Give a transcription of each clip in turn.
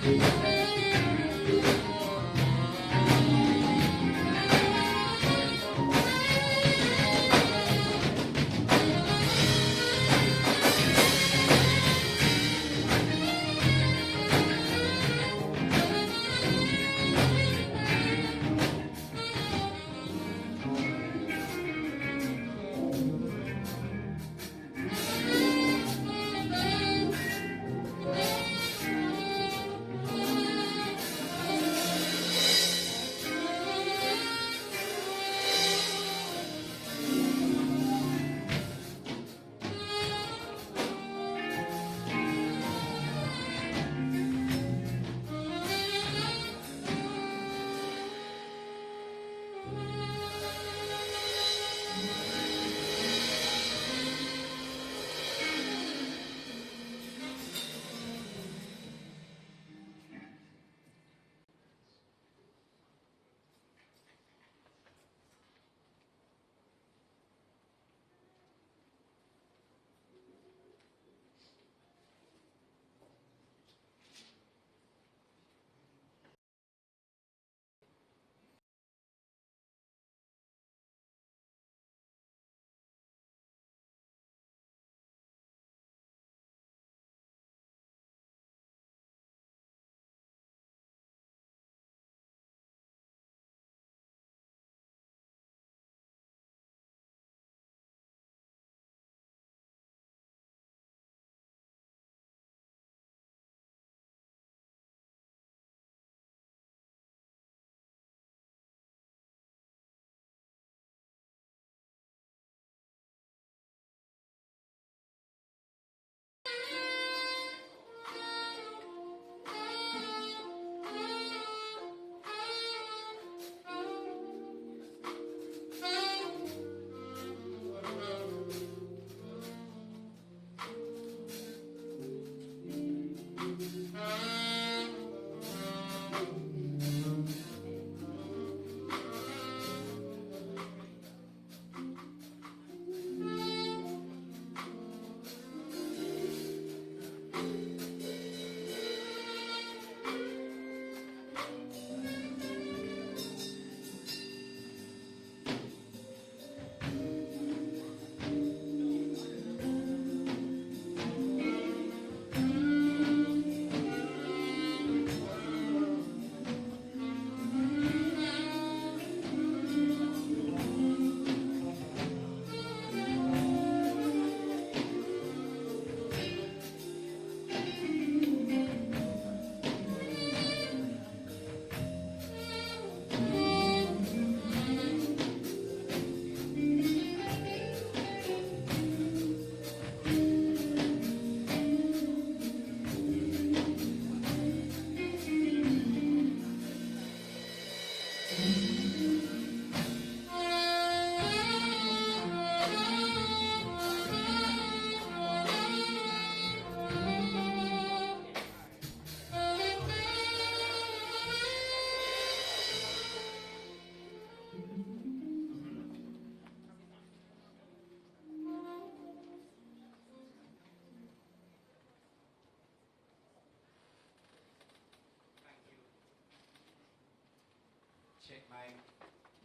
Check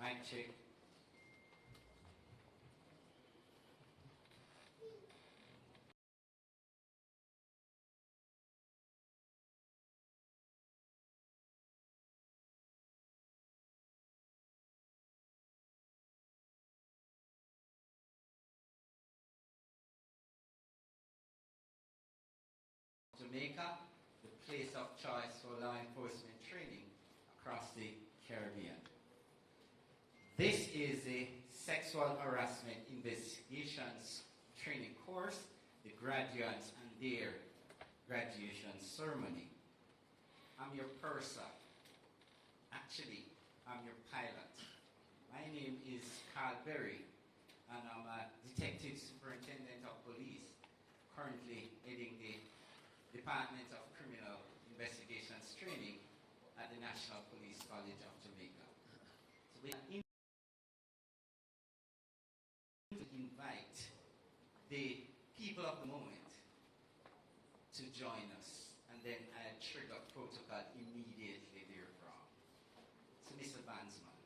mic check. Jamaica, the place of choice for law enforcement training across the Caribbean. This is a sexual harassment investigations training course, the graduates and their graduation ceremony. I'm your purser. Actually, I'm your pilot. My name is Carl Berry, and I'm a Detective Superintendent of Police, currently heading the Department of Criminal Investigations Training at the National Police College of Jamaica. So we invite the people of the moment to join us, and then I trigger protocol protocol immediately therefrom. So, Mr. Bansman.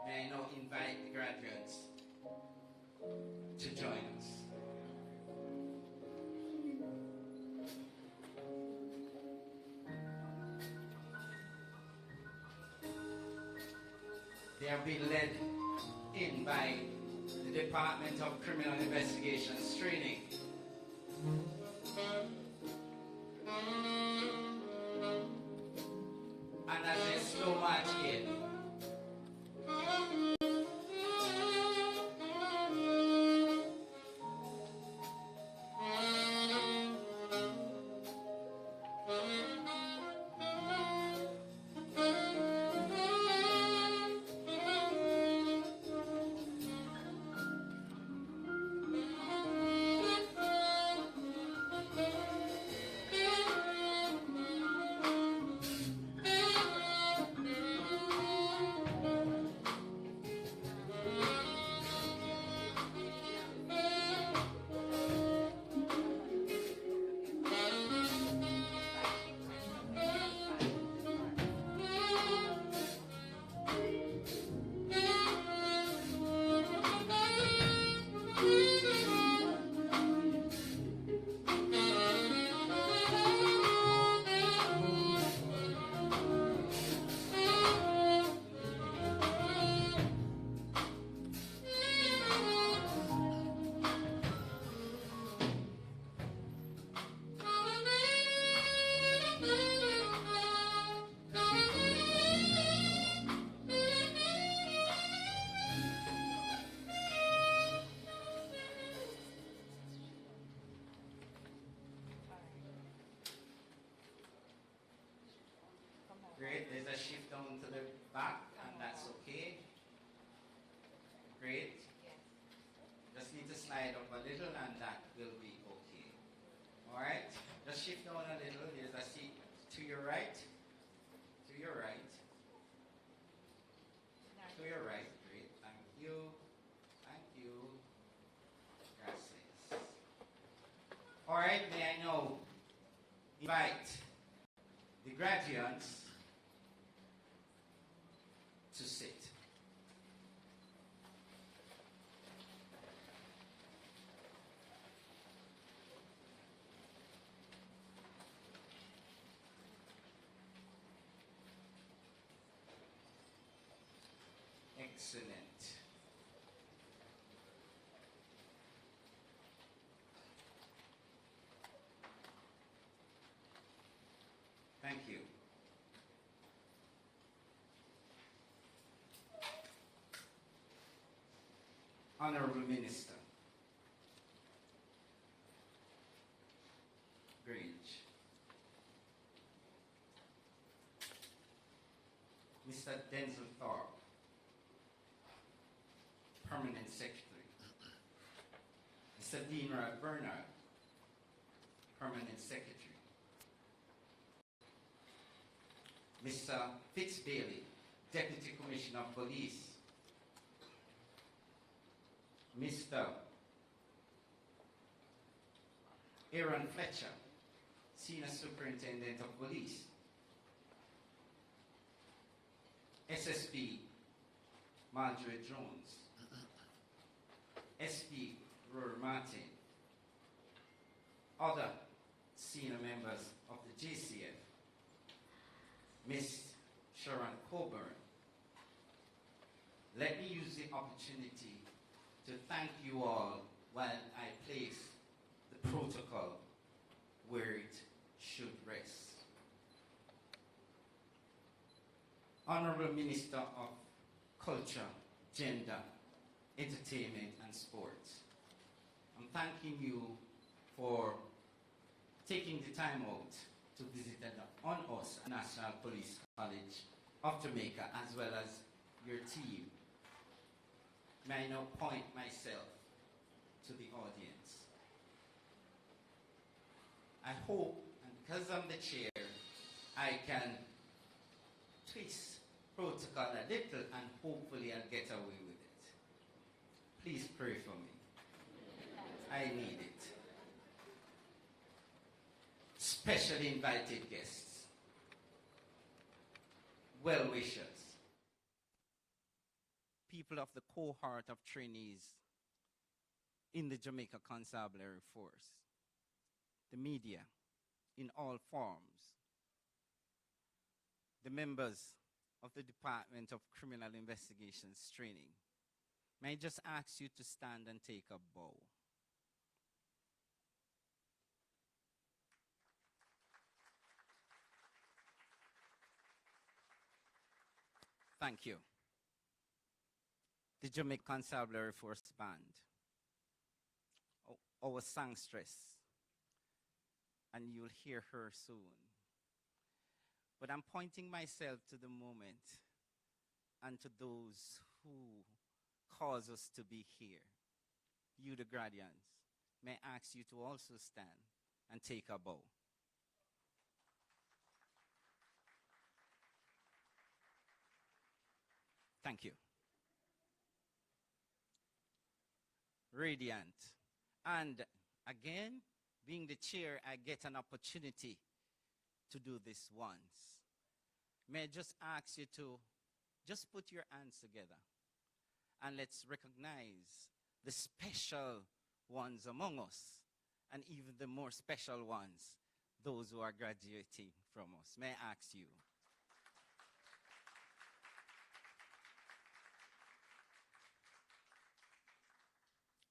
May I now invite the graduates to join us. They are being led in by the Department of Criminal Investigations Training. And as they slow march in, great, there's a shift down to the back, and that's okay. Great. Just need to slide up a little, and that will be okay. Alright, just shift down a little. There's a seat to your right. To your right. To your right. Great. Thank you. Thank you. Gracias. Alright, may I now invite the graduates to sit. Excellent. Thank you. Honorable Minister, Grange, Mr. Denzel Thorpe, Permanent Secretary, Mr. Deanra Bernard, Permanent Secretary, Mr. Fitzbailey, Deputy Commissioner of Police, Mr. Aaron Fletcher, Senior Superintendent of Police, SSP Marjorie Jones, SP Rory Martin, other senior members of the JCF, Ms. Sharon Coburn. Let me use the opportunity to thank you all while I place the protocol where it should rest. Honorable Minister of Culture, Gender, Entertainment and Sports, I'm thanking you for taking the time out to visit on us National Police College of Jamaica, as well as your team. May I now point myself to the audience. I hope, and because I'm the chair, I can twist protocol a little and hopefully I'll get away with it. Please pray for me. I need it. specially invited guests, well-wishers, people of the cohort of trainees in the Jamaica Constabulary Force, the media in all forms, the members of the Department of Criminal Investigations Training. May I just ask you to stand and take a bow. Thank you. The Jamaica Constabulary Force Band, our songstress, and you'll hear her soon. But I'm pointing myself to the moment and to those who cause us to be here. You, the Gradians, may I ask you to also stand and take a bow. Thank you. Radiant. And again, being the chair, I get an opportunity to do this once. May I just ask you to just put your hands together and let's recognize the special ones among us and even the more special ones, those who are graduating from us. May I ask you?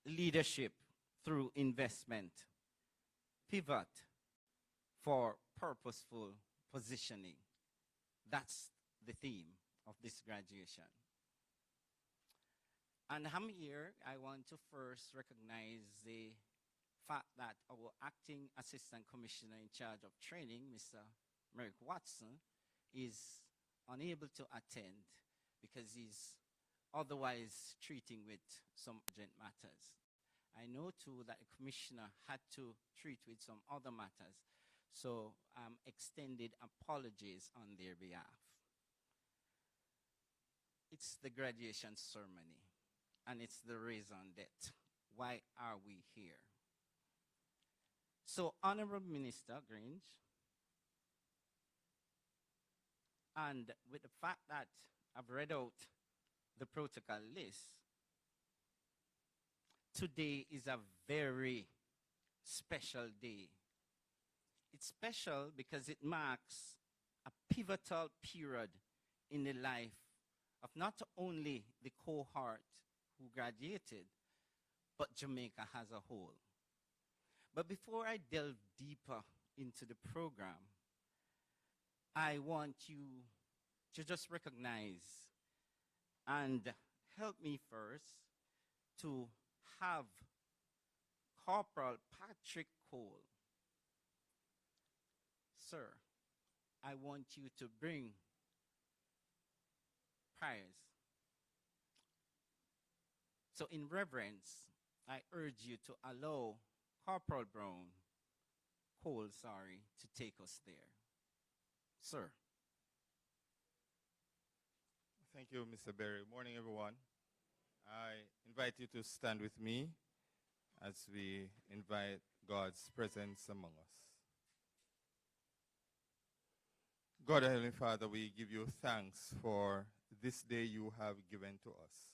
Leadership through investment. Pivot for purposeful positioning. That's the theme of this graduation. And I'm here, I want to first recognize the fact that our acting assistant commissioner in charge of training, Mr. Merrick Watson, is unable to attend because he's otherwise treating with some urgent matters. I know too that the commissioner had to treat with some other matters, so extended apologies on their behalf. It's the graduation ceremony, and it's the raison d'etre. Why are we here? So, Honorable Minister Grange, and with the fact that I've read out the protocol list, today is a very special day. It's special because it marks a pivotal period in the life of not only the cohort who graduated, but Jamaica as a whole. But before I delve deeper into the program, I want you to just recognize and help me first to have Corporal Patrick Cole. Sir, I want you to bring prayers. So in reverence, I urge you to allow Corporal Cole, to take us there. Sir. Thank you, Mr. Berry. Morning, everyone. I invite you to stand with me as we invite God's presence among us. God, Heavenly Father, we give you thanks for this day you have given to us.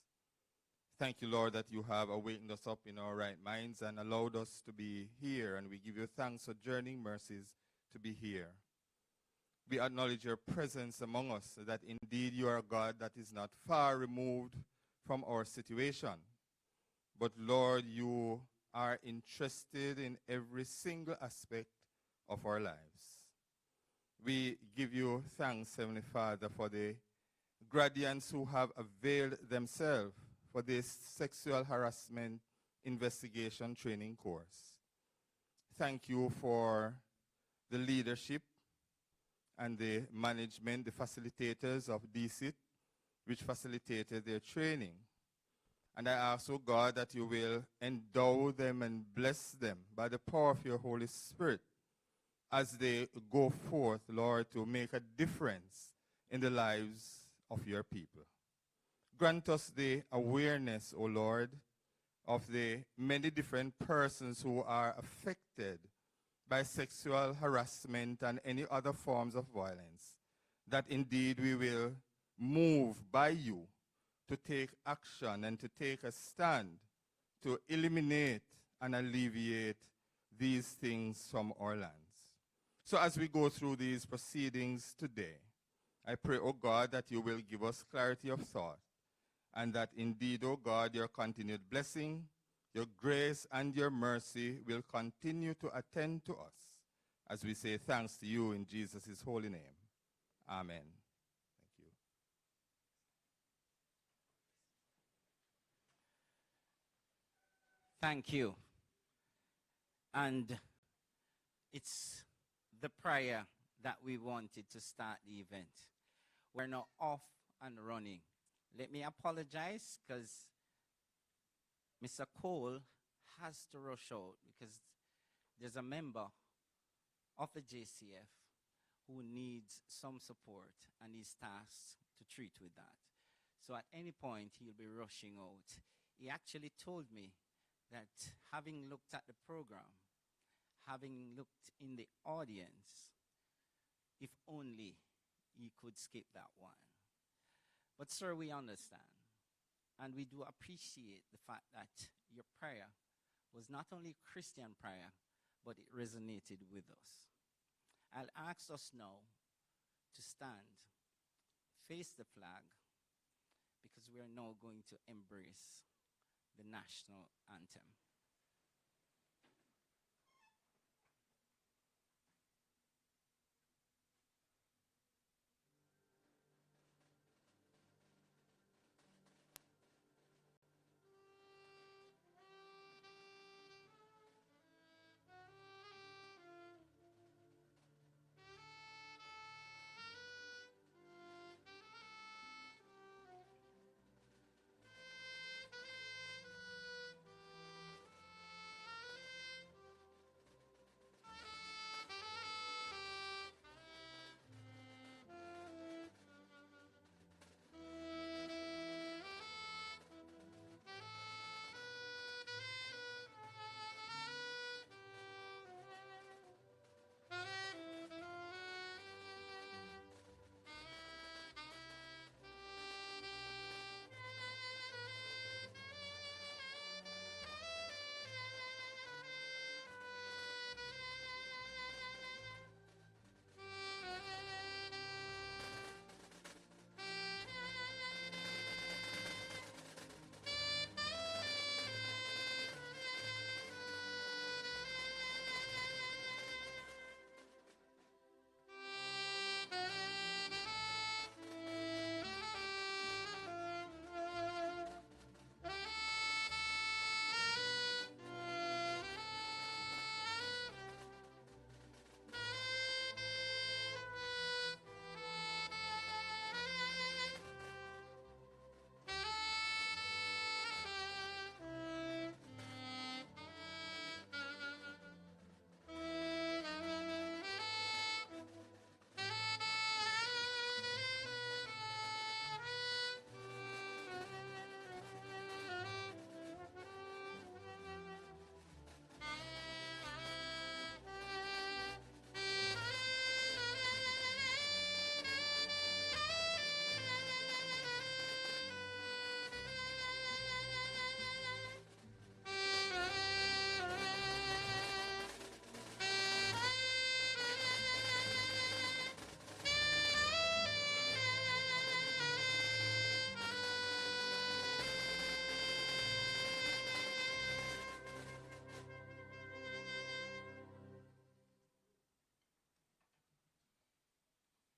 Thank you, Lord, that you have awakened us up in our right minds and allowed us to be here, and we give you thanks for journeying mercies to be here. We acknowledge your presence among us, that indeed you are a God that is not far removed from our situation. But Lord, you are interested in every single aspect of our lives. We give you thanks, Heavenly Father, for the graduates who have availed themselves for this sexual harassment investigation training course. Thank you for the leadership and the management, the facilitators of DCIT, which facilitated their training. And I ask, oh God, that you will endow them and bless them by the power of your Holy Spirit as they go forth, Lord, to make a difference in the lives of your people. Grant us the awareness, O Lord, of the many different persons who are affected by sexual harassment and any other forms of violence, that indeed we will move by you to take action and to take a stand to eliminate and alleviate these things from our lands. So as we go through these proceedings today, I pray, O God, that you will give us clarity of thought, and that indeed, O God, your continued blessing, your grace, and your mercy will continue to attend to us as we say thanks to you in Jesus' holy name. Amen. Thank you. Thank you. And it's the prayer that we wanted to start the event. We're now off and running. Let me apologize because Mr. Cole has to rush out because there's a member of the JCF who needs some support and is tasked to treat with that. So at any point, he'll be rushing out. He actually told me that having looked at the program, having looked in the audience, if only he could skip that one. But sir, we understand. And we do appreciate the fact that your prayer was not only Christian prayer, but it resonated with us. I'll ask us now to stand, face the flag, because we are now going to embrace the national anthem.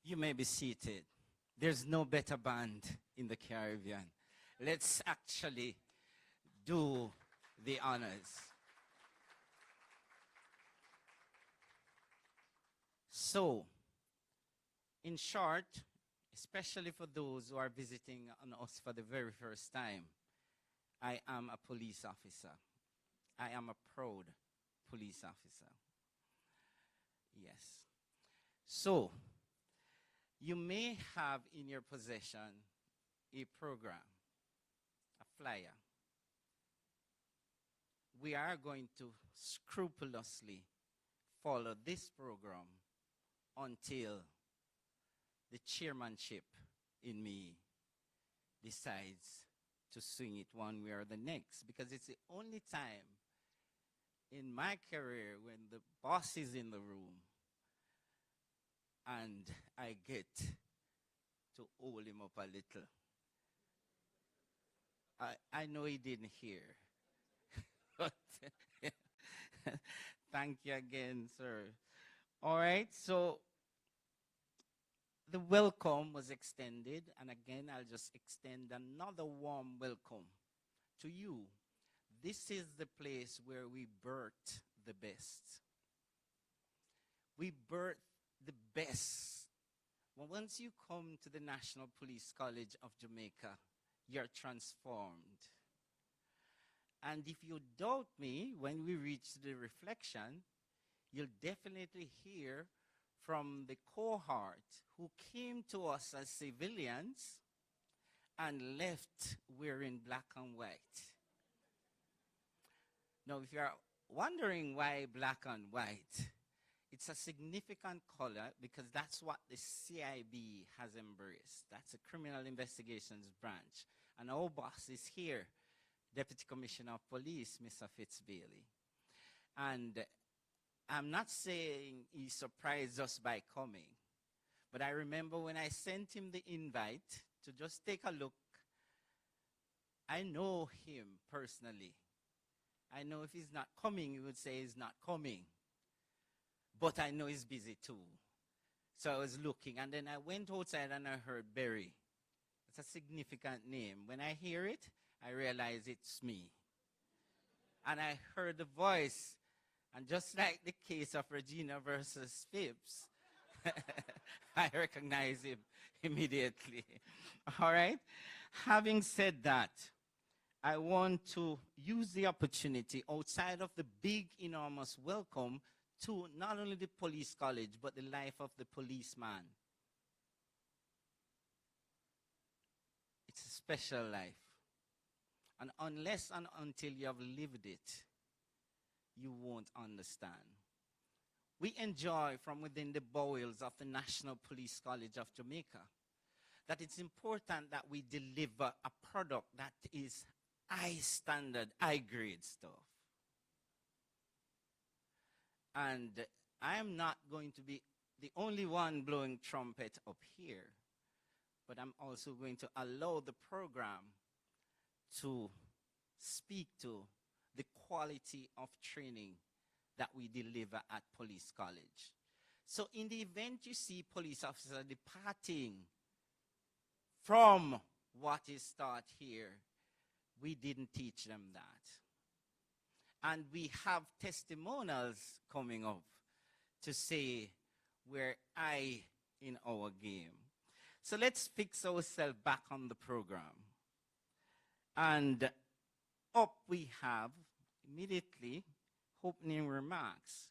You may be seated. There's no better band in the Caribbean. Let's actually do the honors. So, in short, especially for those who are visiting on us for the very first time, I am a police officer. I am a proud police officer. Yes. So, you may have in your possession a program, a flyer. We are going to scrupulously follow this program until the chairmanship in me decides to swing it one way or the next, because it's the only time in my career when the boss is in the room and I get to hold him up a little. I know he didn't hear. But thank you again, sir. All right, so the welcome was extended, and again, I'll just extend another warm welcome to you. This is the place where we birth the best. We birth the best. Well, once you come to the National Police College of Jamaica, you're transformed. And if you doubt me, when we reach the reflection, you'll definitely hear from the cohort who came to us as civilians and left wearing black and white. Now, if you're wondering why black and white, it's a significant color because that's what the CIB has embraced. That's the Criminal Investigations Branch. And our boss is here, Deputy Commissioner of Police, Mr. Fitzbailey. And I'm not saying he surprised us by coming, but I remember when I sent him the invite to just take a look, I know him personally. I know if he's not coming, he would say he's not coming. But I know he's busy too. So I was looking, and then I went outside and I heard Berry. It's a significant name. When I hear it, I realize it's me. And I heard the voice. And just like the case of Regina versus Phipps, I recognize him immediately. All right? Having said that, I want to use the opportunity outside of the big, enormous welcome to not only the police college, but the life of the policeman. It's a special life. And unless and until you have lived it, you won't understand. We enjoy from within the bowels of the National Police College of Jamaica that it's important that we deliver a product that is high standard, high grade stuff. And I am not going to be the only one blowing trumpet up here, but I'm also going to allow the program to speak to the quality of training that we deliver at Police College. So in the event you see police officers departing from what is taught here, we didn't teach them that. And we have testimonials coming up to say we're high in our game. So let's fix ourselves back on the program. And up we have immediately opening remarks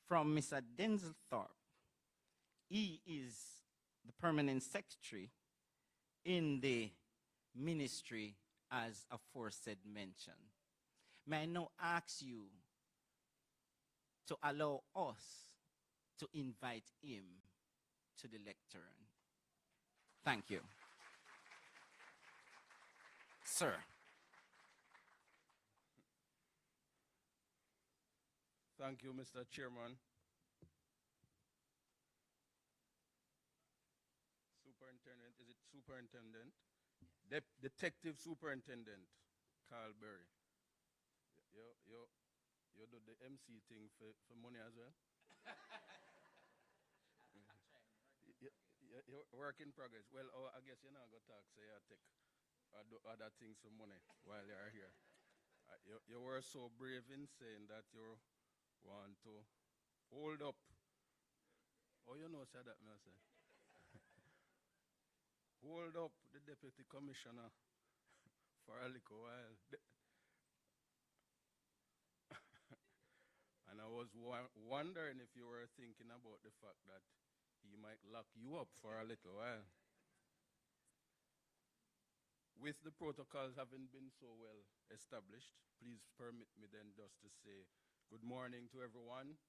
from Mr. Denzel Thorpe. He is the permanent secretary in the ministry as aforesaid mentioned. May I now ask you to allow us to invite him to the lectern. Thank you. Sir. Thank you, Mr. Chairman. Superintendent, is it superintendent? Detective Superintendent Carl Berry. You do the MC thing for money as well? You're work in progress. Well, I guess you're not going to talk, so you take do other things for money while you're here. You were so brave in saying that you want to hold up. Oh, you know, say that, me say. Hold up the deputy commissioner for a little while. And I was wondering if you were thinking about the fact that he might lock you up for a little while. With the protocols having been so well established, please permit me then just to say good morning to everyone.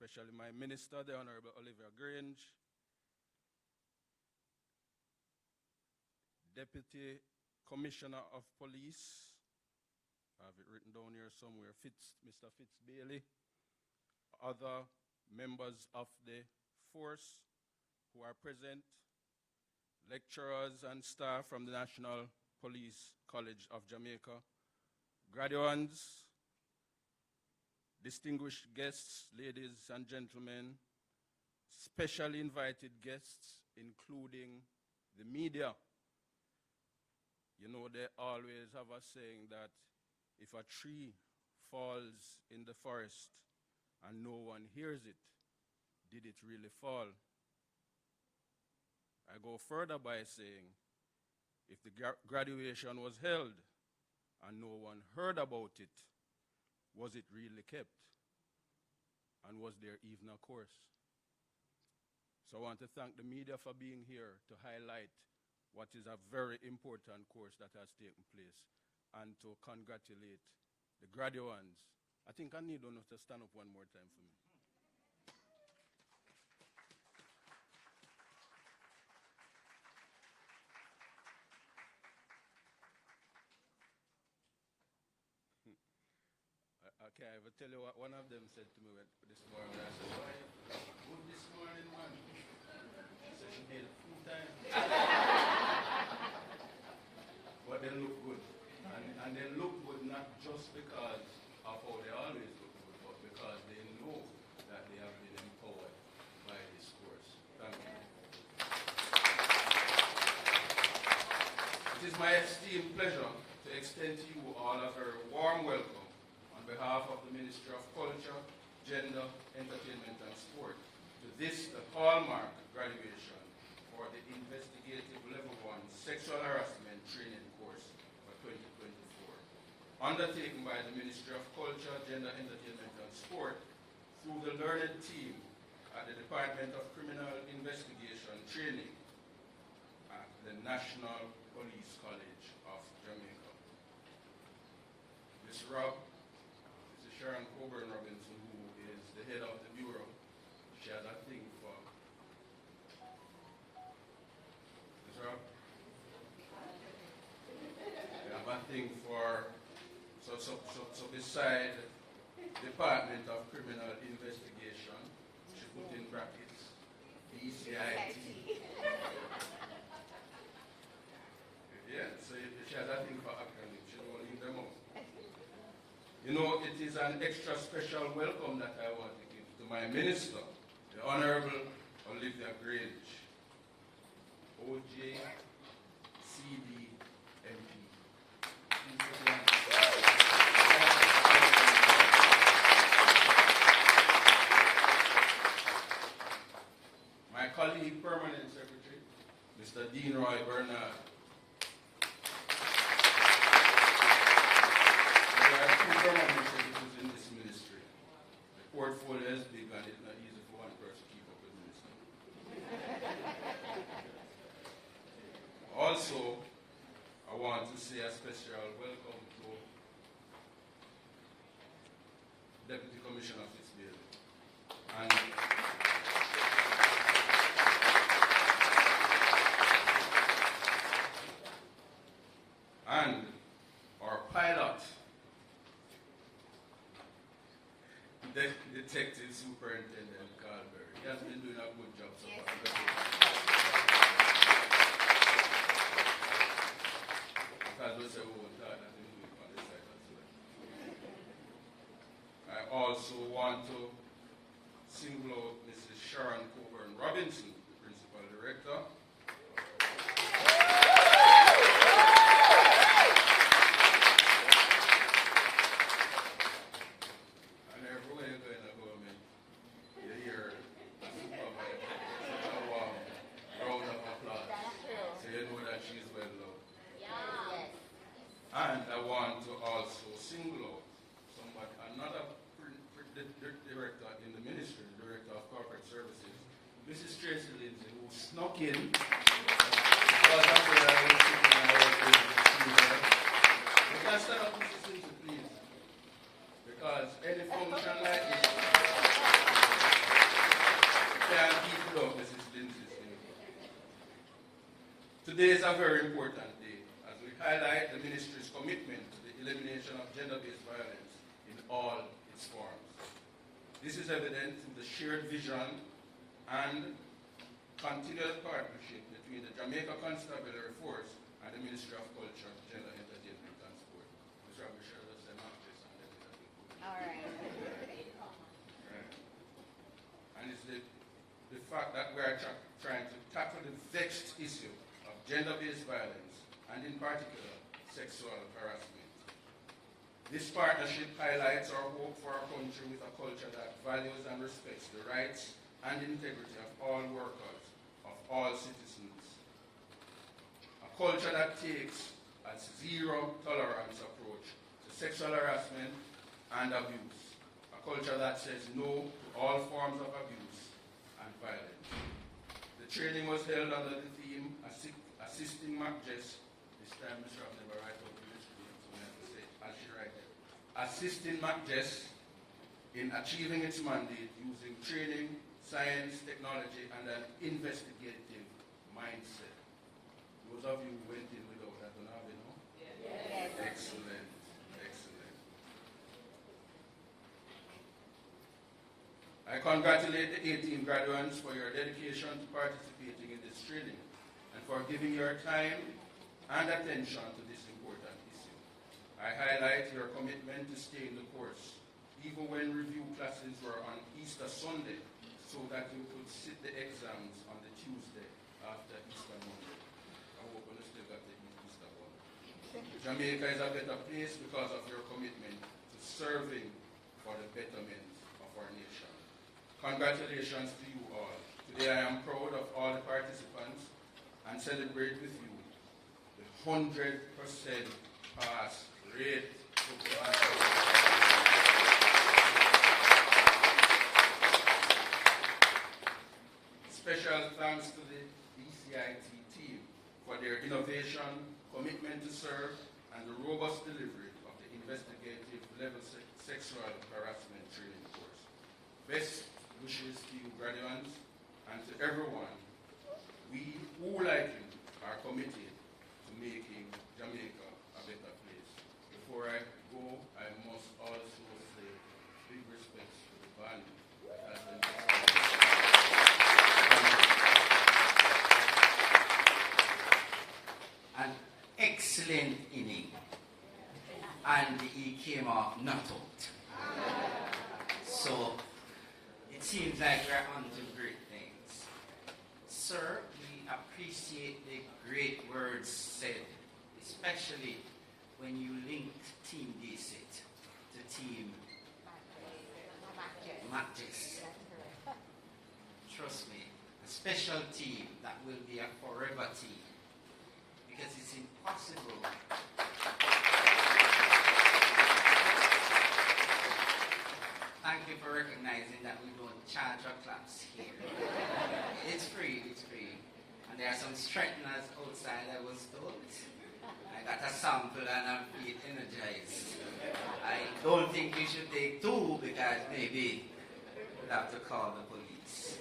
especially my minister, the Honorable Olivia Grange, Deputy Commissioner of Police, I have it written down here somewhere, Mr. Fitz Bailey, other members of the force who are present, lecturers and staff from the National Police College of Jamaica, graduates, distinguished guests, ladies and gentlemen, specially invited guests, including the media. You know, they always have a saying that if a tree falls in the forest and no one hears it, did it really fall? I go further by saying, if the graduation was held and no one heard about it, was it really kept? And was there even a course? So I want to thank the media for being here to highlight what is a very important course that has taken place, and to congratulate the graduates. I think I need one to stand up one more time for me. I can't even tell you what one of them said to me this morning. I said, "Why good this morning, man?" She said she made it full time. But they look good. And they look good not just because of how they always look good, but because they know that they have been empowered by this course. Thank you. It is my esteemed pleasure to extend to you all a very warm welcome on behalf of the Ministry of Culture, Gender, Entertainment and Sport to this, the hallmark graduation for the Investigative Level 1 Sexual Harassment Training course for 2024. Undertaken by the Ministry of Culture, Gender, Entertainment and Sport through the learned team at the Department of Criminal Investigation Training at the National Police College of Jamaica. Ms. Sharon Coburn Robinson, who is the head of the Bureau, she has a thing for Ms. Rob? We have a thing for, so beside Department of Criminal Investigation, she put in brackets, DCIT. Yeah, so she has a thing for acronyms, she don't leave them out. You know, it is an extra special welcome that I want to give to my minister, the Honorable Olivia Grange, OJ, CD, MP. My colleague, Permanent Secretary, Mr. Dean Roy Bernard. There are two permanent secretaries in this ministry. The portfolio is big and it's not easy for one person to keep up with ministry. Also, I want to say a special welcome to Deputy Commissioner Fitz Bailey. And our pilot, the Detective Superintendent Carlberry. He has been doing a good job so far. Because we say we won't talk, that we do it on this side as well. I also want to single out Mrs. Sharon Coburn Robinson, the Principal Director. And I want to also single out another director in the ministry, the Director of Corporate Services, Mrs. Tracy Lindsay, who snuck in because after I was sitting and I was able to see her. You can stand up, Mrs. Lindsay, please. Because any function like this, love Mrs. Lindsay's name. Today is a very important day as we highlight the ministry's commitment to the elimination of gender-based violence in all its forms. This is evident in the shared vision and continual partnership between the Jamaica Constabulary Force and the Ministry of Culture, Gender, Entertainment and Sport. Mr. Abishar, just say not this and then All right. And it's the fact that we are trying to tackle the vexed issue of gender-based violence and in particular sexual harassment. This partnership highlights our hope for a country with a culture that values and respects the rights and integrity of all workers, of all citizens. A culture that takes a zero tolerance approach to sexual harassment and abuse. A culture that says no to all forms of abuse and violence. The training was held under the theme Assisting MacJess. This time Mr. I've never write out this name, so I have to say as she write it. Assisting MacJess in achieving its mandate using training, science, technology, and an investigative mindset. Those of you who went in without that, don't have it, no? Yes. Excellent, excellent. I congratulate the 18 graduates for your dedication to participating in this training and for giving your time and attention to this important issue. I highlight your commitment to stay in the course, even when review classes were on Easter Sunday, so that you could sit the exams on the Tuesday after Easter Monday. I hope you still got the Easter one. Jamaica is a better place because of your commitment to serving for the betterment of our nation. Congratulations to you all. Today I am proud of all the participants and celebrate with you the 100% pass rate. Special thanks to the DCIT team for their innovation, commitment to serve, and the robust delivery of the investigative level sexual harassment training course. Best wishes to you graduates and to everyone. We who like you are committed to making Jamaica a better place. Before I go, I must also say big respects to the band that has been an excellent inning, and he came off not out. So it seems like we're on to great things. Sir, we appreciate the great words said, especially when you linked Team DCIT to Team MacJess. Trust me, a special team that will be a forever team. Because it's impossible. Thank you for recognizing that we don't charge our claps here. It's free, it's free. And there are some strengtheners outside, I was told. I got a sample and I'm feeling energized. I don't think you should take two because maybe we'll have to call the police.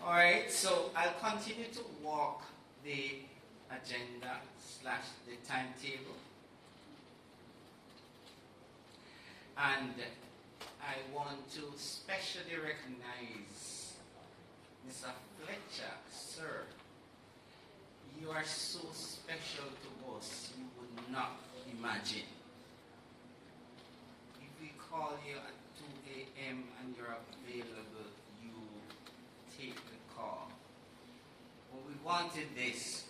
Alright, so I'll continue to walk the agenda / the timetable. And I want to specially recognize Mr. Fletcher, sir. You are so special to us, you would not imagine. If we call you at 2 a.m. and you're available, you take the call. When we wanted this,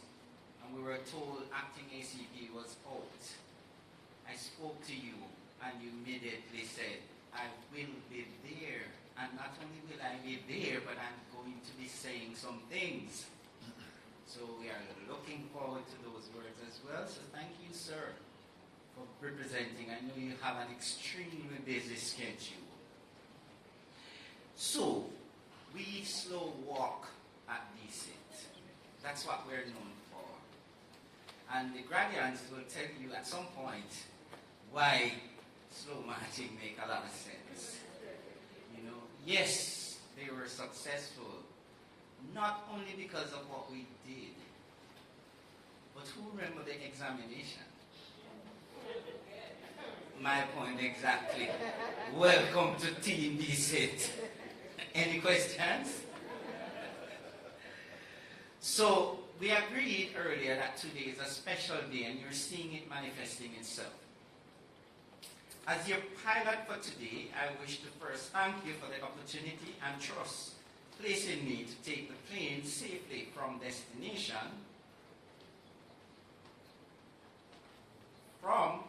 and we were told acting ACP was out, I spoke to you, and you immediately said, I will be there. And not only will I be there, but I'm going to be saying some things. So we are looking forward to those words as well. So thank you, sir, for representing. I know you have an extremely busy schedule. So, we slow walk at DCIT. That's what we're known for. And the graduates will tell you at some point why slow marching make a lot of sense. You know, yes, they were were successful, not only because of what we did, but who remember the examination? My point exactly. Welcome to Team BSIT. Any questions? So we agreed earlier that today is a special day and you're seeing it manifesting itself. As your pilot for today, I wish to first thank you for the opportunity and trust placed in me to take the plane safely from destination, from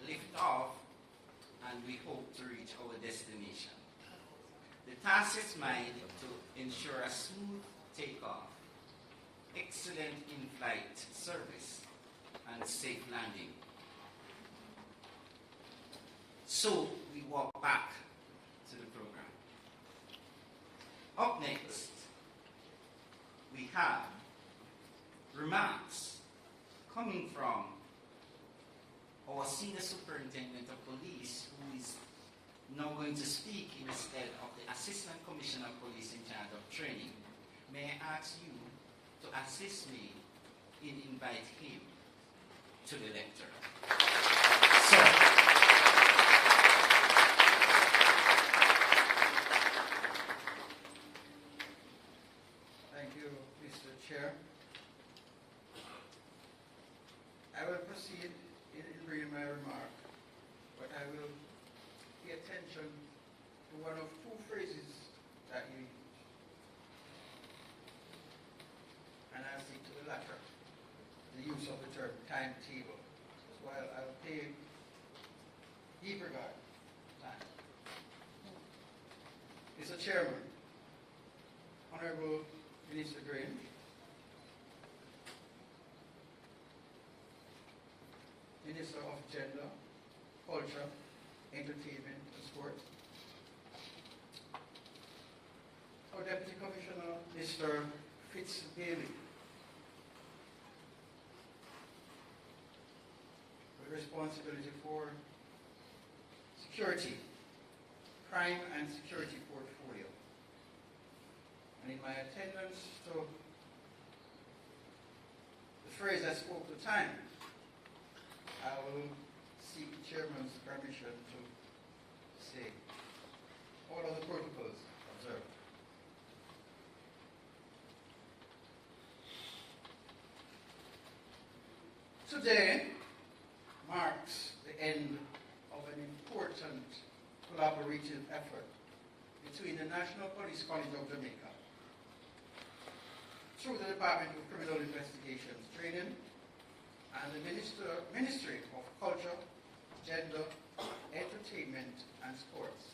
lift off, and we hope to reach our destination. The task is mine to ensure a smooth takeoff, excellent in-flight service, and safe landing. So we walk back to the program. Up next, we have remarks coming from our Senior Superintendent of Police, who is now going to speak instead of the Assistant Commissioner of Police in charge of training. May I ask you to assist me in invite him to the lecture. So, thank you, Mr. Chair. I will proceed in bringing my remark, but I will pay attention to one of two phrases that you use. And I'll stick to the latter, the use of the term timetable. While I'll pay deep regard to time. Mr. Chairman, Honorable Minister Green, Minister of Gender, Culture, Entertainment and Sport, our Deputy Commissioner, Mr. Fitz-Bailey, with responsibility for security, crime and security portfolio. And in my attendance to the phrase I spoke to time, I will seek the Chairman's permission to say all of the protocols observed. Today marks the end of an important collaborative effort between the National Police College of Jamaica, through the Department of Criminal Investigations Training, and the Ministry of Culture, Gender, Entertainment and Sports,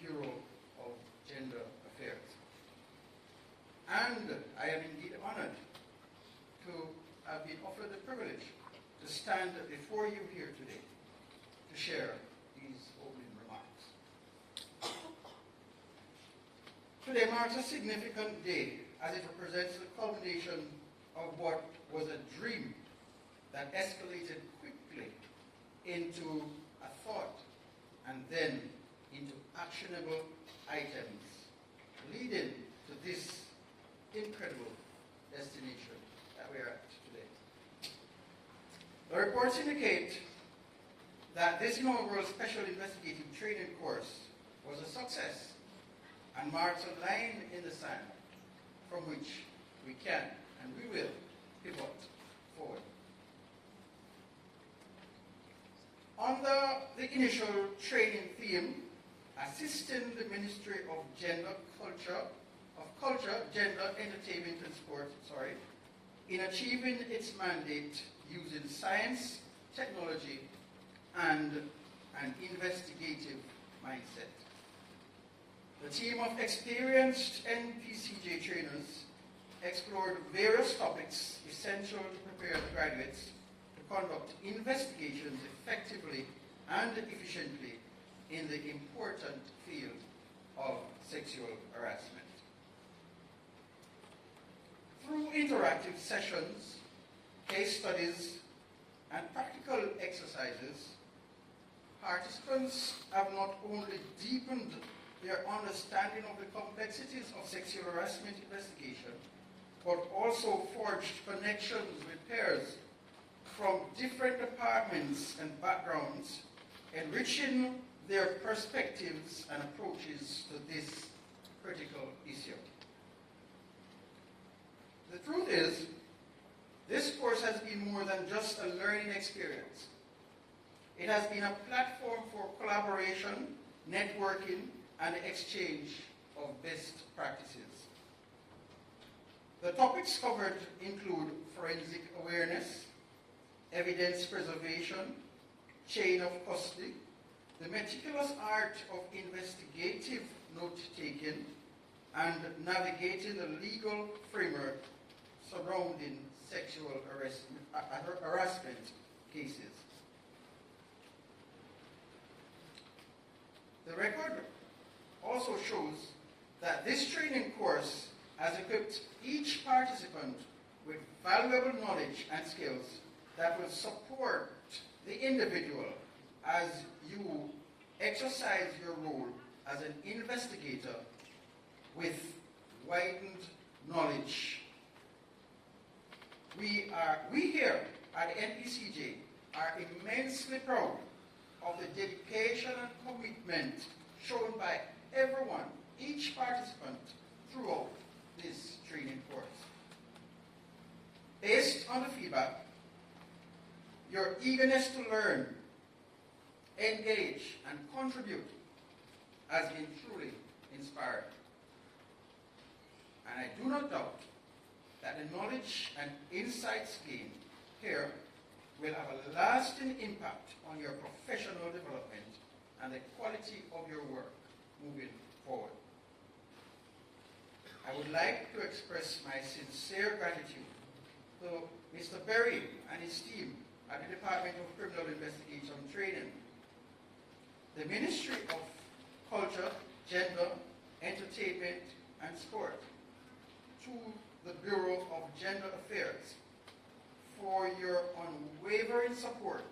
Bureau of Gender Affairs. And I am indeed honored to have been offered the privilege to stand before you here today to share these opening remarks. Today marks a significant day as it represents the culmination of what was a dream that escalated quickly into a thought and then into actionable items, leading to this incredible destination that we are at today. The reports indicate that this inaugural Special Investigative Training course was a success and marks a line in the sand from which we can and we will pivot forward. Under the initial training theme, assisting the Ministry of Culture, Gender, Entertainment and Sport, in achieving its mandate using science, technology, and an investigative mindset. The team of experienced NPCJ trainers explored various topics essential to prepare the graduates to conduct investigations effectively and efficiently in the important field of sexual harassment. Through interactive sessions, case studies, and practical exercises, participants have not only deepened their understanding of the complexities of sexual harassment investigation, but also forged connections with peers from different departments and backgrounds, enriching their perspectives and approaches to this critical issue. The truth is, this course has been more than just a learning experience. It has been a platform for collaboration, networking, and exchange of best practices. The topics covered include forensic awareness, evidence preservation, chain of custody, the meticulous art of investigative note-taking, and navigating the legal framework surrounding sexual harassment cases. The record also shows that this training course has equipped each participant with valuable knowledge and skills that will support the individual as you exercise your role as an investigator with widened knowledge. We here at the NPCJ are immensely proud of the dedication and commitment shown by everyone, each participant, throughout this training course. Based on the feedback, your eagerness to learn, engage, and contribute has been truly inspiring. And I do not doubt that the knowledge and insights gained here will have a lasting impact on your professional development and the quality of your work moving forward. I would like to express my sincere gratitude to Mr. Berry and his team at the Department of Criminal Investigation Training, the Ministry of Culture, Gender, Entertainment, and Sport, to the Bureau of Gender Affairs for your unwavering support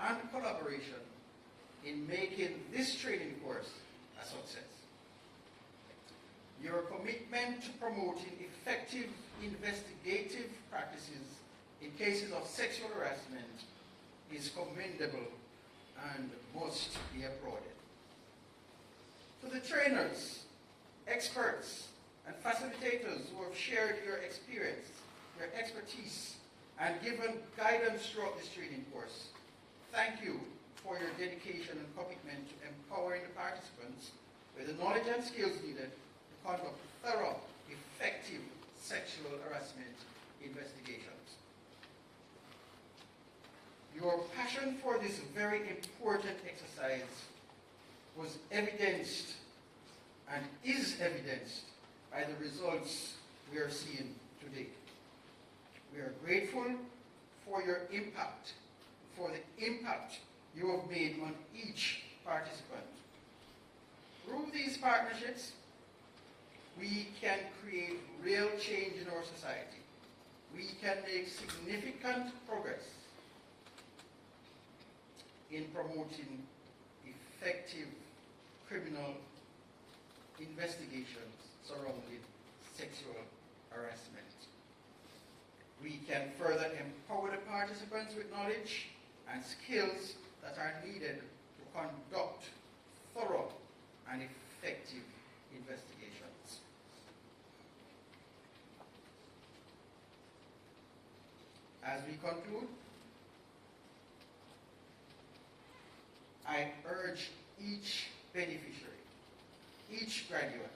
and collaboration in making this training course a success. Your commitment to promoting effective investigative practices in cases of sexual harassment is commendable and must be applauded. To the trainers, experts, and facilitators who have shared your experience, your expertise, and given guidance throughout this training course, thank you for your dedication and commitment to empowering the participants with the knowledge and skills needed to conduct thorough, effective sexual harassment investigations. Your passion for this very important exercise was evidenced and is evidenced by the results we are seeing today. We are grateful for your impact, for the impact you have made on each participant. Through these partnerships, we can create real change in our society. We can make significant progress in promoting effective criminal investigations surrounding sexual harassment. We can further empower the participants with knowledge and skills that are needed to conduct thorough and effective investigations. As we conclude, I urge each beneficiary, each graduate,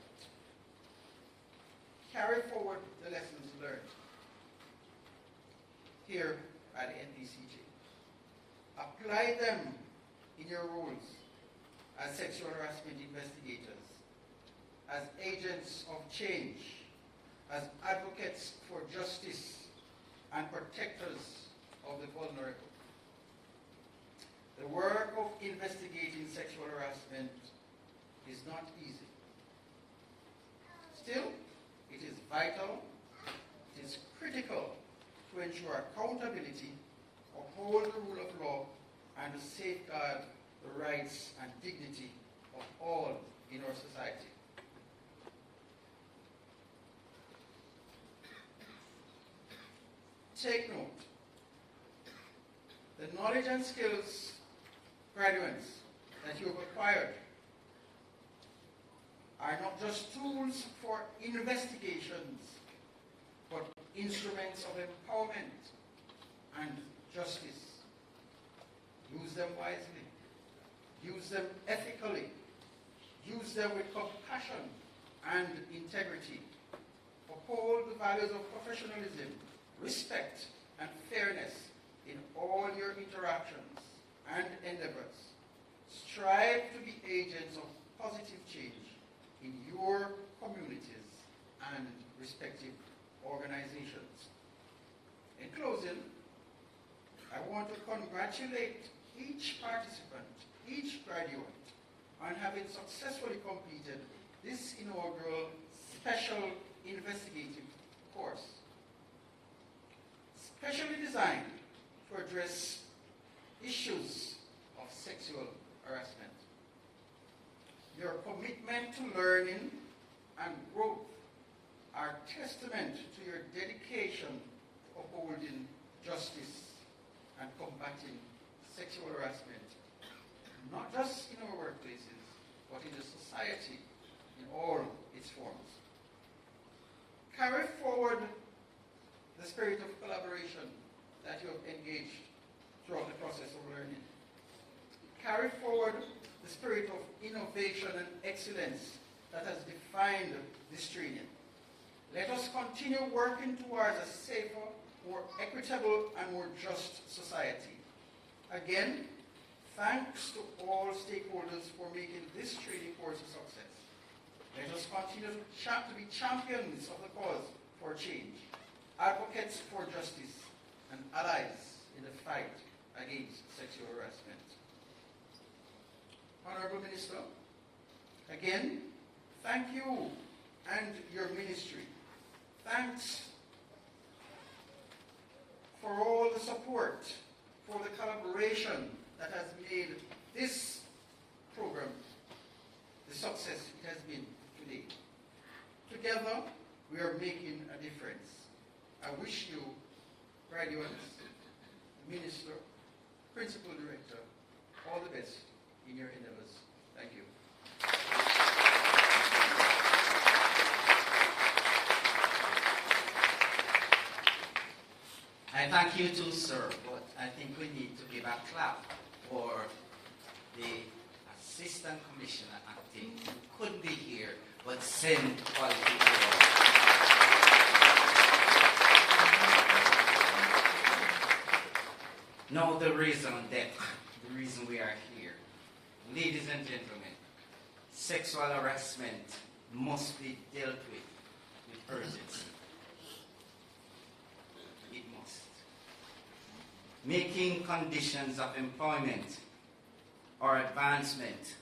carry forward the lessons learned here at NPCJ. Apply them in your roles as sexual harassment investigators, as agents of change, as advocates for justice, and protectors of the vulnerable. The work of investigating sexual harassment is not easy. Still, it is vital, it is critical to ensure accountability, uphold the rule of law, and to safeguard the rights and dignity of all in our society. Take note, the knowledge and skills, graduates, that you have acquired are not just tools for investigations, but instruments of empowerment and justice. Use them wisely. Use them ethically. Use them with compassion and integrity. Uphold the values of professionalism, respect, and fairness in all your interactions and endeavors. Strive to be agents of positive change in your communities and respective organizations. In closing, I want to congratulate each participant, each graduate, on having successfully completed this inaugural special investigative course, specially designed to address issues of sexual harassment. Your commitment to learning and growth are testament to your dedication to upholding justice and combating sexual harassment, not just in our workplaces, but in the society in all its forms. Carry forward the spirit of collaboration that you have engaged throughout the process of learning. Carry forward the spirit of innovation and excellence that has defined this training. Let us continue working towards a safer, more equitable, and more just society. Again, thanks to all stakeholders for making this training course a success. Let us continue to be champions of the cause for change, advocates for justice, and allies in the fight against sexual harassment. Honorable Minister, again, thank you and your ministry. Thanks for all the support, for the collaboration that has made this program the success it has been today. Together, we are making a difference. I wish you, graduates, minister, principal director, all the best in your endeavors. Thank you. I thank you too, sir, but I think we need to give a clap for the Assistant Commissioner Acting who couldn't be here, but sent quality work. Now the reason we are here. Ladies and gentlemen, sexual harassment must be dealt with urgency. It must. Making conditions of employment or advancement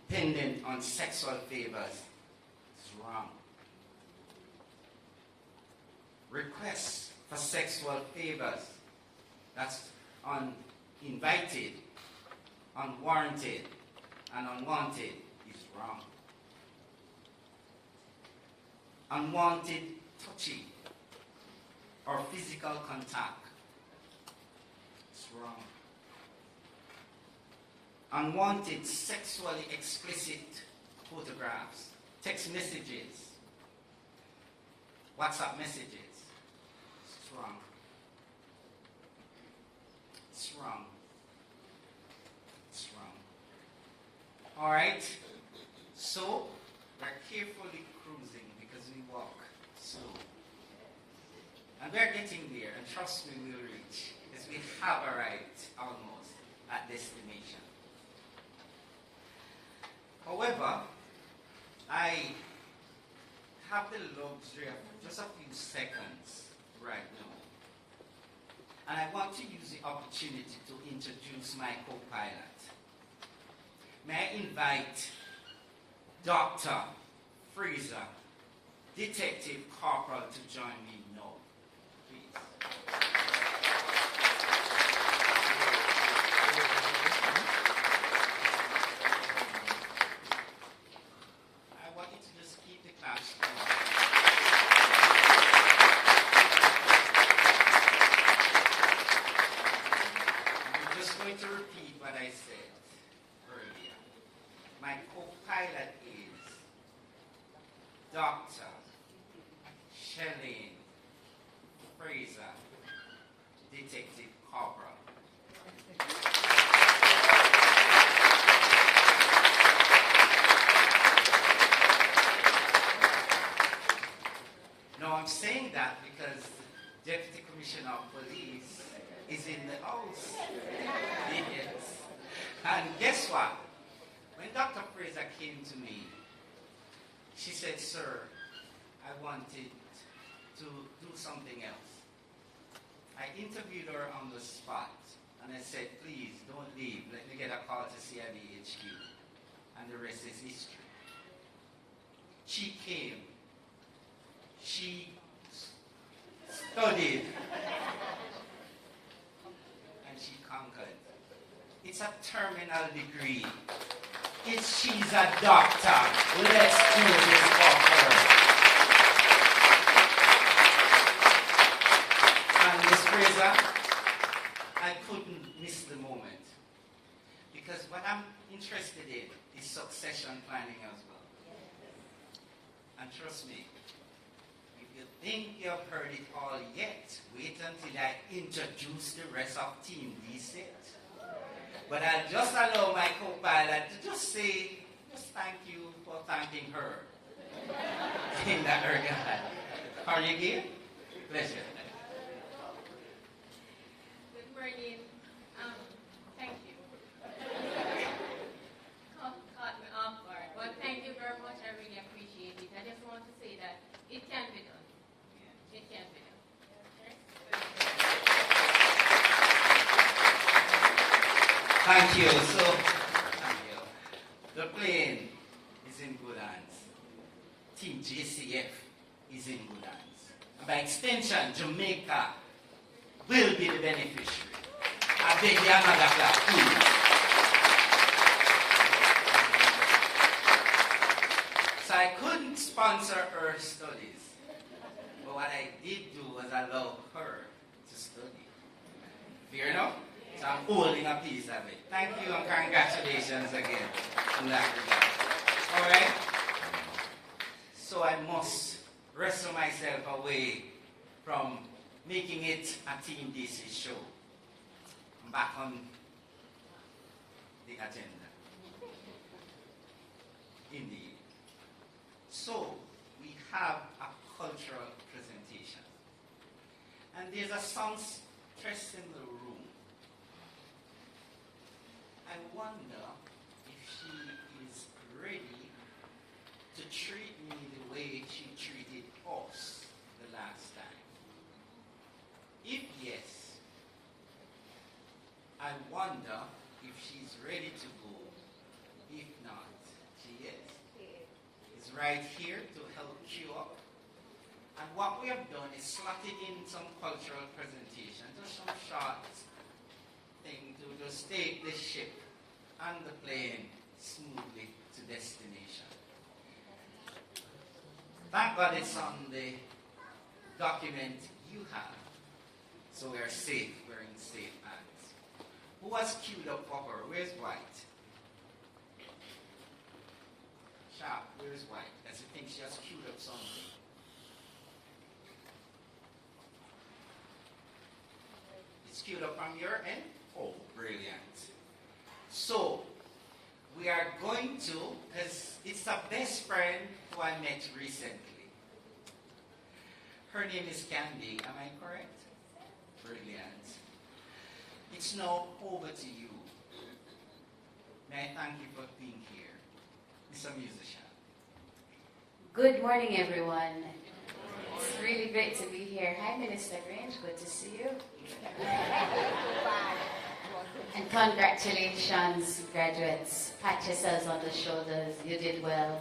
dependent on sexual favors is wrong. Requests for sexual favors that's uninvited, unwarranted, and unwanted is wrong. Unwanted touching or physical contact is wrong. Unwanted sexually explicit photographs, text messages, WhatsApp messages, it's wrong. It's wrong. It's wrong. All right. So we're carefully cruising because we walk slow. And we're getting there, and trust me, we'll reach. Because we have arrived almost at destination. However, I have the luxury of just a few seconds right now. And I want to use the opportunity to introduce my co-pilot. May I invite Dr. Fraser, Detective Corporal, to join me now, please. Dr. Shelleen Fraser, Detective Corporal. Now I'm saying that because Deputy Commissioner of Police is in the house. Yes. And guess what? When Dr. Fraser came to me, she said, "Sir, I wanted to do something else." I interviewed her on the spot, and I said, "Please, don't leave. Let me get a call to CID HQ." And the rest is history. She came. She studied. And she conquered. It's a terminal degree. She's a doctor. Let's do this for her. And Ms. Fraser, I couldn't miss the moment. Because what I'm interested in is succession planning as well. And trust me, if you think you've heard it all yet, wait until I introduce the rest of Team D-Set. But I'll just allow my co-pilot to just say, just thank you for thanking her in that regard. Are you here? Pleasure. Good morning. Thank you. Caught me off guard. But thank you very much. I really appreciate it. I just want to say that it can be done. It can be done. Thank you. Thank you. The plane is in good hands. Team JCF is in good hands. And by extension, Jamaica will be the beneficiary. I beg you another clap, please. So I couldn't sponsor her studies. But what I did do was allow her to study. Fair enough? So I'm holding a piece of it. Thank you and congratulations again in that regard. All right? So I must wrestle myself away from making it a Team DC show. I'm back on the agenda. Indeed. So we have a cultural presentation. And there's a songstress in the room. I wonder if she is ready to treat me the way she treated us the last time. If yes, I wonder if she's ready to go. If not, she is. Is right here to help you up. And what we have done is slotted in some cultural presentation, just some short thing to just take the ship and the plane smoothly to destination. Thank God it's on the document you have. So we're safe, we're in safe hands. Who has queued up for her? Where's White? Sharp, where's White? Does she think she has queued up something? It's queued up from your end? Oh, brilliant. So, we are going to, because it's a best friend who I met recently. Her name is Candy, am I correct? Brilliant. It's now over to you. May I thank you for being here. Mr. Musician. Good morning, everyone. It's really great to be here. Hi, Minister Grange. Good to see you. And congratulations, graduates. Pat yourselves on the shoulders. You did well.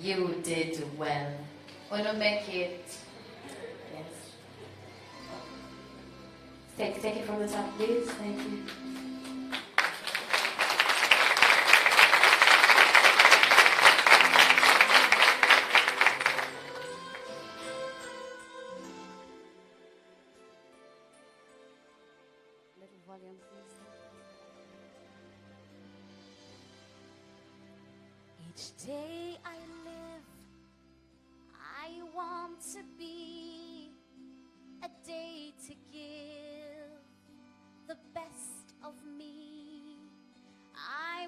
You did well. Wanna make it? Yes. Take it from the top, please. Thank you. Little volume, please. Each day I live,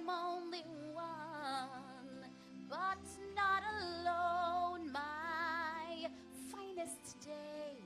am only one, but not alone. My finest day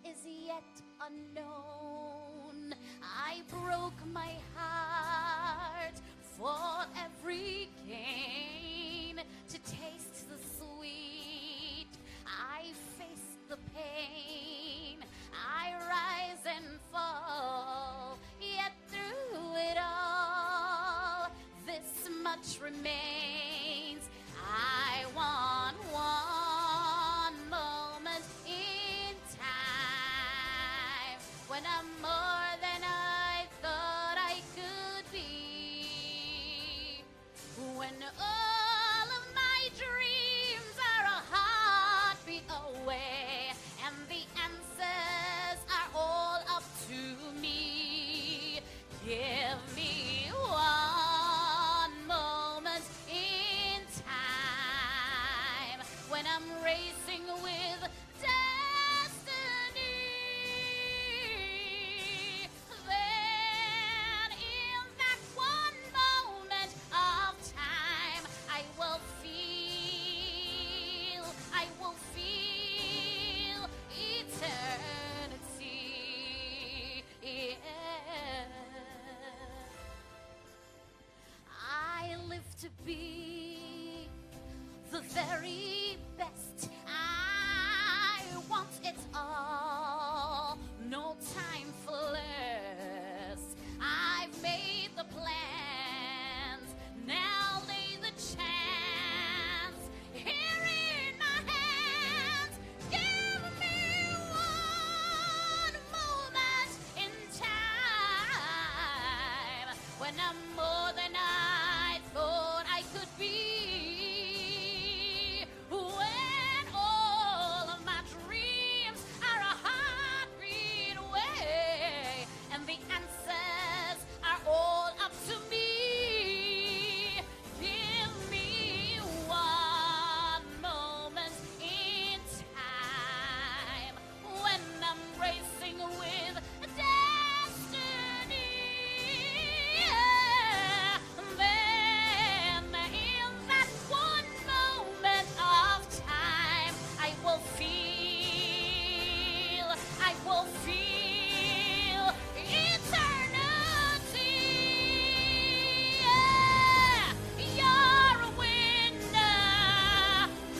is yet unknown. I broke my heart for every gain, to taste the sweet. I face the pain, I rise and fall, yet through it all, this much remains. I want one moment in time, when I'm more than I thought I could be, when all of my dreams are a heartbeat away, and the answers are all up to me. Give me one moment in time, when I'm racing with destiny. Then in that one moment of time, I will feel eternity. Yeah. I live to be the very best. I want it all, no time for less. I've made the plans, now lay the chance here in my hands. Give me one moment in time, when I'm more than I thought I could be, when all of my dreams are a heartbeat away, and the answers are all up to me. Give me one moment in time, when I'm racing with destiny. Then in that one moment of time, I will feel eternity. Yeah. You're a winner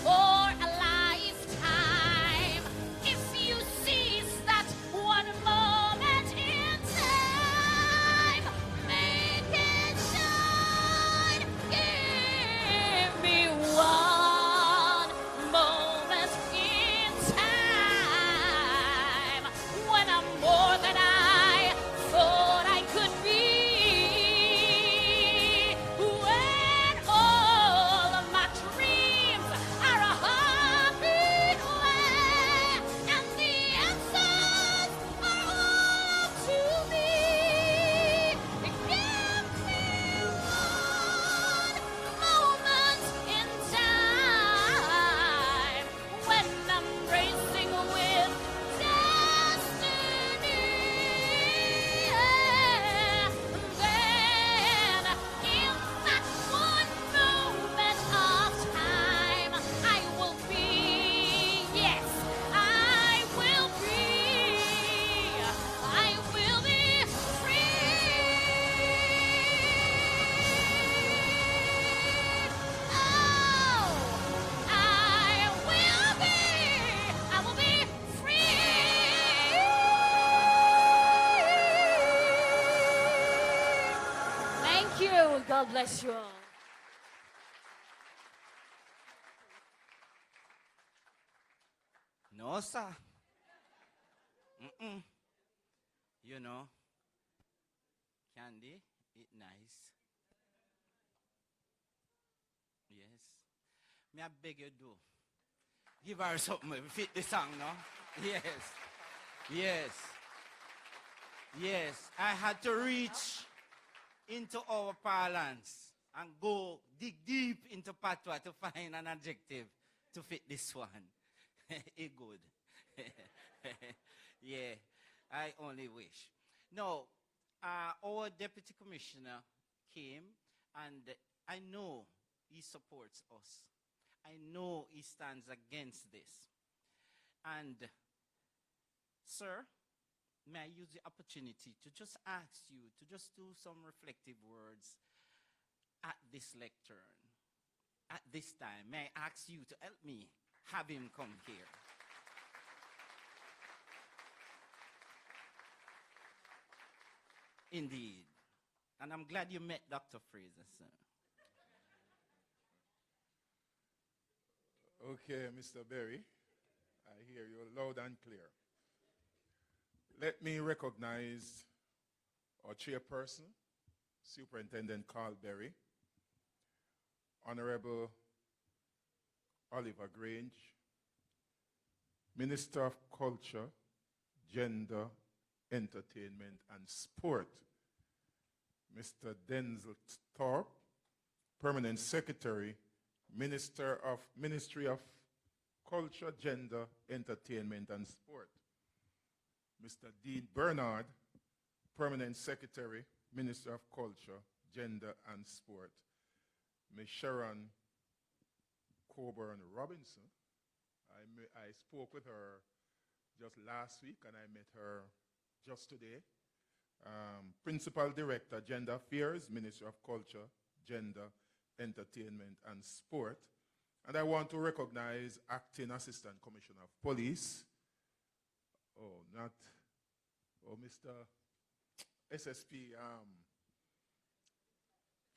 for a lifetime, if you seize that one moment in time. Make it shine. Give me one moment in time, when I'm more than I thought I could be, when all of my dreams are a heartbeat away, and the answers are all up to me. Give me one moment in time, when I'm racing with destiny. Then in that one moment of time, I will be, yes, I will be free. Oh, I will be free. Thank you. God bless you all. No, sir. You know, candy, it nice. Yes. Me I beg you do. Give her something to fit the song, no? Yes. Yes. Yes. I had to reach into our parlance and go dig deep into patois to find an adjective to fit this one. It good. Yeah, I only wish. No, our deputy commissioner came And I know he supports us. I know he stands against this. And, sir, may I use the opportunity to just ask you to just do some reflective words at this lectern. At this time, may I ask you to help me have him come here? Indeed. And I'm glad you met Dr. Fraser, sir. Okay, Mr. Berry, I hear you loud and clear. Let me recognize our chairperson, Superintendent Carl Berry, Honorable Oliver Grange, Minister of Culture, Gender, Entertainment and Sport, Mr. Denzel Thorpe, Permanent Secretary, Ministry of Culture, Gender, Entertainment and Sport, Mr. Dean Bernard, Permanent Secretary, Minister of Culture, Gender and Sport, Ms. Sharon Coburn Robinson. I spoke with her just last week and I met her just today. Principal Director, Gender Affairs, Ministry of Culture, Gender, Entertainment and Sport. And I want to recognize Acting Assistant Commissioner of Police. Mr. SSP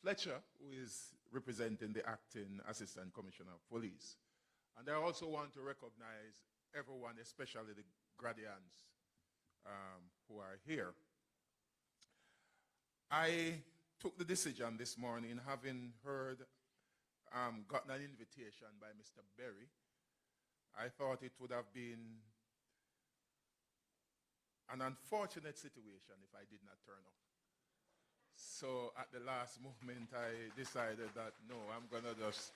Fletcher, who is representing the Acting Assistant Commissioner of Police. And I also want to recognize everyone, especially the gradients who are here. I took the decision this morning, having gotten an invitation by Mr. Berry. I thought it would have been an unfortunate situation if I did not turn up. So at the last moment, I decided that, no, I'm going to just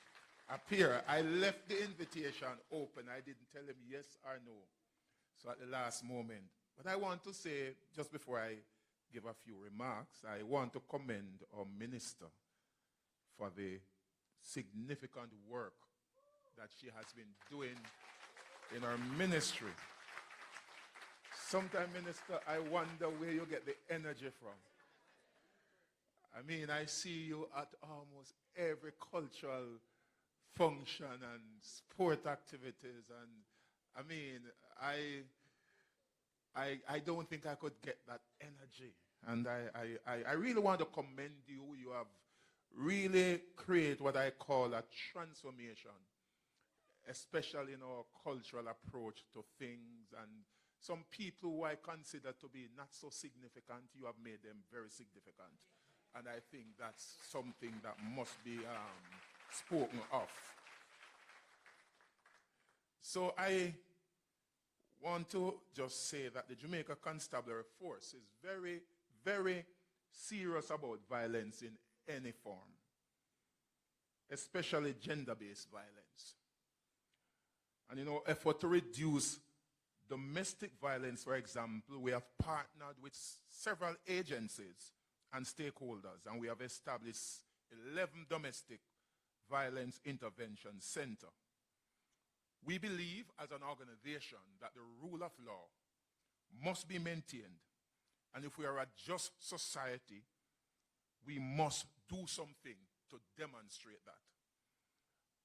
appear. I left the invitation open. I didn't tell him yes or no. So at the last moment. But I want to say, just before I give a few remarks, I want to commend our minister for the significant work that she has been doing in her ministry. Sometimes, Minister, I wonder where you get the energy from. I mean, I see you at almost every cultural function and sport activities, and I mean, I don't think I could get that energy. And I really want to commend you. You have really created what I call a transformation, especially in our cultural approach to things. And some people who I consider to be not so significant, you have made them very significant. And I think that's something that must be spoken of. So I want to just say that the Jamaica Constabulary Force is very, very serious about violence in any form, especially gender-based violence. And in our effort to reduce domestic violence, for example, we have partnered with several agencies and stakeholders, and we have established 11 domestic violence intervention centers. We believe as an organization that the rule of law must be maintained, and if we are a just society, we must do something to demonstrate that.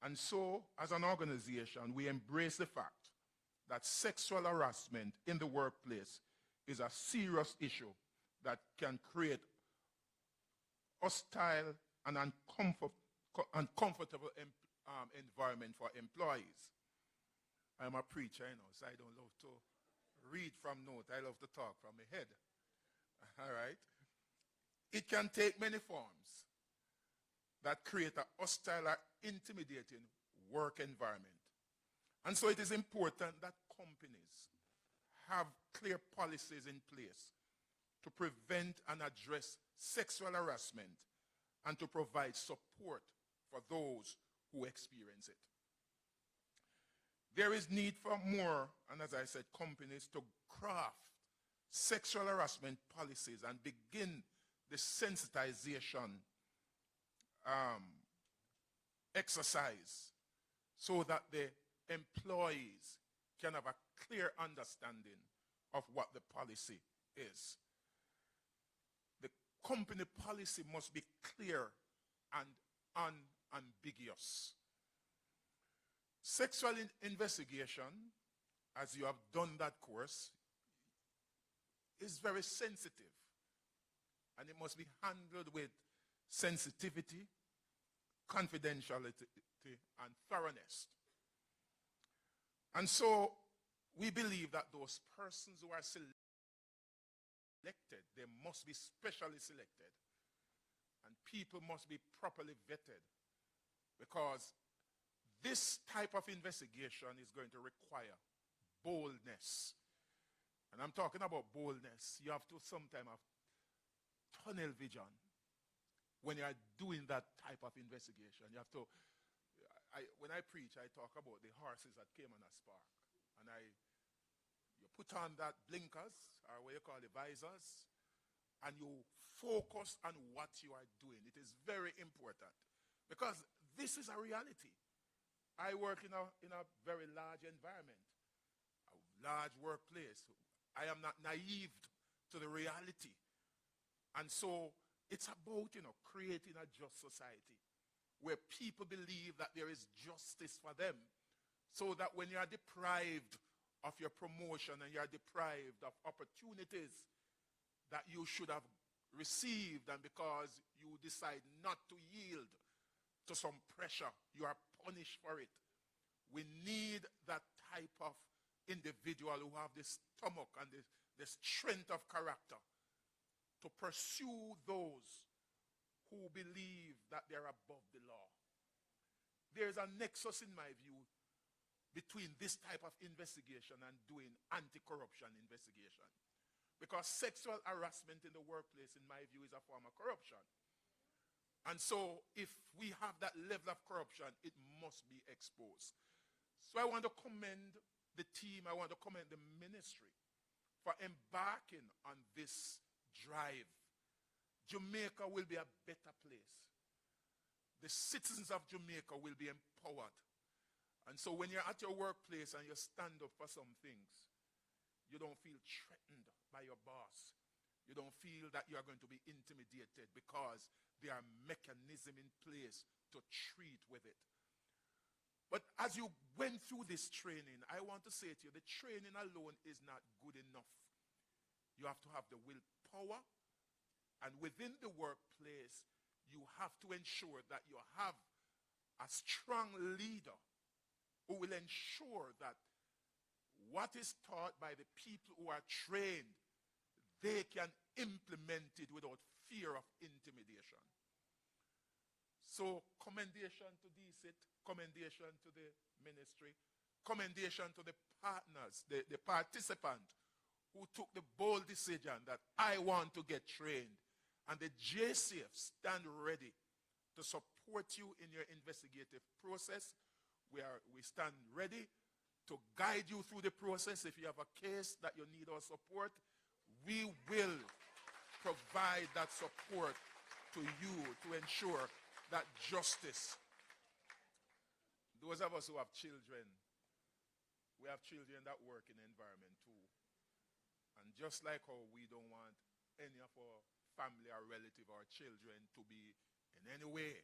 And so, as an organization, we embrace the fact that sexual harassment in the workplace is a serious issue that can create hostile and uncomfortable environment for employees. I'm a preacher, so I don't love to read from notes. I love to talk from my head. All right? It can take many forms that create a hostile or intimidating work environment. And so it is important that companies have clear policies in place to prevent and address sexual harassment and to provide support for those who experience it. There is need for more, and as I said, companies to craft sexual harassment policies and begin the sensitization exercise so that the employees can have a clear understanding of what the policy is. The company policy must be clear and unambiguous. Sexual investigation, as you have done that course, is very sensitive, and it must be handled with sensitivity, confidentiality, and thoroughness. And so we believe that those persons who are selected, they must be specially selected, and people must be properly vetted, because this type of investigation is going to require boldness. And I'm talking about boldness. You have to sometimes have tunnel vision when you are doing that type of investigation. You have to, when I preach, I talk about the horses that came on a spark. And you put on that blinkers, or what you call the visors, and you focus on what you are doing. It is very important, because this is a reality. I work in a very large environment, a large workplace. I am not naive to the reality. And so it's about, creating a just society where people believe that there is justice for them, so that when you are deprived of your promotion and you are deprived of opportunities that you should have received, and because you decide not to yield to some pressure, you are punished for it. We need that type of individual who have the stomach and the strength of character to pursue those who believe that they're above the law. There's a nexus, in my view, between this type of investigation and doing anti-corruption investigation. Because sexual harassment in the workplace, in my view, is a form of corruption. And so if we have that level of corruption, it must be exposed. So I want to commend the team, I want to commend the ministry for embarking on this drive. Jamaica will be a better place. The citizens of Jamaica will be empowered. And so when you're at your workplace and you stand up for some things, you don't feel threatened by your boss. You don't feel that you are going to be intimidated, because there are mechanisms in place to treat with it. But as you went through this training, I want to say to you, the training alone is not good enough. You have to have the willpower, and within the workplace, you have to ensure that you have a strong leader who will ensure that what is taught by the people who are trained, they can implement it without fear of intimidation. So commendation to DCIT, commendation to the ministry, commendation to the partners, the participant who took the bold decision that I want to get trained. And the JCF stand ready to support you in your investigative process. We stand ready to guide you through the process. If you have a case that you need our support, we will provide that support to you to ensure that justice. Those of us who have children, we have children that work in the environment too. And just like how we don't want any of our family or relative or children to be in any way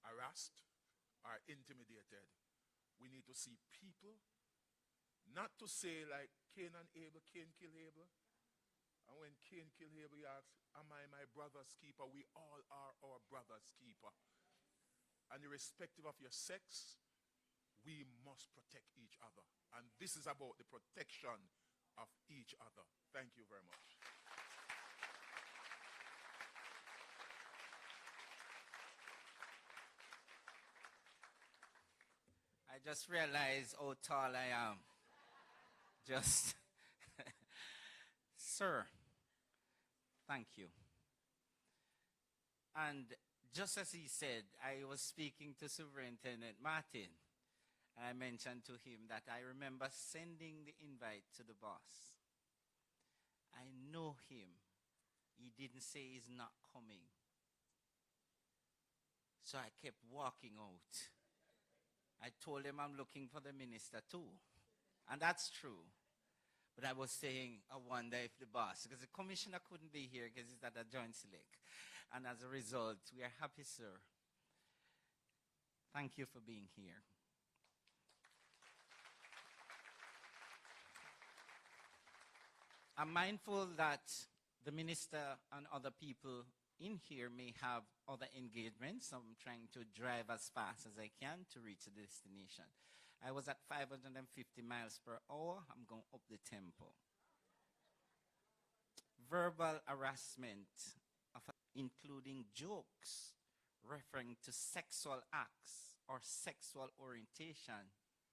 harassed or intimidated, we need to see people, not to say like Cain and Abel, Cain kill Abel. And when Cain killed Abel, he asked, am I my brother's keeper? We all are our brother's keeper. And irrespective of your sex, we must protect each other. And this is about the protection of each other. Thank you very much. I just realized how tall I am. Just, sir, thank you. And just as he said, I was speaking to Superintendent Martin. I mentioned to him that I remember sending the invite to the boss. I know him. He didn't say he's not coming. So I kept walking out. I told them I'm looking for the minister too. And that's true. But I was saying, I wonder if the boss, because the commissioner couldn't be here because he's at a joint select. And as a result, we are happy, sir. Thank you for being here. I'm mindful that the minister and other people in here may have other engagements. I'm trying to drive as fast as I can to reach the destination. I was at 550 miles per hour. I'm going up the tempo. Verbal harassment, including jokes referring to sexual acts or sexual orientation,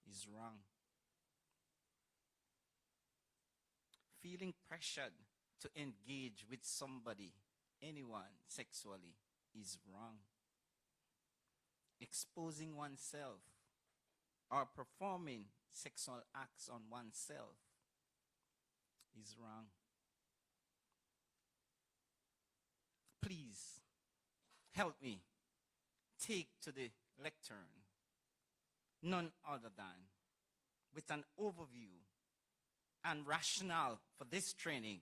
is wrong. Feeling pressured to engage with somebody, anyone, sexually, is wrong. Exposing oneself or performing sexual acts on oneself is wrong. Please, help me take to the lectern none other than with an overview and rationale for this training,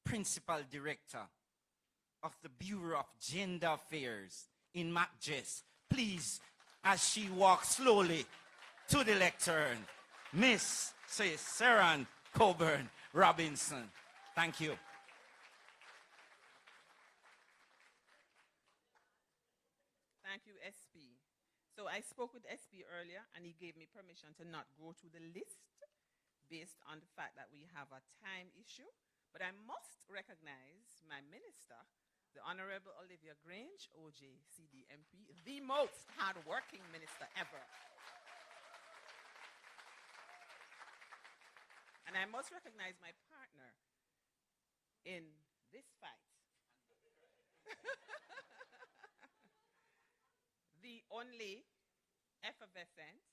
Principal Director of the Bureau of Gender Affairs in MacJess. Please, as she walks slowly to the lectern, Miss Saran Coburn Robinson. Thank you. Thank you, SP. So I spoke with SP earlier, and he gave me permission to not go through the list based on the fact that we have a time issue. But I must recognize my minister, the Honorable Olivia Grange, OJ, CDMP, the most hardworking minister ever. And I must recognize my partner in this fight. The only effervescent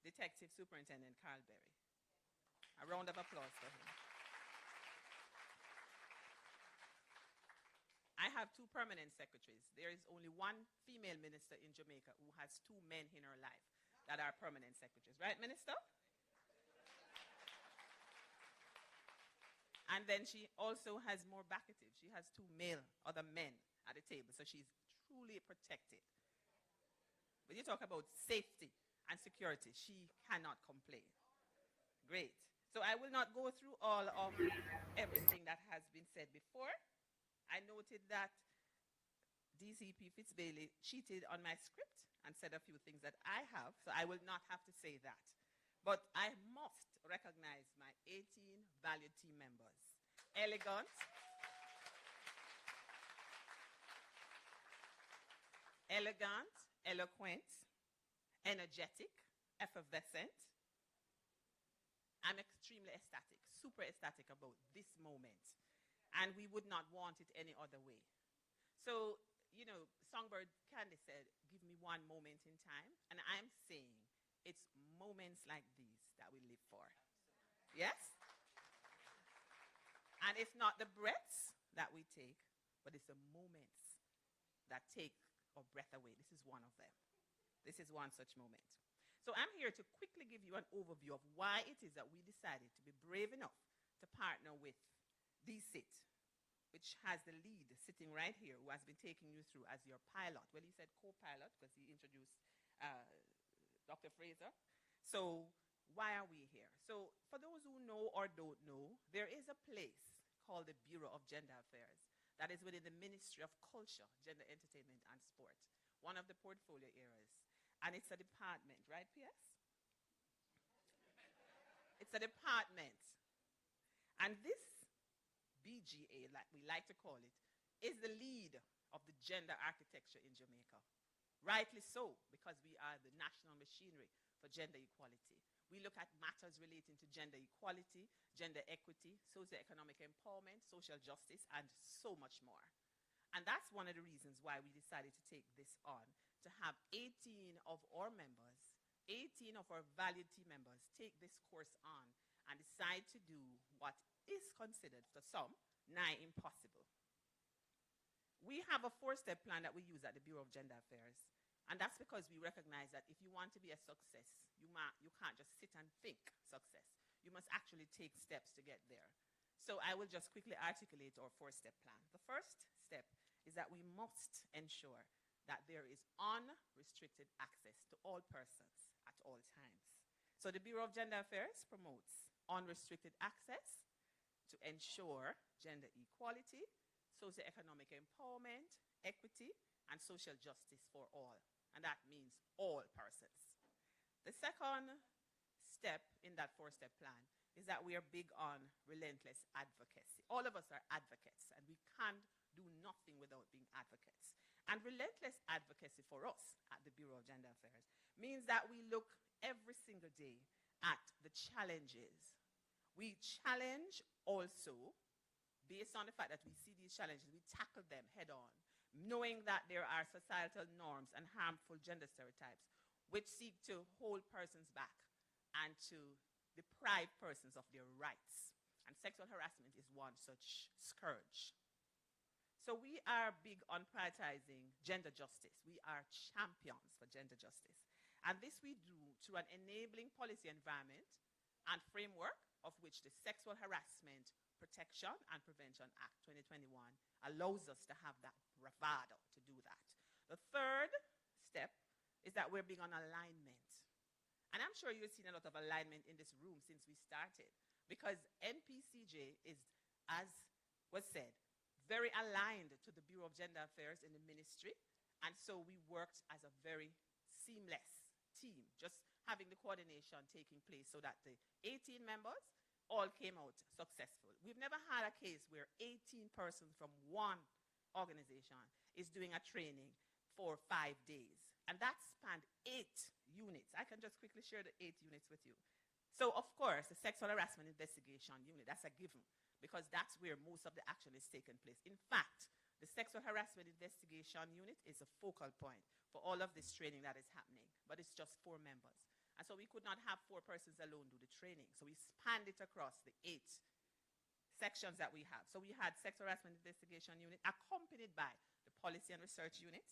Detective Superintendent Carl Berry. A round of applause for him. I have 2 permanent secretaries. There is only one female minister in Jamaica who has 2 men in her life that are permanent secretaries. Right, Minister? And then she also has more backatives. She has 2 other men at the table, so she's truly protected. But you talk about safety and security, she cannot complain. Great. So I will not go through all of everything that has been said before. I noted that DCP Fitzbailey cheated on my script and said a few things that I have, so I will not have to say that. But I must recognize my 18 valued team members. Elegant, eloquent, energetic, effervescent. I'm extremely ecstatic, super ecstatic about this moment. And we would not want it any other way. So, you know, Songbird Candy said, give me one moment in time. And I'm saying it's moments like these that we live for. Yes? And it's not the breaths that we take, but it's the moments that take our breath away. This is one of them. This is one such moment. So I'm here to quickly give you an overview of why it is that we decided to be brave enough to partner with DCIT, which has the lead sitting right here, who has been taking you through as your pilot. Well, he said co-pilot because he introduced Dr. Fraser. So why are we here? So for those who know or don't know, there is a place called the Bureau of Gender Affairs that is within the Ministry of Culture, Gender, Entertainment, and Sport, one of the portfolio areas. And it's a department, right, PS? It's a department. And this BGA, like we like to call it, is the lead of the gender architecture in Jamaica. Rightly so, because we are the national machinery for gender equality. We look at matters relating to gender equality, gender equity, socioeconomic empowerment, social justice, and so much more. And that's one of the reasons why we decided to take this on, to have 18 of our members, 18 of our valued team members take this course on and decide to do what is considered for some nigh impossible. we have a 4-step plan that we use at the Bureau of Gender Affairs. And that's because we recognize that if you want to be a success, you can't just sit and think success. You must actually take steps to get there. So I will just quickly articulate our 4-step plan. The first step is that we must ensure that there is unrestricted access to all persons at all times. So the Bureau of Gender Affairs promotes unrestricted access to ensure gender equality, socioeconomic empowerment, equity, and social justice for all. And that means all persons. The second step in that 4-step plan is that we are big on relentless advocacy. All of us are advocates, and we can't do nothing without being advocates. And relentless advocacy for us at the Bureau of Gender Affairs means that we look every single day at the challenges. We challenge also, based on the fact that we see these challenges, we tackle them head on, knowing that there are societal norms and harmful gender stereotypes which seek to hold persons back and to deprive persons of their rights. And sexual harassment is one such scourge. So we are big on prioritizing gender justice. We are champions for gender justice. And this we do through an enabling policy environment and framework of which the Sexual Harassment Protection and Prevention Act 2021 allows us to have that bravado to do that. The third step is that we're big on alignment. And I'm sure you've seen a lot of alignment in this room since we started, because NPCJ is, as was said, very aligned to the Bureau of Gender Affairs in the ministry. And so we worked as a very seamless team, just having the coordination taking place so that the 18 members all came out successful. We've never had a case where 18 persons from one organization is doing a training for 5 days. And that spanned 8 units. I can just quickly share the 8 units with you. So, of course, the Sexual Harassment Investigation Unit, that's a given, because that's where most of the action is taking place. In fact, the Sexual Harassment Investigation Unit is a focal point for all of this training that is happening, but it's just 4 members. And so we could not have 4 persons alone do the training. So we spanned it across the 8 sections that we have. So we had Sexual Harassment Investigation Unit accompanied by the Policy and Research Unit,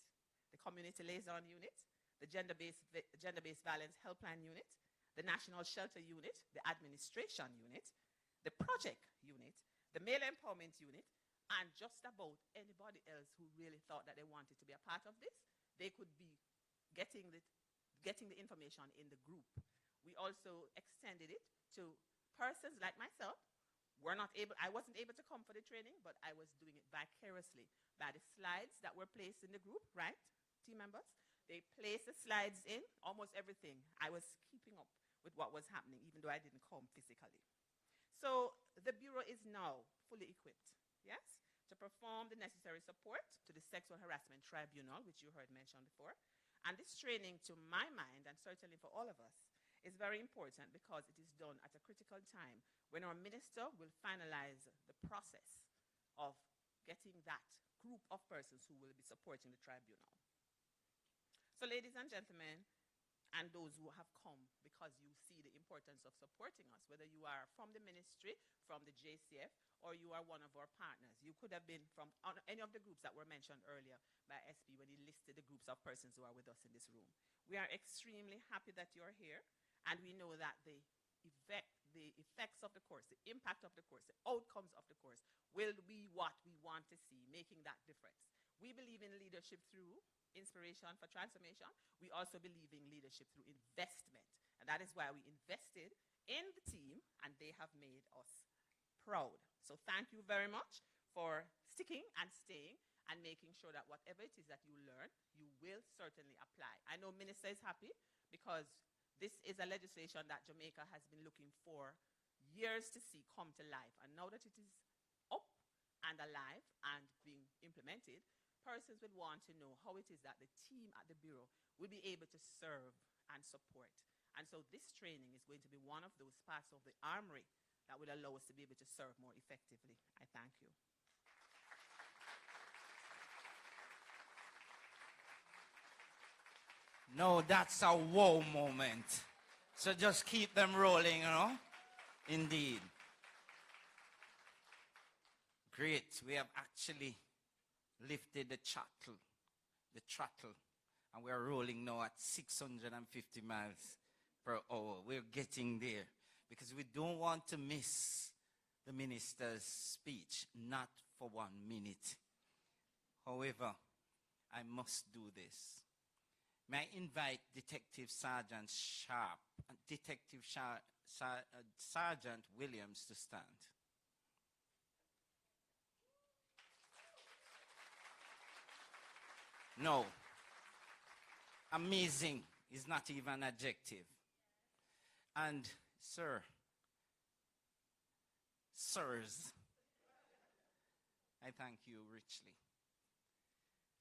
the Community Liaison Unit, the Gender-Based Violence Helpline Unit, the National Shelter Unit, the Administration Unit, the Project Unit, the Male Empowerment Unit, and just about anybody else who really thought that they wanted to be a part of this. They could be getting the information in the group. We also extended it to persons like myself. I wasn't able to come for the training, but I was doing it vicariously by the slides that were placed in the group, right, team members? They placed the slides in, almost everything. I was keeping up with what was happening, even though I didn't come physically. So the Bureau is now fully equipped, yes, to perform the necessary support to the Sexual Harassment Tribunal, which you heard mentioned before. And this training, to my mind, and certainly for all of us, is very important because it is done at a critical time when our minister will finalize the process of getting that group of persons who will be supporting the tribunal. So ladies and gentlemen, and those who have come because you see the importance of supporting us, whether you are from the ministry, from the JCF, or you are one of our partners. You could have been from any of the groups that were mentioned earlier by SP when he listed the groups of persons who are with us in this room. We are extremely happy that you're here, and we know that the effects of the course, the impact of the course, the outcomes of the course will be what we want to see, making that difference. We believe in leadership through inspiration for transformation. We also believe in leadership through investment. And that is why we invested in the team, and they have made us proud. So thank you very much for sticking and staying and making sure that whatever it is that you learn, you will certainly apply. I know Minister is happy because this is a legislation that Jamaica has been looking for years to see come to life. And now that it is up and alive and being implemented, persons would want to know how it is that the team at the Bureau will be able to serve and support. And so this training is going to be one of those parts of the armory that will allow us to be able to serve more effectively. I thank you. No, that's a wow moment. So just keep them rolling, you know? Indeed. Great. We have actually lifted the throttle, and we're rolling now at 650 miles per hour. We're getting there because we don't want to miss the minister's speech, not for 1 minute. However, I must do this. May I invite Detective Sergeant Sharp and Detective Sergeant Williams to stand. No. Amazing is not even an adjective. And sirs, I thank you richly.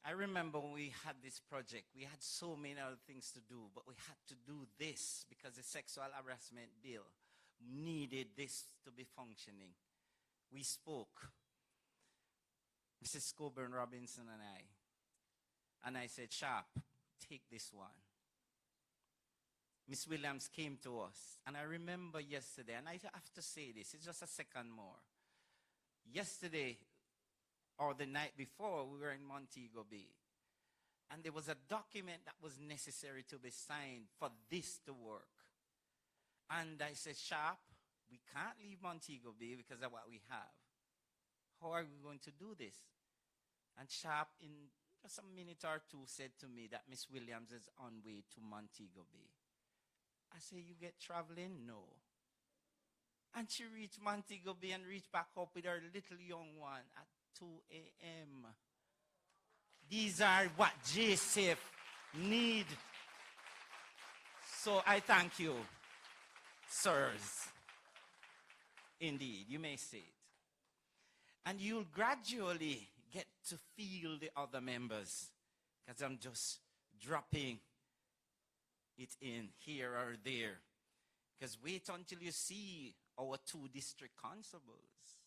I remember when we had this project, we had so many other things to do, but we had to do this because the sexual harassment bill needed this to be functioning. We spoke, Mrs. Coburn Robinson and I said, Sharp, take this one. Miss Williams came to us, and I remember yesterday, and I have to say this, it's just a second more. Yesterday, or the night before, we were in Montego Bay, and there was a document that was necessary to be signed for this to work. And I said, Sharp, we can't leave Montego Bay because of what we have. How are we going to do this? And Sharp, in just a minute or two, said to me that Miss Williams is on way to Montego Bay. I said, you get traveling? No. And she reached Montego Bay and reached back up with her little young one at 2 a.m. These are what JISTV need. So I thank you, sirs. Indeed, you may say it. And you'll gradually get to feel the other members, because I'm just dropping it in here or there. Because wait until you see our 2 district constables.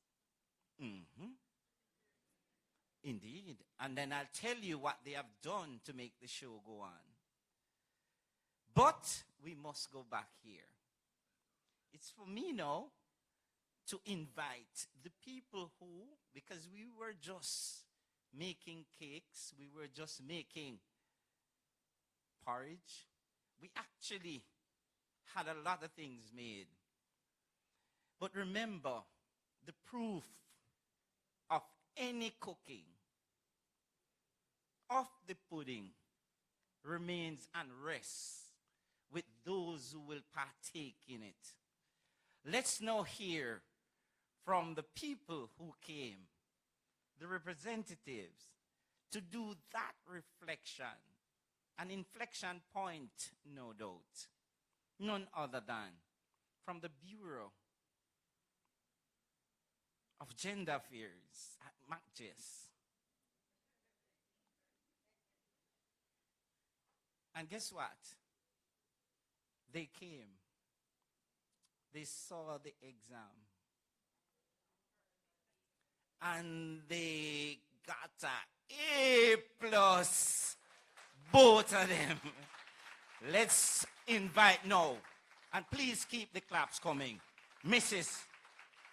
Indeed. And then I'll tell you what they have done to make the show go on. But we must go back here. It's for me now to invite the people who, because we were just making cakes, we were just making porridge. We actually had a lot of things made. But remember, the proof of any cooking, of the pudding, remains and rests with those who will partake in it. Let's now hear from the people who came, the representatives, to do that reflection, an inflection point, no doubt, none other than from the Bureau of Gender Affairs at MacJess. And guess what? They came. They saw the exam. And they got an A+, both of them. Let's invite now, and please keep the claps coming, Mrs.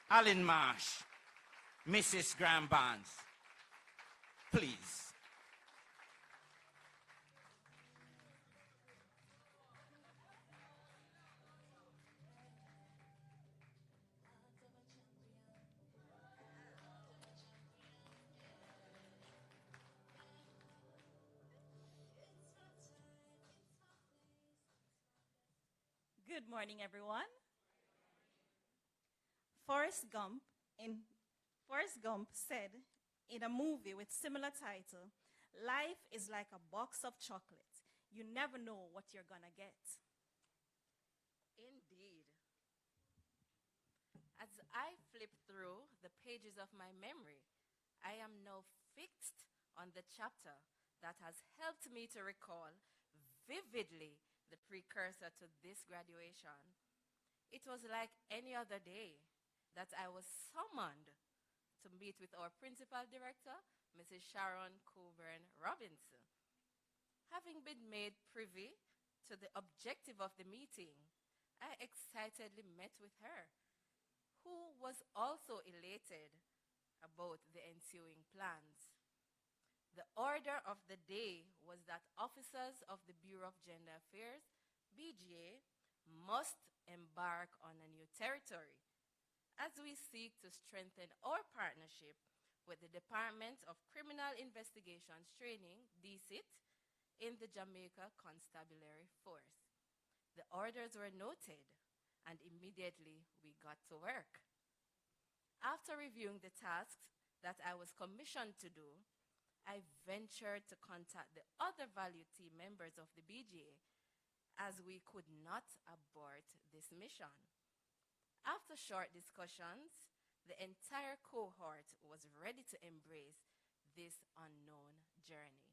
Alan Marsh, Mrs. Graham Barnes, please. Good morning, everyone. Forrest Gump said in a movie with similar title, life is like a box of chocolate. You never know what you're gonna get. Indeed. As I flip through the pages of my memory, I am now fixed on the chapter that has helped me to recall vividly the precursor to this graduation. It was like any other day that I was summoned to meet with our principal director, Mrs. Sharon Coburn Robinson. Having been made privy to the objective of the meeting, I excitedly met with her, who was also elated about the ensuing plans. The order of the day was that officers of the Bureau of Gender Affairs, BGA, must embark on a new territory as we seek to strengthen our partnership with the Department of Criminal Investigations Training, DCIT, in the Jamaica Constabulary Force. The orders were noted, and immediately we got to work. After reviewing the tasks that I was commissioned to do, I ventured to contact the other valued team members of the BGA, as we could not abort this mission. After short discussions, the entire cohort was ready to embrace this unknown journey.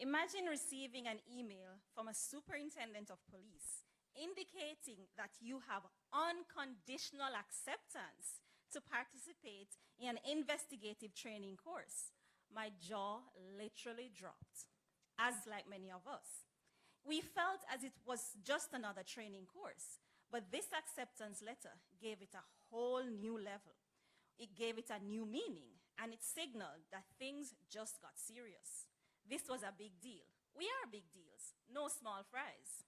Imagine receiving an email from a superintendent of police indicating that you have unconditional acceptance to participate in an investigative training course. My jaw literally dropped, as like many of us. We felt as it was just another training course, but this acceptance letter gave it a whole new level. It gave it a new meaning, and it signaled that things just got serious. This was a big deal. We are big deals, no small fries.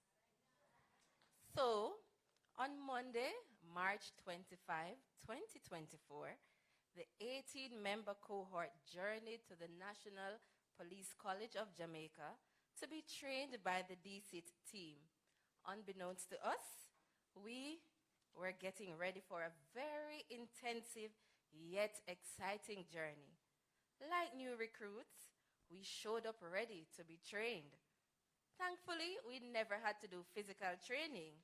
So, on Monday, March 25, 2024, the 18-member cohort journeyed to the National Police College of Jamaica to be trained by the DCIT team. Unbeknownst to us, we were getting ready for a very intensive yet exciting journey. Like new recruits, we showed up ready to be trained. Thankfully, we never had to do physical training.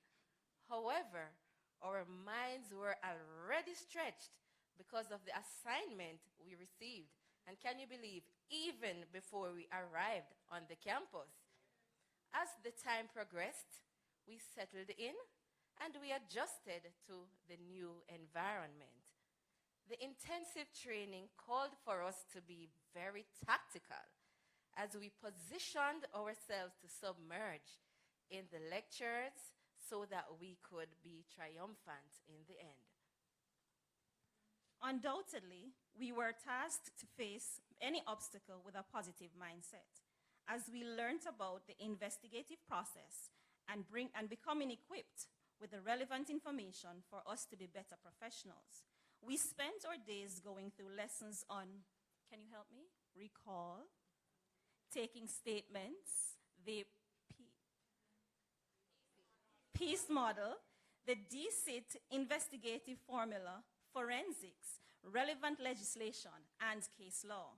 However, our minds were already stretched because of the assignment we received. And can you believe, even before we arrived on the campus? As the time progressed, we settled in and we adjusted to the new environment. The intensive training called for us to be very tactical as we positioned ourselves to submerge in the lectures so that we could be triumphant in the end. Undoubtedly, we were tasked to face any obstacle with a positive mindset as we learned about the investigative process and becoming equipped with the relevant information for us to be better professionals. We spent our days going through lessons on, can you help me? Recall, taking statements, the peace model, the DCIT investigative formula, forensics, relevant legislation, and case law.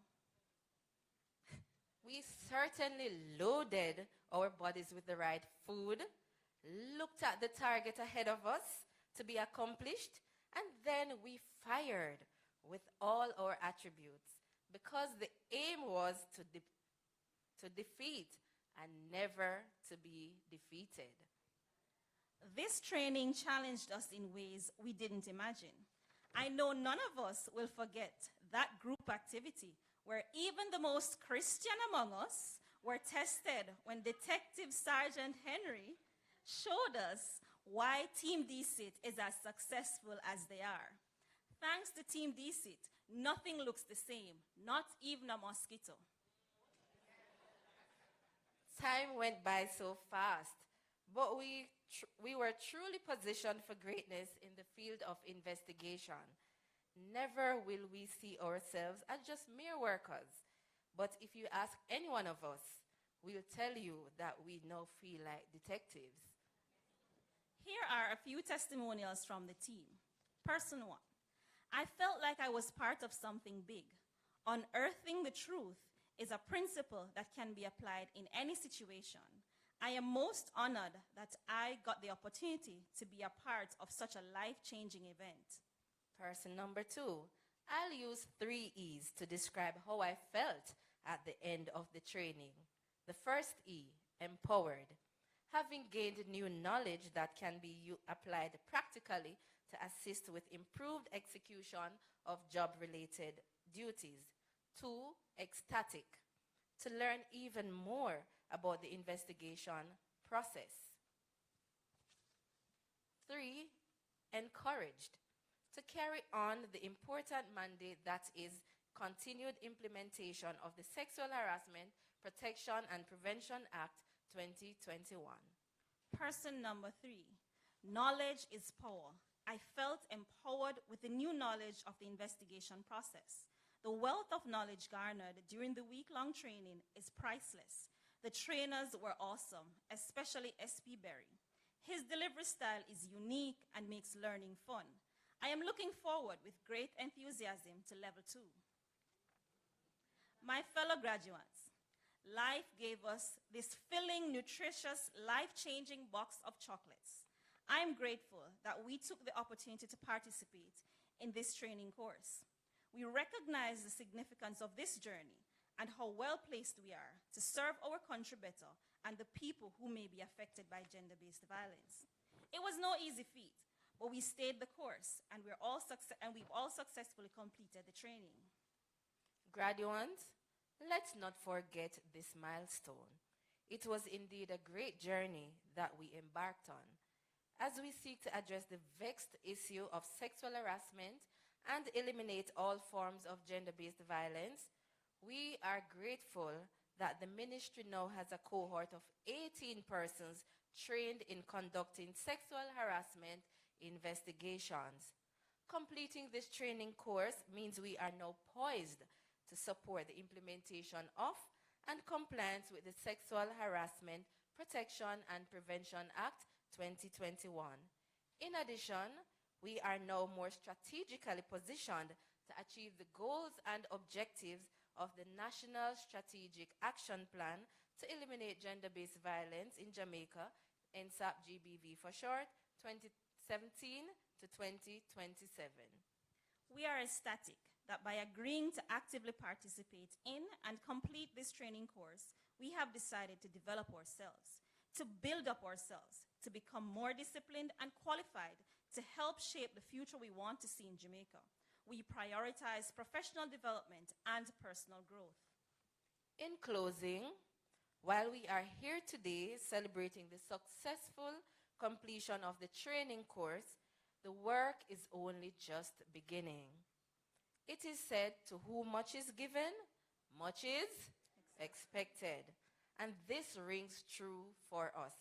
We certainly loaded our bodies with the right food, looked at the target ahead of us to be accomplished, and then we fired with all our attributes because the aim was to defeat and never to be defeated. This training challenged us in ways we didn't imagine. I know none of us will forget that group activity where even the most Christian among us were tested when Detective Sergeant Henry showed us why Team DCIT is as successful as they are. Thanks to Team DCIT, nothing looks the same, not even a mosquito. Time went by so fast, but we were truly positioned for greatness in the field of investigation. Never will we see ourselves as just mere workers, but if you ask any one of us, we'll tell you that we now feel like detectives. Here are a few testimonials from the team. Person 1. I felt like I was part of something big. Unearthing the truth is a principle that can be applied in any situation. I am most honored that I got the opportunity to be a part of such a life-changing event. Person number 2. I'll use 3 E's to describe how I felt at the end of the training. The first E, empowered. Having gained new knowledge that can be applied practically to assist with improved execution of job-related duties. 2, ecstatic. To learn even more about the investigation process. 3, encouraged. to carry on the important mandate that is continued implementation of the Sexual Harassment, Protection and Prevention Act 2021. Person number 3, knowledge is power. I felt empowered with the new knowledge of the investigation process. The wealth of knowledge garnered during the week-long training is priceless. The trainers were awesome, especially SP Berry. His delivery style is unique and makes learning fun. I am looking forward with great enthusiasm to level 2. My fellow graduates, life gave us this filling, nutritious, life-changing box of chocolates. I am grateful that we took the opportunity to participate in this training course. We recognize the significance of this journey and how well-placed we are to serve our country better and the people who may be affected by gender-based violence. It was no easy feat, but we stayed the course, and we've all successfully completed the training. Graduates, let's not forget this milestone. It was indeed a great journey that we embarked on. As we seek to address the vexed issue of sexual harassment and eliminate all forms of gender-based violence, we are grateful that the ministry now has a cohort of 18 persons trained in conducting sexual harassment investigations. Completing this training course means we are now poised to support the implementation of and compliance with the Sexual Harassment, Protection and Prevention Act 2021. In addition, we are now more strategically positioned to achieve the goals and objectives of the National Strategic Action Plan to eliminate gender-based violence in Jamaica, NSAP GBV for short, 2017 to 2027. We are ecstatic that by agreeing to actively participate in and complete this training course, we have decided to develop ourselves, to build up ourselves, to become more disciplined and qualified to help shape the future we want to see in Jamaica. We prioritize professional development and personal growth. In closing, while we are here today celebrating the successful completion of the training course, the work is only just beginning. It is said, to whom much is given, much is expected. And this rings true for us.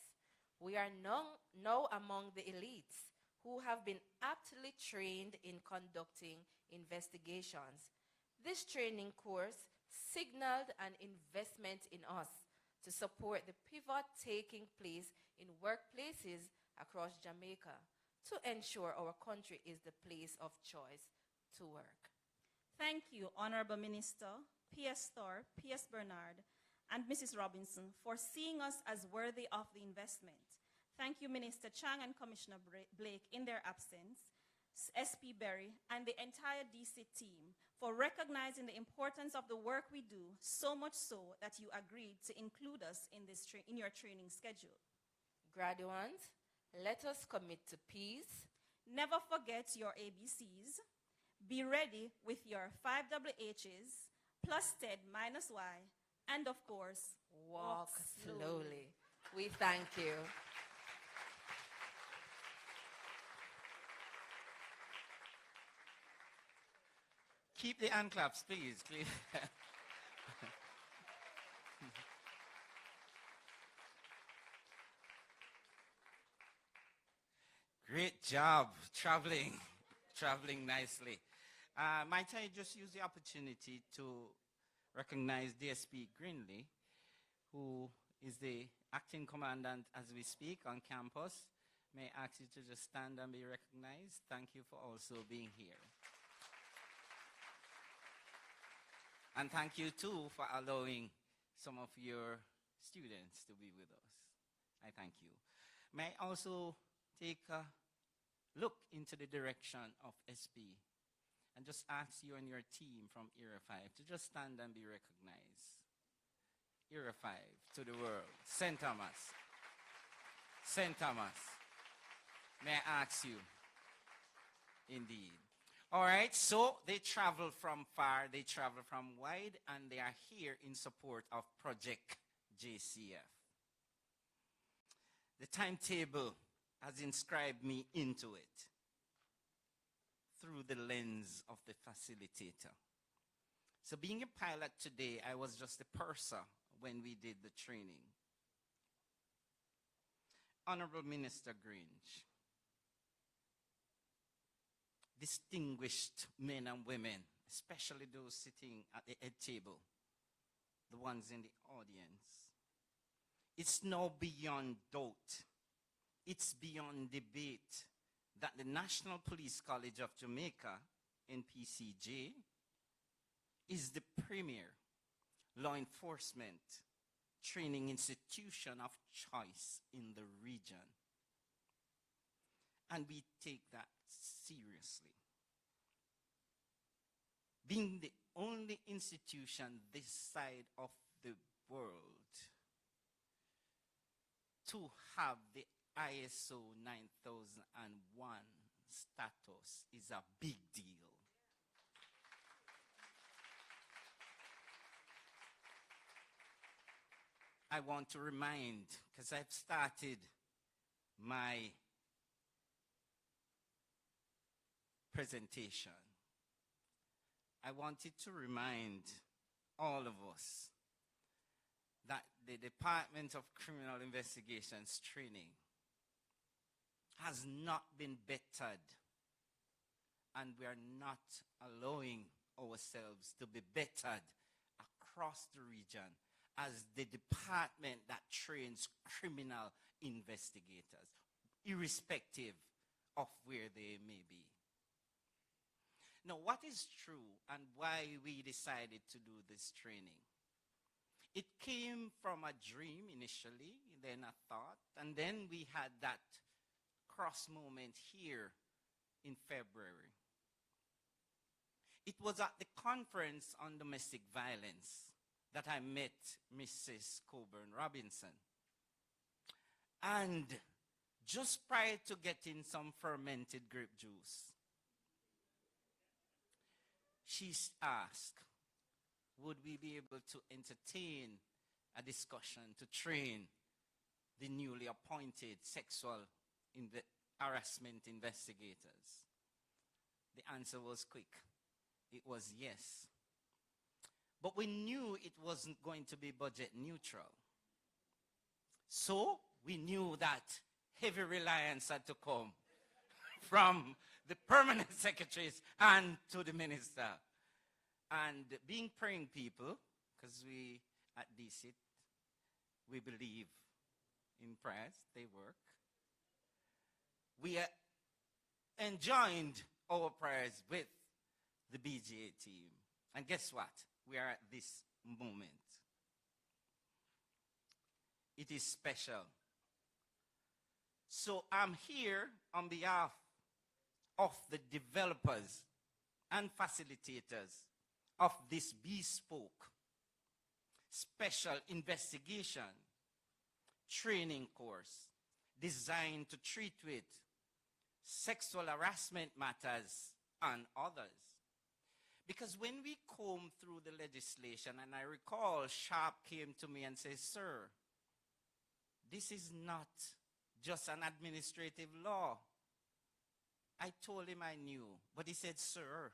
We are now among the elites who have been aptly trained in conducting investigations. This training course signaled an investment in us to support the pivot taking place in workplaces across Jamaica to ensure our country is the place of choice to work. Thank you, Honorable Minister P.S. Thorpe, P.S. Bernard, and Mrs. Robinson for seeing us as worthy of the investment. Thank you, Minister Chang and Commissioner Blake in their absence, SP Berry, and the entire DC team for recognizing the importance of the work we do, so much so that you agreed to include us in your training schedule. Graduates, let us commit to peace. Never forget your ABCs. Be ready with your 5 HHs, plus TED minus Y, and of course, walk slowly. We thank you. Keep the hand claps, please. Great job traveling nicely. Might I just use the opportunity to recognize DSP Greenley, who is the acting commandant as we speak on campus. May I ask you to just stand and be recognized? Thank you for also being here. And thank you, too, for allowing some of your students to be with us. I thank you. May I also take a look into the direction of SP and just ask you and your team from Era 5 to just stand and be recognized. Era 5 to the world. St. Thomas. St. Thomas. May I ask you? Indeed. All right, so they travel from far, they travel from wide, and they are here in support of Project JCF. The timetable has inscribed me into it. through the lens of the facilitator. So being a pilot today, I was just a purser when we did the training. Honorable Minister Grange, distinguished men and women, especially those sitting at the head table, the ones in the audience, it's now beyond doubt, it's beyond debate that the National Police College of Jamaica, NPCJ, is the premier law enforcement training institution of choice in the region. And we take that seriously. Being the only institution this side of the world to have the ISO 9001 status is a big deal. I want to remind, because I've started my presentation, I wanted to remind all of us that the Department of Criminal Investigations training has not been bettered, and we are not allowing ourselves to be bettered across the region as the department that trains criminal investigators, irrespective of where they may be. Now, what is true and why we decided to do this training? It came from a dream initially, then a thought, and then we had that cross moment here in February. It was at the conference on domestic violence that I met Mrs. Coburn Robinson. And just prior to getting some fermented grape juice, she asked, would we be able to entertain a discussion to train the newly appointed sexual harassment investigators? The answer was quick. It was yes. But we knew it wasn't going to be budget neutral. So we knew that heavy reliance had to come from the permanent secretaries and to the minister. And being praying people, because we at DCIT, we believe in prayers, they work. We enjoined our prayers with the BGA team. And guess what? We are at this moment. It is special. So I'm here on behalf of the developers and facilitators of this bespoke special investigation training course designed to treat with sexual harassment matters and others. Because when we comb through the legislation, and I recall Sharp came to me and said, sir, this is not just an administrative law. I told him I knew, but he said, sir,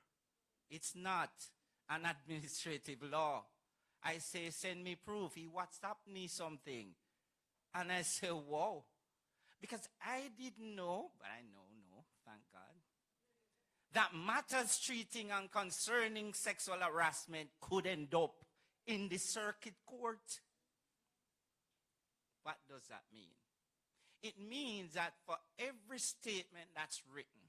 it's not an administrative law. I say, send me proof. He WhatsApped me something. And I say, whoa. Because I didn't know, but I know, thank God, that matters treating and concerning sexual harassment could end up in the circuit court. What does that mean? It means that for every statement that's written,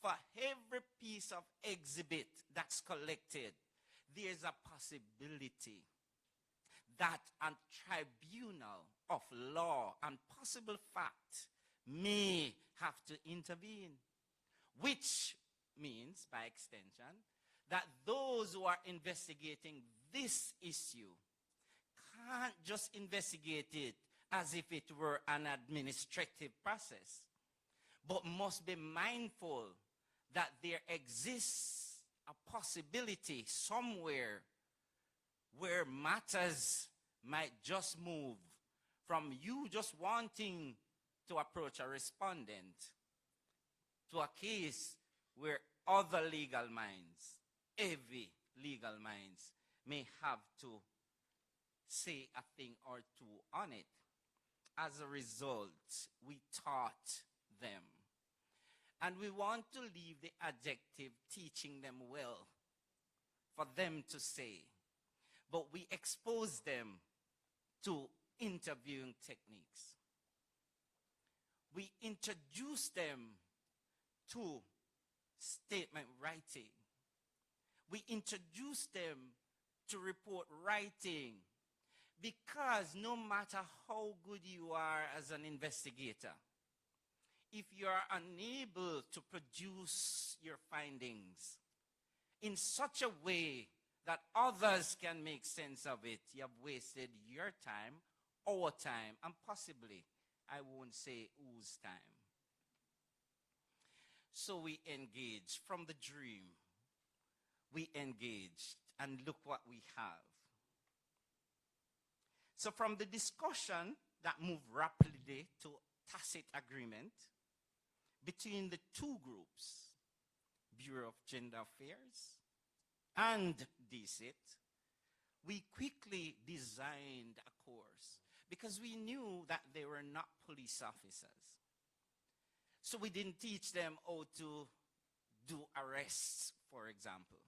for every piece of exhibit that's collected, there's a possibility that a tribunal of law and possible fact may have to intervene, which means, by extension, that those who are investigating this issue can't just investigate it as if it were an administrative process, but must be mindful that there exists a possibility somewhere where matters might just move from you just wanting to approach a respondent to a case where other legal minds, heavy legal minds, may have to say a thing or two on it. As a result, we taught them. And we want to leave the adjective teaching them well for them to say. But we expose them to interviewing techniques. We introduce them to statement writing. We introduce them to report writing, because no matter how good you are as an investigator, if you are unable to produce your findings in such a way that others can make sense of it, you have wasted your time, our time, and possibly, I won't say whose time. So we engaged from the dream. We engaged, and look what we have. So from the discussion that moved rapidly to tacit agreement between the two groups, Bureau of Gender Affairs and DCIT, we quickly designed a course because we knew that they were not police officers. So we didn't teach them how to do arrests, for example.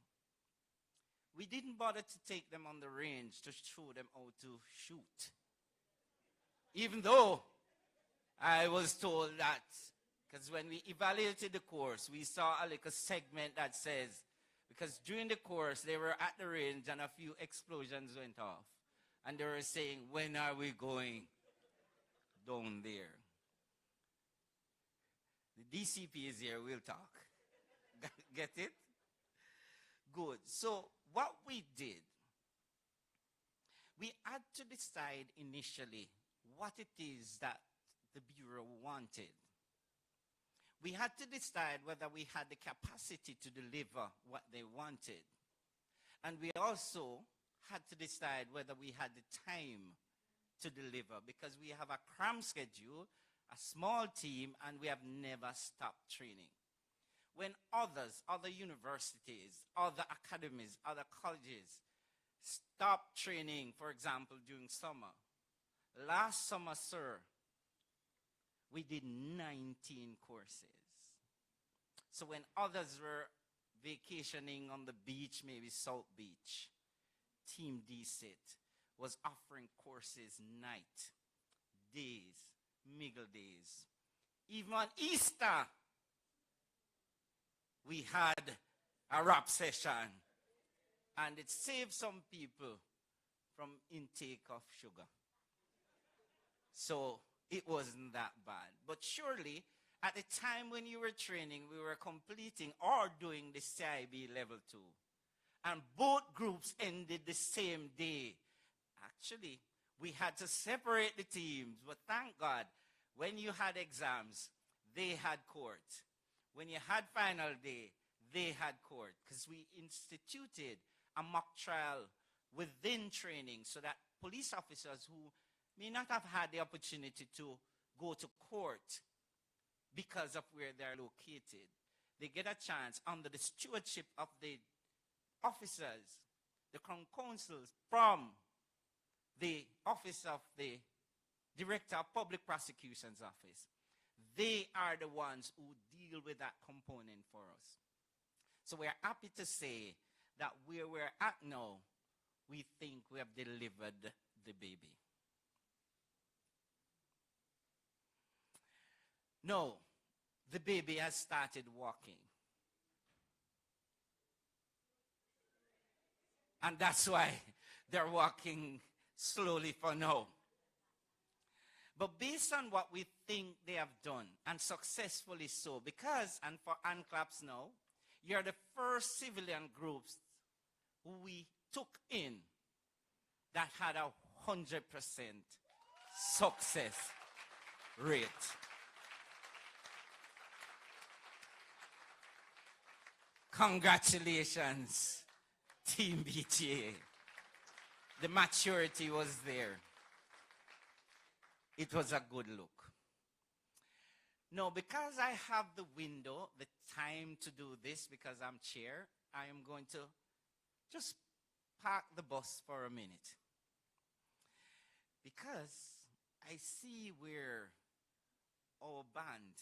We didn't bother to take them on the range to show them how to shoot. Even though I was told that, because when we evaluated the course, we saw a little segment that says, because during the course, they were at the range and a few explosions went off. And they were saying, when are we going down there? The DCP is here, we'll talk. Get it? Good. So what we did, we had to decide initially what it is that the Bureau wanted. We had to decide whether we had the capacity to deliver what they wanted. And we also had to decide whether we had the time to deliver, because we have a cramped schedule, a small team, and we have never stopped training. When others, other universities, other academies, other colleges stopped training, for example, during summer. Last summer, sir, we did 19 courses. So when others were vacationing on the beach, maybe South Beach, Team DCIT was offering courses night, days, middle days. Even on Easter, we had a rap session, and it saved some people from intake of sugar. So it wasn't that bad. But surely, at the time when you were training, we were completing or doing the CIB level 2. And both groups ended the same day. Actually, we had to separate the teams, but thank God, when you had exams, they had court. When you had final day, they had court, because we instituted a mock trial within training so that police officers who may not have had the opportunity to go to court because of where they're located, they get a chance under the stewardship of the officers, the crown counsels from the office of the Director of Public Prosecution's office. They are the ones who deal with that component for us. So we're happy to say that where we're at now, we think we have delivered the baby. No, the baby has started walking. And that's why they're walking slowly for now. But based on what we think they have done, and successfully so, because, and for ANCLAPS now, you're the first civilian groups who we took in that had a 100% success rate. Congratulations, Team BTA. The maturity was there. It was a good look. No, because I have the window, the time to do this, because I'm chair, I am going to just park the bus for a minute. Because I see where our band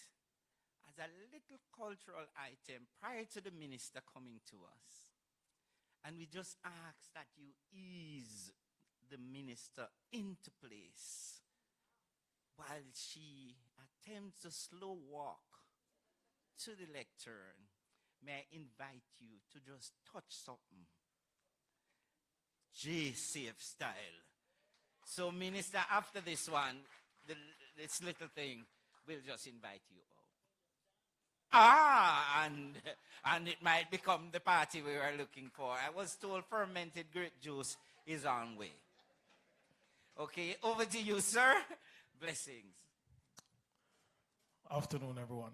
as a little cultural item prior to the minister coming to us. And we just ask that you ease the minister into place while she attempts a slow walk to the lectern. May I invite you to just touch something? JISTV style. So, minister, after this one, this little thing, we'll just invite you out. And it might become the party we were looking for. I was told fermented grape juice is on way. Okay, over to you, sir. Blessings. Afternoon, everyone.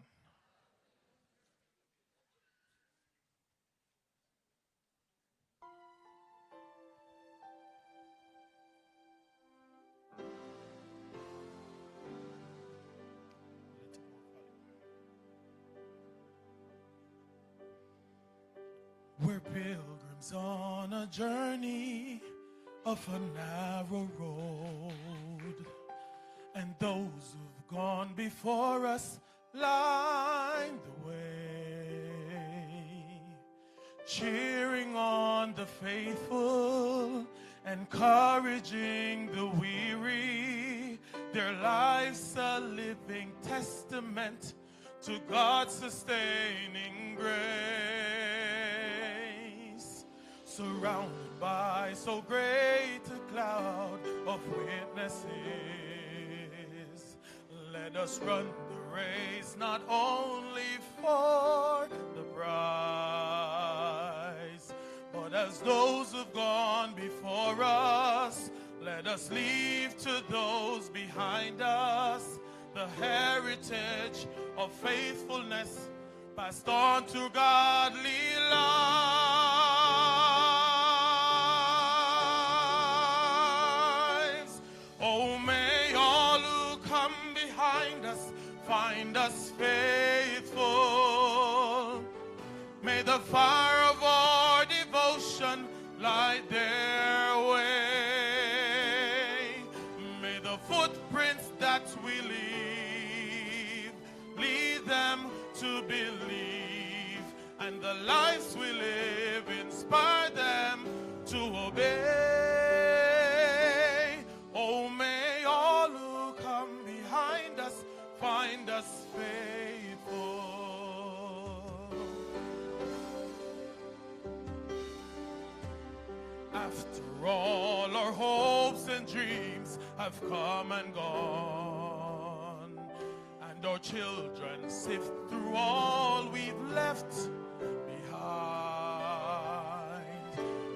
We're pilgrims on a journey of a narrow road, and those who've gone before us line the way, cheering on the faithful, encouraging the weary, their lives a living testament to God's sustaining grace. Surrounded by so great a cloud of witnesses, let us run the race not only for the prize, but as those who've gone before us, let us leave to those behind us the heritage of faithfulness passed on to godly lives. Oh, may all who come behind us find us faithful. May the fire of our devotion light their way. May the footprints that we leave lead them to believe, and the lives we live inspire them to obey. Oh, may all who come behind us find us faithful. After all, our hopes and dreams have come and gone, and our children sift through all we've left behind.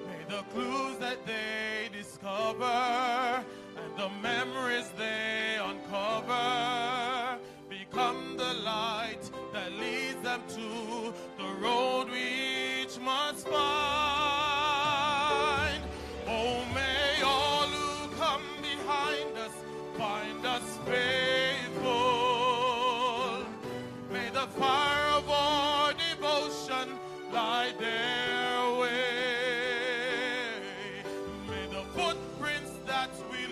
May the clues that they discover and the memories they uncover become the light that leads them to the road we each must find. Oh, may all who come behind us find us faithful. May the fire of our devotion light their way. May the footprints that we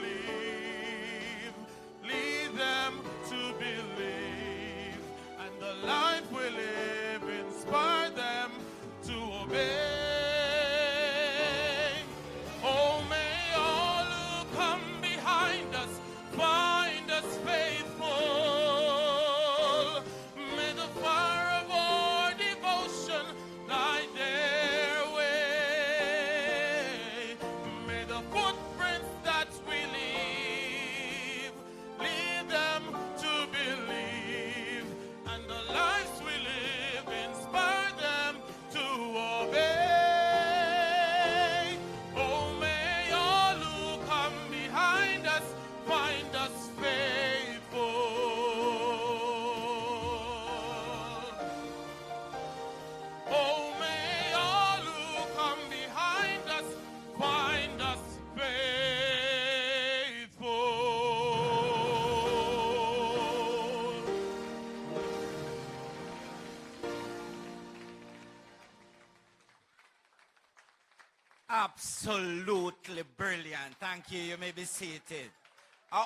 lead them to believe, and the life we live inspire them to obey. Oh, may all who come behind us find us faithful. May the fire of our devotion light their way. May the footprints that we lead them to believe, and the lives we live inspire them to obey. Oh, may all who come behind us find us faithful. Oh, may all who come behind us find us faithful. Absolutely brilliant. Thank you. You may be seated.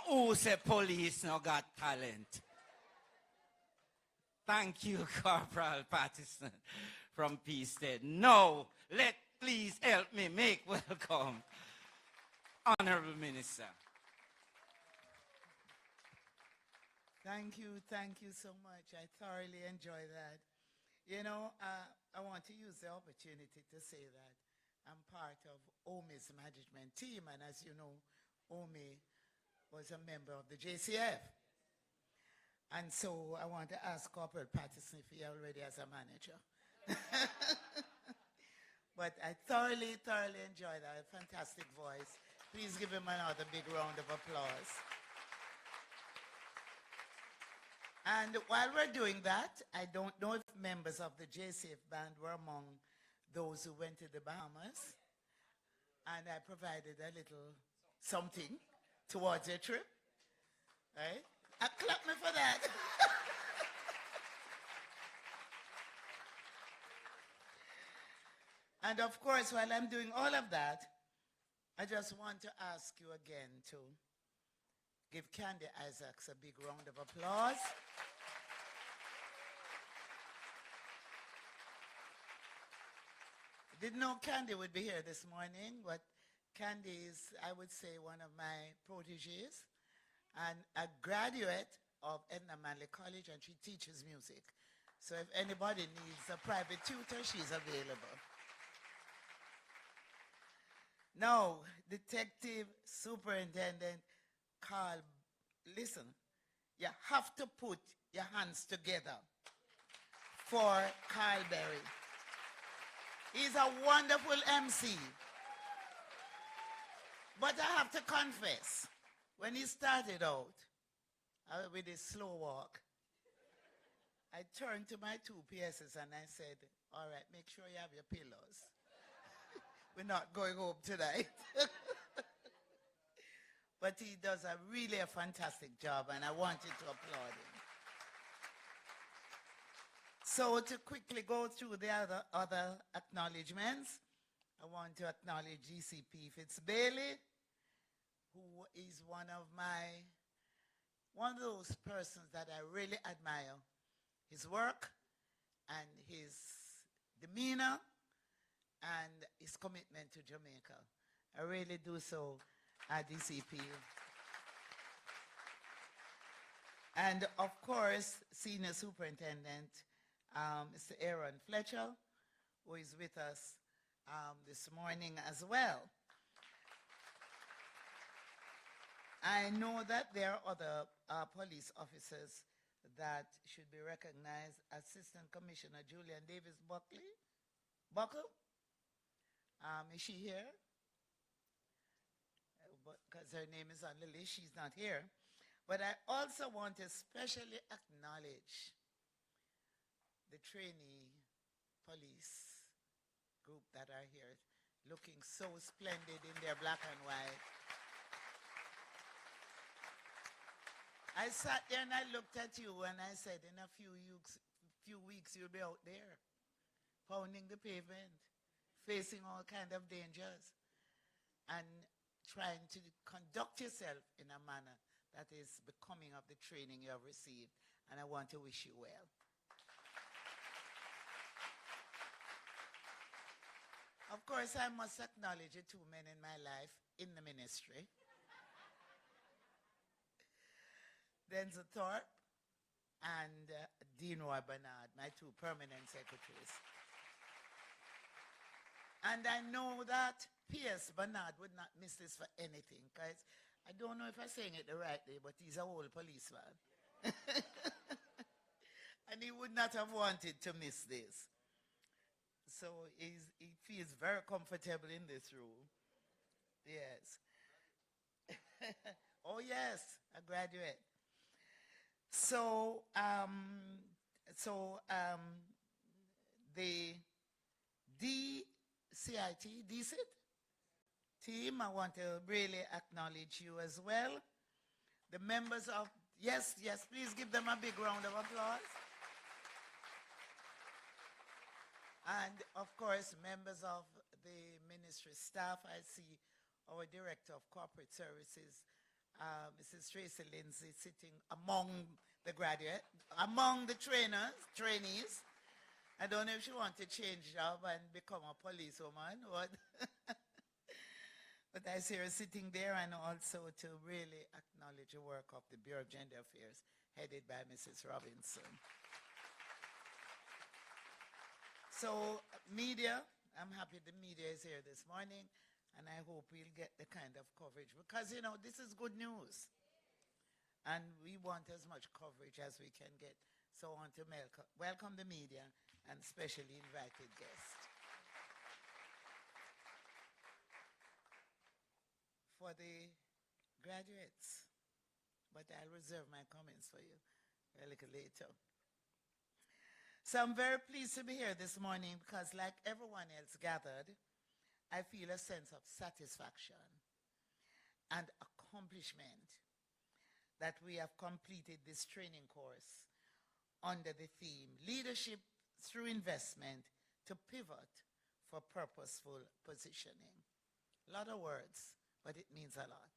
Who say police no got talent? Thank you, Corporal Patterson from Peastead. Now, please help me make welcome Honorable Minister. Thank you so much. I thoroughly enjoy that. You know, I want to use the opportunity to say that I'm part of OMI's management team, and as you know, OMI was a member of the JCF. And so I want to ask Corporal Patterson if he already has a manager. But I thoroughly enjoyed that. Fantastic voice. Please give him another big round of applause. And while we're doing that, I don't know if members of the JCF band were among those who went to the Bahamas. And I provided a little something towards their trip. Right? Clap me for that. And of course, while I'm doing all of that, I just want to ask you again to give Candy Isaacs a big round of applause. Didn't know Candy would be here this morning, but Candy is, I would say, one of my proteges and a graduate of Edna Manley College, and she teaches music. So if anybody needs a private tutor, she's available. Now, Detective Superintendent Carl, listen, you have to put your hands together for Carl Berry. He's a wonderful MC. But I have to confess, when he started out with his slow walk, I turned to my two PSs and I said, all right, make sure you have your pillows. We're not going home tonight. But he does really a fantastic job, and I wanted to applaud him. So to quickly go through the other acknowledgements, I want to acknowledge GCP Fitzbailey, who is one of those persons that I really admire. His work and his demeanor and his commitment to Jamaica. I really do so at DCP. And of course, Senior Superintendent, Mr. Aaron Fletcher, who is with us this morning as well. I know that there are other police officers that should be recognized. Assistant Commissioner Julian Davis Buckle. Is she here? Because her name is on the list, she's not here. But I also want to especially acknowledge the trainee police group that are here, looking so splendid in their black and white. I sat there and I looked at you and I said, in a few weeks you'll be out there, pounding the pavement, facing all kinds of dangers, and trying to conduct yourself in a manner that is becoming of the training you have received. And I want to wish you well. Of course, I must acknowledge the two men in my life in the ministry. Denzel Thorpe and Dean Roy Bernard, my two permanent secretaries. And I know that P.S. Bernard would not miss this for anything, because I don't know if I'm saying it the right way, but he's a old policeman. And he would not have wanted to miss this. So he feels very comfortable in this room. Yes. Oh, yes, a graduate. So, the DCIT team, I want to really acknowledge you as well. The members of, yes, please give them a big round of applause. And of course, members of the ministry staff. I see our Director of Corporate Services, Mrs. Tracy Lindsay, sitting among the among the trainees. I don't know if she wants to change job and become a policewoman, but I see her sitting there, and also to really acknowledge the work of the Bureau of Gender Affairs, headed by Mrs. Robinson. So, media, I'm happy the media is here this morning, and I hope we'll get the kind of coverage, because, you know, this is good news. And we want as much coverage as we can get. So I want to welcome the media and specially invited guests. For the graduates, but I'll reserve my comments for you a little later. So I'm very pleased to be here this morning because, like everyone else gathered, I feel a sense of satisfaction and accomplishment that we have completed this training course under the theme, Leadership Through Investment to Pivot for Purposeful Positioning. A lot of words, but it means a lot.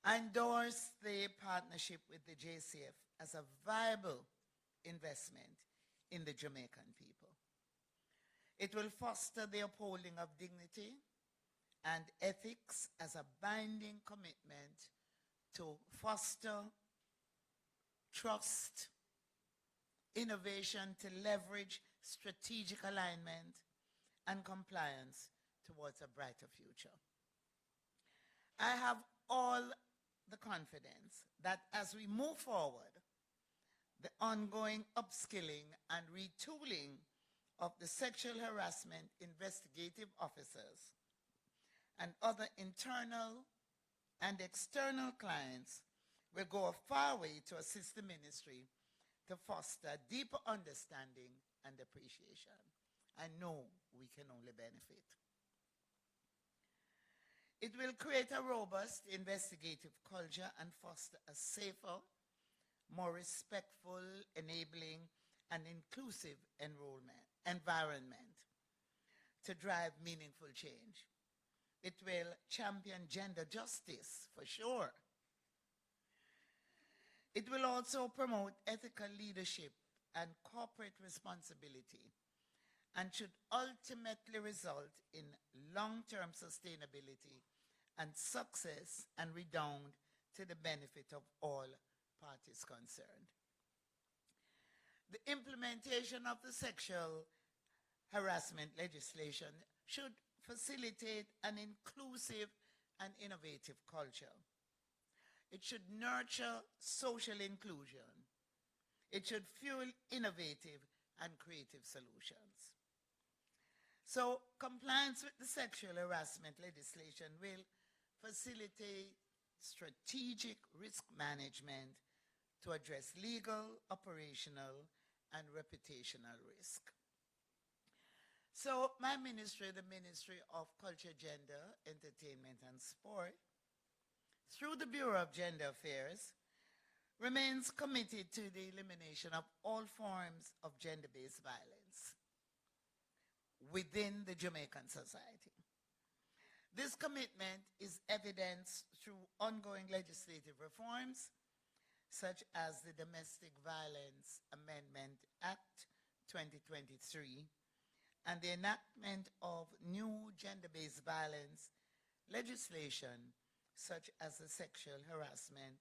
I endorse the partnership with the JCF as a viable investment in the Jamaican people. It will foster the upholding of dignity and ethics as a binding commitment to foster trust, innovation to leverage strategic alignment and compliance towards a brighter future. I have all the confidence that as we move forward, the ongoing upskilling and retooling of the sexual harassment investigative officers and other internal and external clients will go a far way to assist the ministry to foster deeper understanding and appreciation. I know we can only benefit. It will create a robust investigative culture and foster a safer, more respectful, enabling, and inclusive environment to drive meaningful change. It will champion gender justice, for sure. It will also promote ethical leadership and corporate responsibility, and should ultimately result in long-term sustainability and success and redound to the benefit of all parties concerned. The implementation of the sexual harassment legislation should facilitate an inclusive and innovative culture. It should nurture social inclusion. It should fuel innovative and creative solutions. So compliance with the sexual harassment legislation will facilitate strategic risk management to address legal, operational, and reputational risk. So my ministry, the Ministry of Culture, Gender, Entertainment, and Sport, through the Bureau of Gender Affairs, remains committed to the elimination of all forms of gender-based violence within the Jamaican society. This commitment is evidenced through ongoing legislative reforms, such as the Domestic Violence Amendment Act 2023, and the enactment of new gender-based violence legislation, such as the Sexual Harassment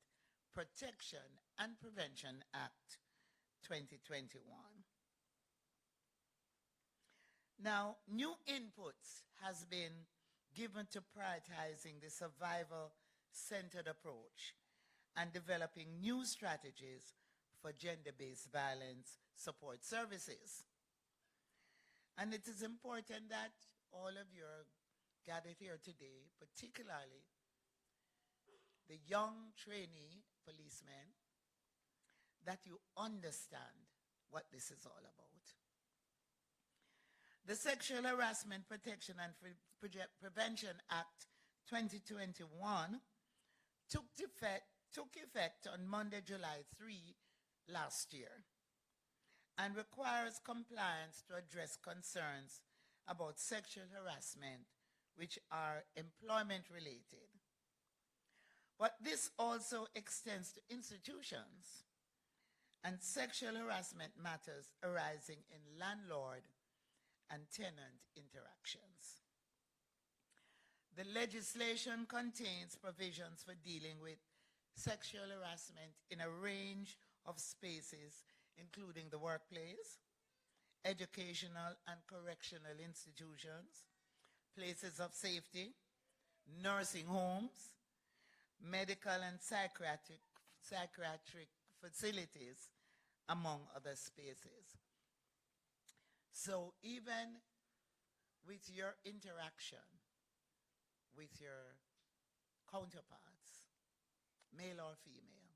Protection and Prevention Act 2021. Now, new inputs has been given to prioritizing the survival-centered approach and developing new strategies for gender-based violence support services. And it is important that all of you are gathered here today, particularly the young trainee policemen, that you understand what this is all about. The Sexual Harassment Protection and Prevention Act 2021 took effect on Monday, July 3 last year, and requires compliance to address concerns about sexual harassment which are employment related. But this also extends to institutions and sexual harassment matters arising in landlord and tenant interactions. The legislation contains provisions for dealing with sexual harassment in a range of spaces, including the workplace, educational and correctional institutions, places of safety, nursing homes, medical and psychiatric facilities, among other spaces. So even with your interaction with your counterparts, male or female,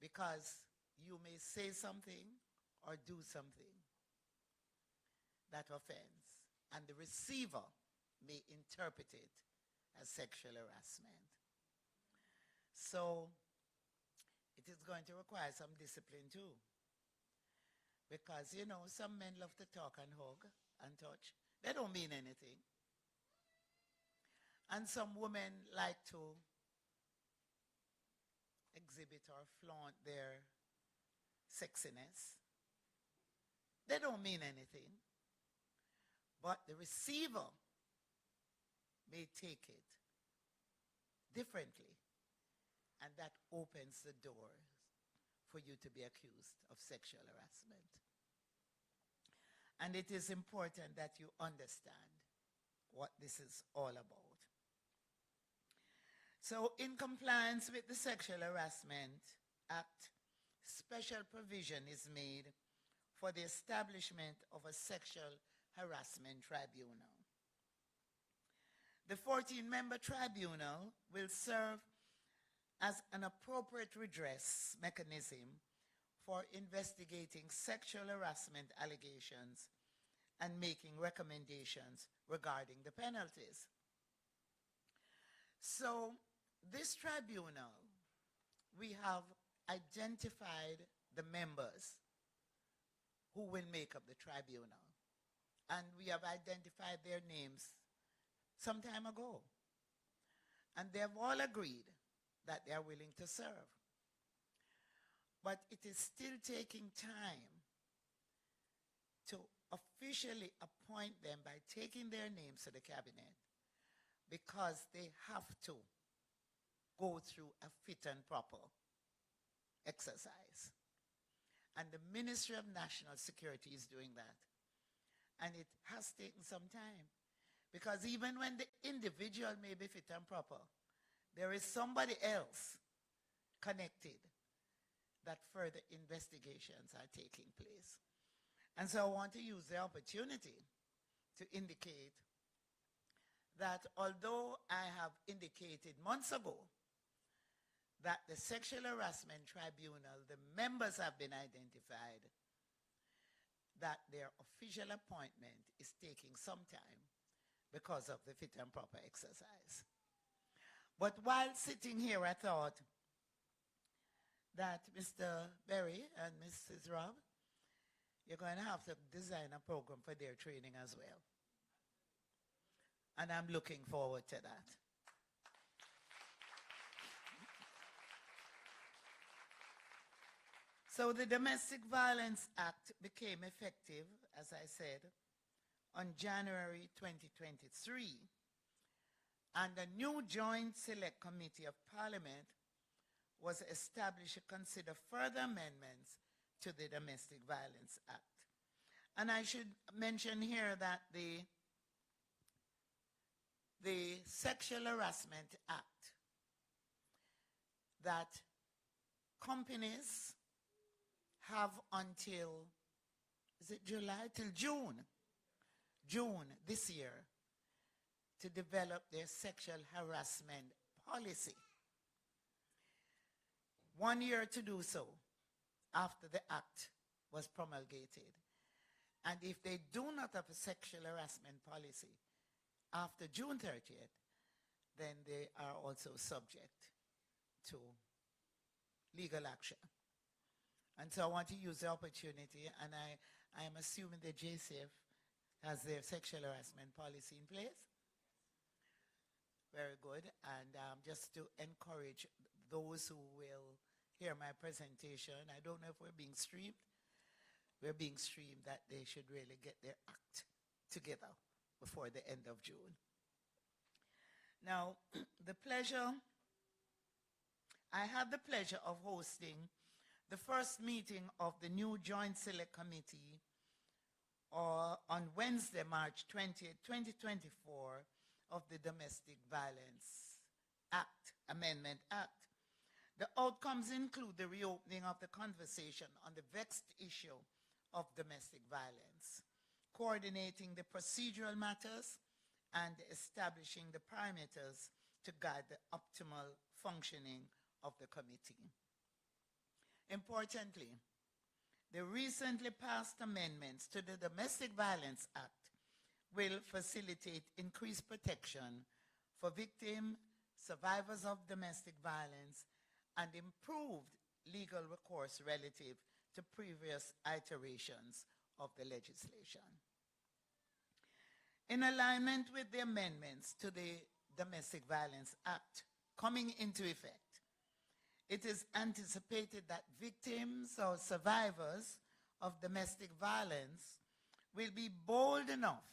because you may say something or do something that offends, and the receiver may interpret it as sexual harassment. So it is going to require some discipline too. Because, you know, some men love to talk and hug and touch. They don't mean anything. And some women like to exhibit or flaunt their sexiness. They don't mean anything. But the receiver may take it differently. And that opens the door for you to be accused of sexual harassment. And it is important that you understand what this is all about. So in compliance with the Sexual Harassment Act, special provision is made for the establishment of a sexual harassment tribunal. The 14-member tribunal will serve as an appropriate redress mechanism for investigating sexual harassment allegations and making recommendations regarding the penalties. So this tribunal, we have identified the members who will make up the tribunal. And we have identified their names some time ago. And they have all agreed that they are willing to serve. But it is still taking time to officially appoint them by taking their names to the cabinet, because they have to go through a fit and proper exercise. And the Ministry of National Security is doing that. And it has taken some time, because even when the individual may be fit and proper, there is somebody else connected that further investigations are taking place. And so I want to use the opportunity to indicate that although I have indicated months ago that the Sexual Harassment Tribunal, the members have been identified, that their official appointment is taking some time because of the fit and proper exercise. But while sitting here, I thought that Mr. Berry and Mrs. Robb, you're going to have to design a program for their training as well. And I'm looking forward to that. So the Domestic Violence Act became effective, as I said, on January 2023. And a new Joint Select Committee of Parliament was established to consider further amendments to the Domestic Violence Act. And I should mention here that the Sexual Harassment Act, that companies have until, is it July? Till June this year, to develop their sexual harassment policy. 1 year to do so after the act was promulgated. And if they do not have a sexual harassment policy after June 30th, then they are also subject to legal action. And so I want to use the opportunity, and I am assuming the JCF has their sexual harassment policy in place. Very good. And just to encourage those who will hear my presentation, I don't know if we're being streamed. We're being streamed, that they should really get their act together before the end of June. Now, I have the pleasure of hosting the first meeting of the new Joint Select Committee on Wednesday, March 20th, 2024, of the Domestic Violence Act, Amendment Act. The outcomes include the reopening of the conversation on the vexed issue of domestic violence, coordinating the procedural matters, and establishing the parameters to guide the optimal functioning of the committee. Importantly, the recently passed amendments to the Domestic Violence Act will facilitate increased protection for victims, survivors of domestic violence, and improved legal recourse relative to previous iterations of the legislation. In alignment with the amendments to the Domestic Violence Act coming into effect, it is anticipated that victims or survivors of domestic violence will be bold enough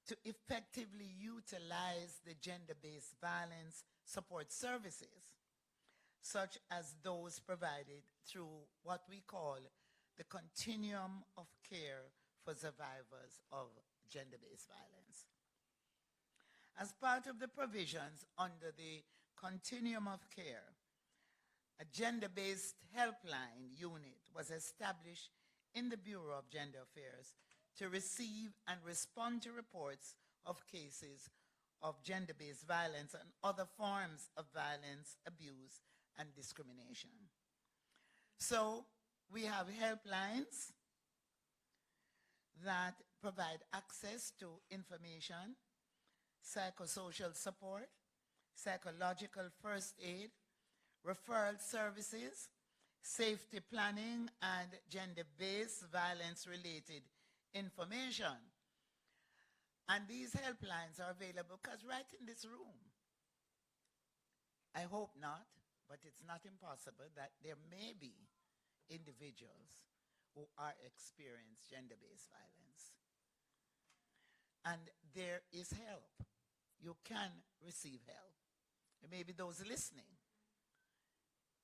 to effectively utilize the gender-based violence support services, such as those provided through what we call the continuum of care for survivors of gender-based violence. As part of the provisions under the continuum of care, a gender-based helpline unit was established in the Bureau of Gender Affairs to receive and respond to reports of cases of gender-based violence and other forms of violence, abuse, and discrimination. So we have helplines that provide access to information, psychosocial support, psychological first aid, referral services, safety planning, and gender-based violence-related information. And these helplines are available because right in this room, I hope not, but it's not impossible that there may be individuals who are experiencing gender-based violence. And there is help. You can receive help. There may be those listening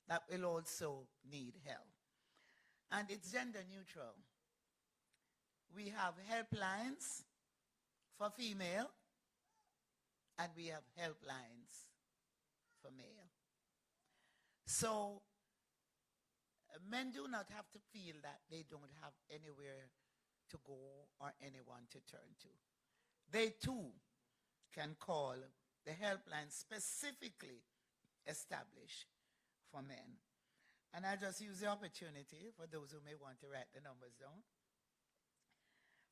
that will also need help. And it's gender neutral. We have helplines for female, and we have helplines for male. So men do not have to feel that they don't have anywhere to go or anyone to turn to. They too can call the helpline specifically established for men. And I just use the opportunity for those who may want to write the numbers down.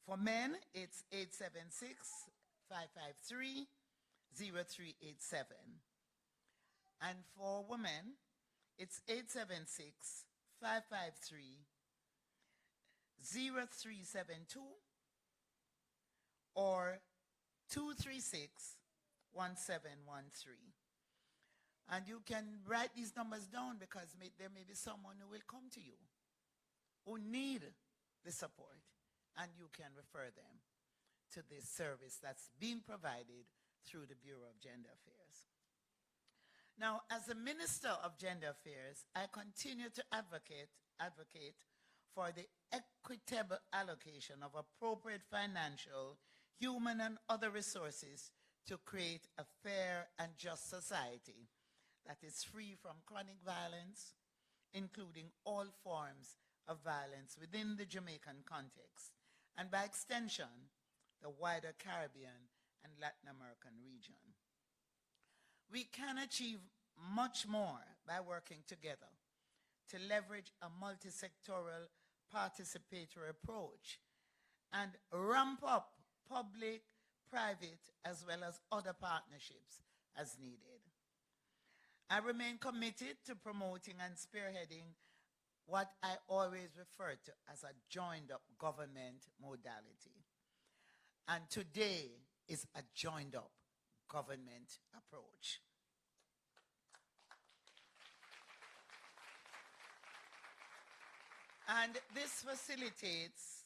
For men, it's 876-553-0387. And for women, it's 876-553-0372 or 236-1713. And you can write these numbers down because there may be someone who will come to you who need the support, and you can refer them to this service that's being provided through the Bureau of Gender Affairs. Now, as a Minister of Gender Affairs, I continue to advocate for the equitable allocation of appropriate financial, human, and other resources to create a fair and just society that is free from chronic violence, including all forms of violence within the Jamaican context, and by extension, the wider Caribbean and Latin American region. We can achieve much more by working together to leverage a multi-sectoral participatory approach and ramp up public, private, as well as other partnerships as needed. I remain committed to promoting and spearheading what I always refer to as a joined-up government modality. And today is a joined up government approach. And this facilitates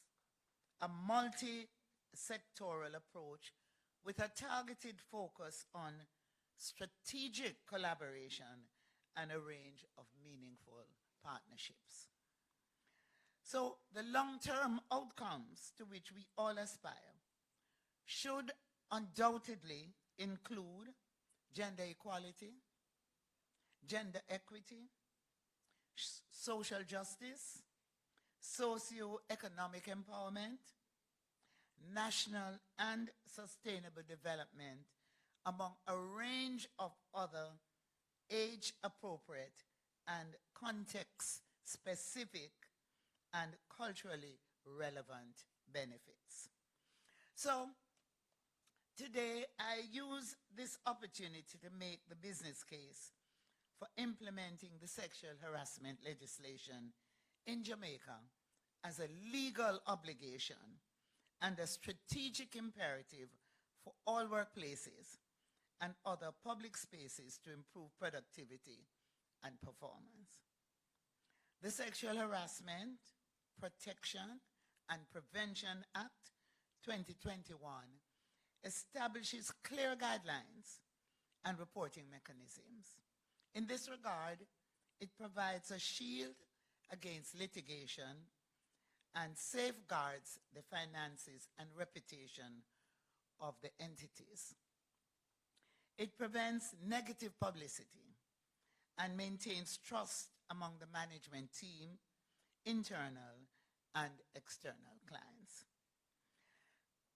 a multi-sectoral approach with a targeted focus on strategic collaboration and a range of meaningful partnerships. So the long-term outcomes to which we all aspire should undoubtedly include gender equality, gender equity, social justice, socio-economic empowerment, national and sustainable development, among a range of other age-appropriate and context-specific and culturally relevant benefits. So today I use this opportunity to make the business case for implementing the sexual harassment legislation in Jamaica as a legal obligation and a strategic imperative for all workplaces and other public spaces to improve productivity and performance. The Sexual Harassment, Protection and Prevention Act 2021 establishes clear guidelines and reporting mechanisms. In this regard, it provides a shield against litigation and safeguards the finances and reputation of the entities. It prevents negative publicity and maintains trust among the management team, internal and external clients.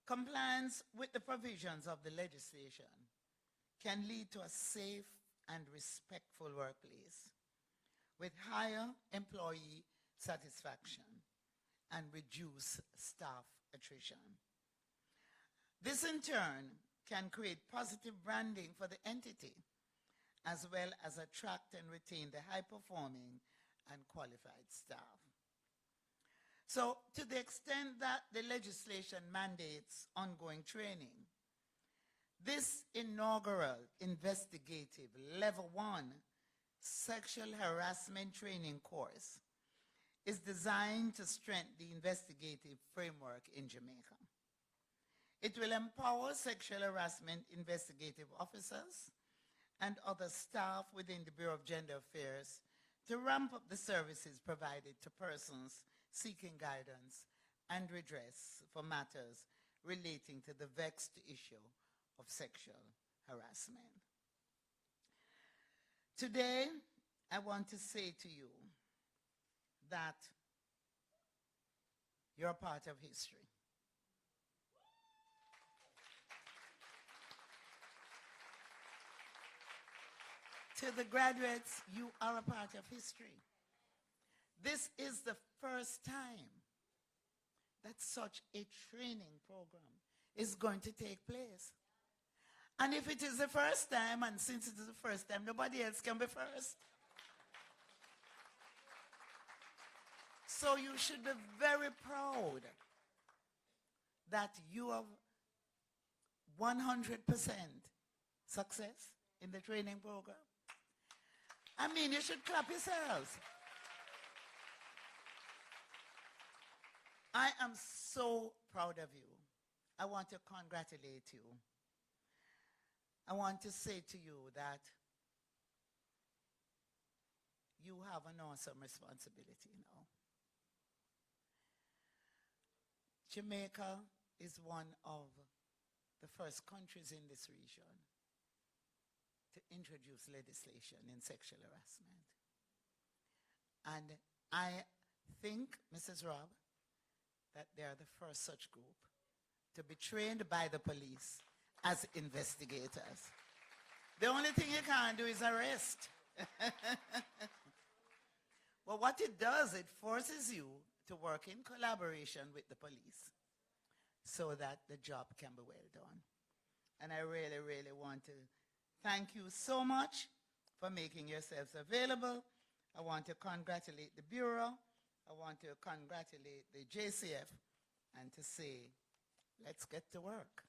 Compliance with the provisions of the legislation can lead to a safe and respectful workplace with higher employee satisfaction and reduce staff attrition. This in turn can create positive branding for the entity, as well as attract and retain the high-performing and qualified staff. So to the extent that the legislation mandates ongoing training, this inaugural investigative Level 1 sexual harassment training course is designed to strengthen the investigative framework in Jamaica. It will empower sexual harassment investigative officers and other staff within the Bureau of Gender Affairs to ramp up the services provided to persons seeking guidance and redress for matters relating to the vexed issue of sexual harassment. Today, I want to say to you that you're a part of history. To the graduates, you are a part of history. This is the first time that such a training program is going to take place. And if it is the first time, and since it is the first time, nobody else can be first. So you should be very proud that you have 100% success in the training program. I mean, you should clap yourselves. I am so proud of you. I want to congratulate you. I want to say to you that you have an awesome responsibility now. Jamaica is one of the first countries in this region to introduce legislation in sexual harassment. And I think, Mrs. Robb, that they are the first such group to be trained by the police as investigators. The only thing you can't do is arrest. Well, what it does, it forces you to work in collaboration with the police so that the job can be well done. And I really, really want to thank you so much for making yourselves available. I want to congratulate the Bureau. I want to congratulate the JCF and to say let's get to work.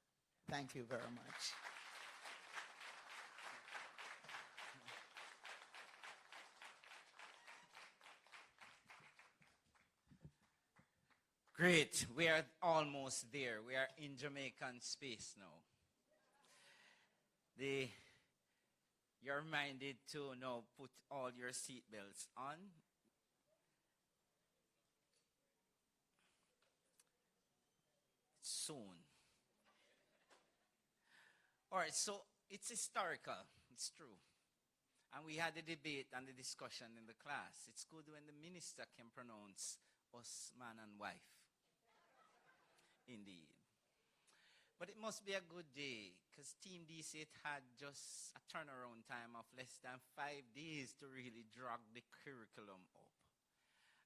Thank you very much. Great. We are almost there. We are in Jamaican space now. You're reminded to now put all your seatbelts on. Soon. All right, so it's historical. It's true. And we had a debate and a discussion in the class. It's good when the minister can pronounce us man and wife. Indeed. But it must be a good day because Team DC had just a turnaround time of less than 5 days to really drag the curriculum up.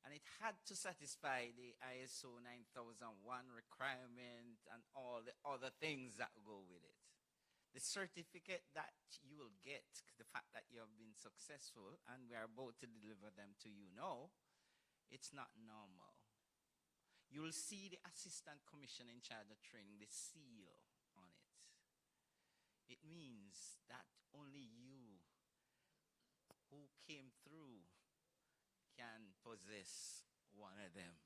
And it had to satisfy the ISO 9001 requirement and all the other things that go with it. The certificate that you will get, the fact that you have been successful and we are about to deliver them to you now, it's not normal. You'll see the assistant commissioner in charge of training, the seal on it. It means that only you who came through can possess one of them.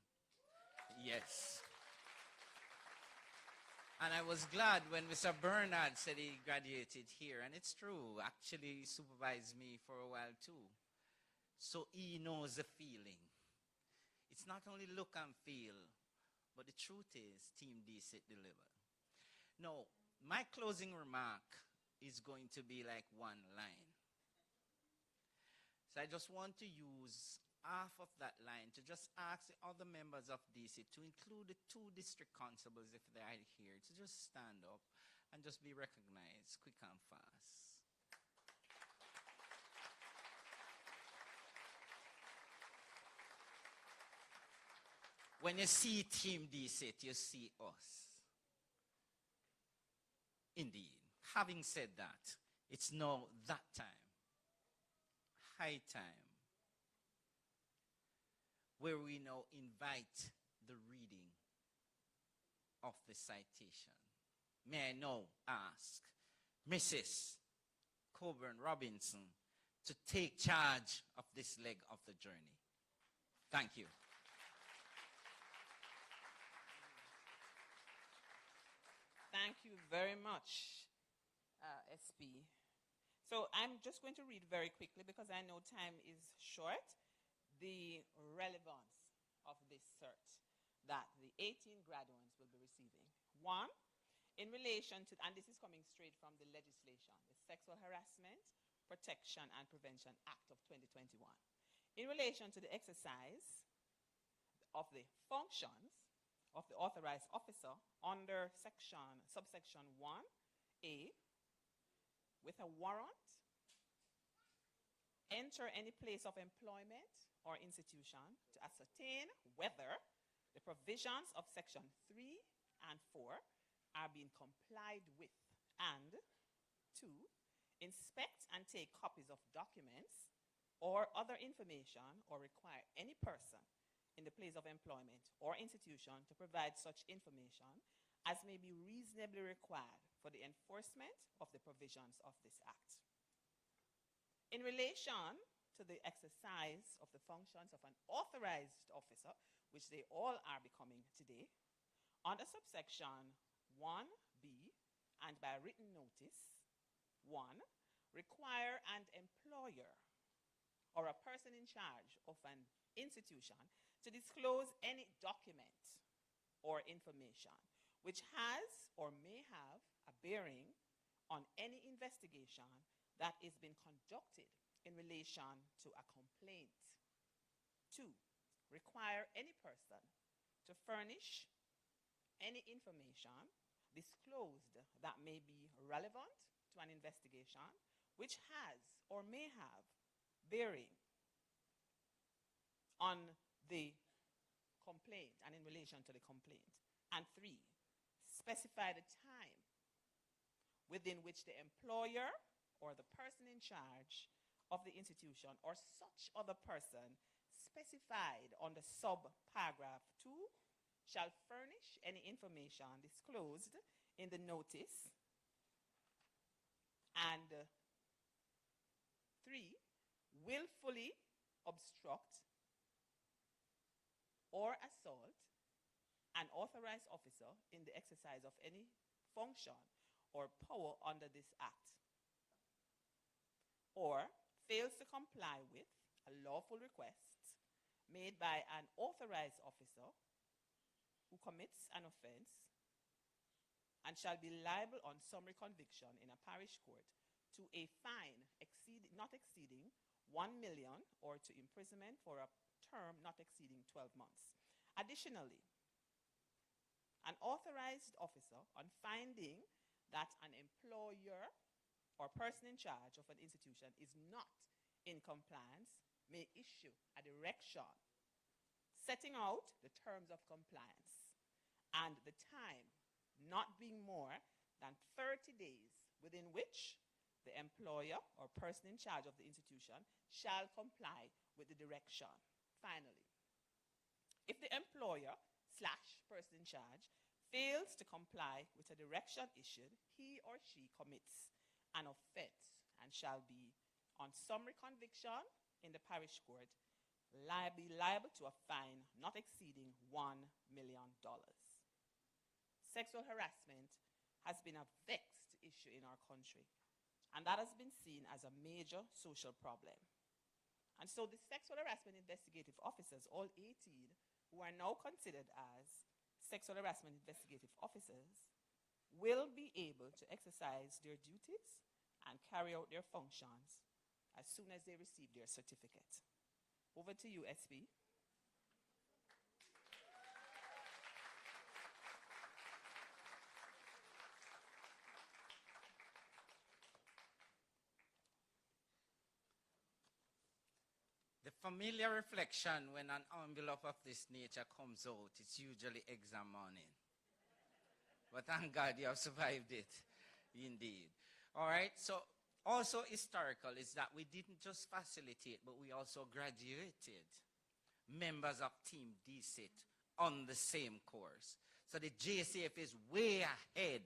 Yes. And I was glad when Mr. Bernard said he graduated here. And it's true. Actually, he supervised me for a while too. So he knows the feeling. It's not only look and feel, but the truth is, Team DC delivered. Now, my closing remark is going to be like one line. So I just want to use half of that line to just ask the other members of DC to include the 2 district constables, if they are here, to just stand up and just be recognized quick and fast. When you see Team DC, you see us. Indeed. Having said that, it's now that time, high time, where we now invite the reading of the citation. May I now ask Mrs. Coburn Robinson to take charge of this leg of the journey. Thank you. Thank you very much, SP. So I'm just going to read very quickly because I know time is short. The relevance of this cert that the 18 graduates will be receiving. 1, in relation to, and this is coming straight from the legislation, the Sexual Harassment, Protection and Prevention Act of 2021. In relation to the exercise of the functions of the authorized officer under subsection 1A, with a warrant, enter any place of employment or institution to ascertain whether the provisions of section 3 and 4 are being complied with, and 2, inspect and take copies of documents or other information or require any person in the place of employment or institution to provide such information as may be reasonably required for the enforcement of the provisions of this Act. In relation to the exercise of the functions of an authorized officer, which they all are becoming today, under subsection 1B and by written notice, 1, require an employer or a person in charge of an institution to disclose any document or information which has or may have a bearing on any investigation that is being conducted in relation to a complaint. 2, require any person to furnish any information disclosed that may be relevant to an investigation which has or may have bearing on the complaint and in relation to the complaint. And 3, specify the time within which the employer or the person in charge of the institution or such other person specified under subparagraph 2 shall furnish any information disclosed in the notice. And 3, willfully obstruct or assault an authorized officer in the exercise of any function or power under this act, or fails to comply with a lawful request made by an authorized officer who commits an offense and shall be liable on summary conviction in a parish court to a fine not exceeding 1 million or to imprisonment for a term not exceeding 12 months. Additionally, an authorized officer, on finding that an employer or person in charge of an institution is not in compliance, may issue a direction setting out the terms of compliance and the time not being more than 30 days within which the employer or person in charge of the institution shall comply with the direction. Finally, if the employer / person in charge fails to comply with a direction issued, he or she commits an offense and shall be on summary conviction in the parish court be liable to a fine not exceeding $1 million. Sexual harassment has been a vexed issue in our country, and that has been seen as a major social problem. And so the sexual harassment investigative officers, all 18, who are now considered as sexual harassment investigative officers, will be able to exercise their duties and carry out their functions as soon as they receive their certificate. Over to you, SP. The familiar reflection when an envelope of this nature comes out, it's usually exam morning. But thank God you have survived it, indeed. All right, so also historical is that we didn't just facilitate, but we also graduated members of Team DSIT on the same course. So the JCF is way ahead,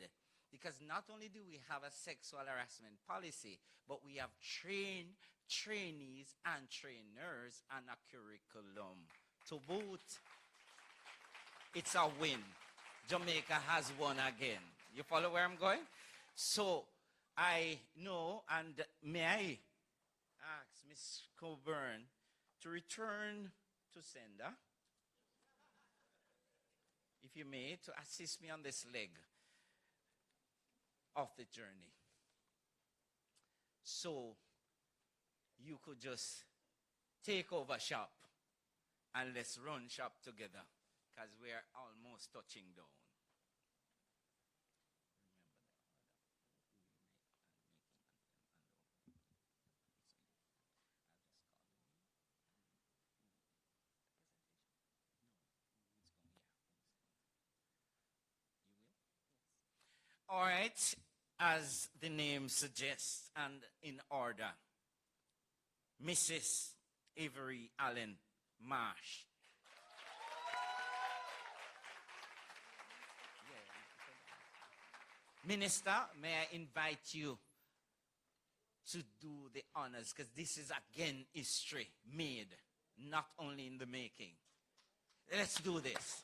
because not only do we have a sexual harassment policy, but we have trainees and trainers and a curriculum to boot. It's a win. Jamaica has won again. You follow where I'm going? So I know, and may I ask Ms. Coburn to return to sender, if you may, to assist me on this leg of the journey. So you could just take over shop and let's run shop together, because we are almost touching down. All right, as the name suggests, and in order, Mrs. Avery Allen Marsh. Minister, may I invite you to do the honors, because this is again history made, not only in the making. Let's do this.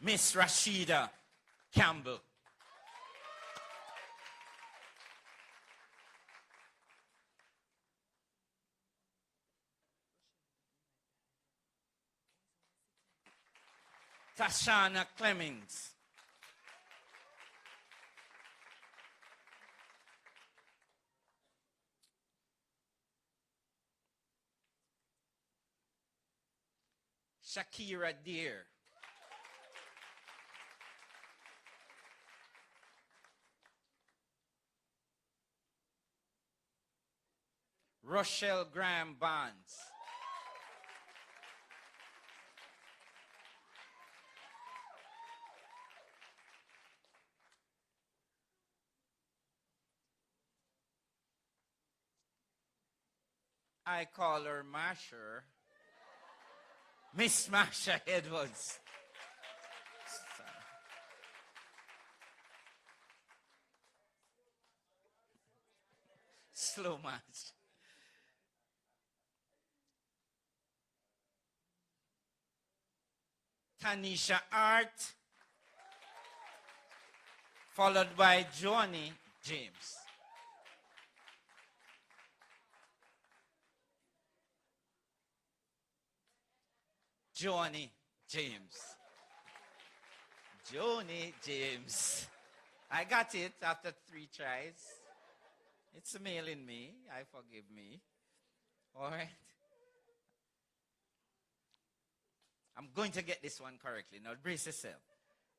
Miss Rashida Campbell. Tashana Clemmings. Shakira Deer. Rochelle Graham Barnes. I call her Masher. Miss Marsha Edwards. Slow march. Tanisha Art, followed by Johnny James. Johnny James. Johnny James. I got it after 3 tries. It's a male in me. I forgive me. All right. I'm going to get this one correctly. Now brace yourself.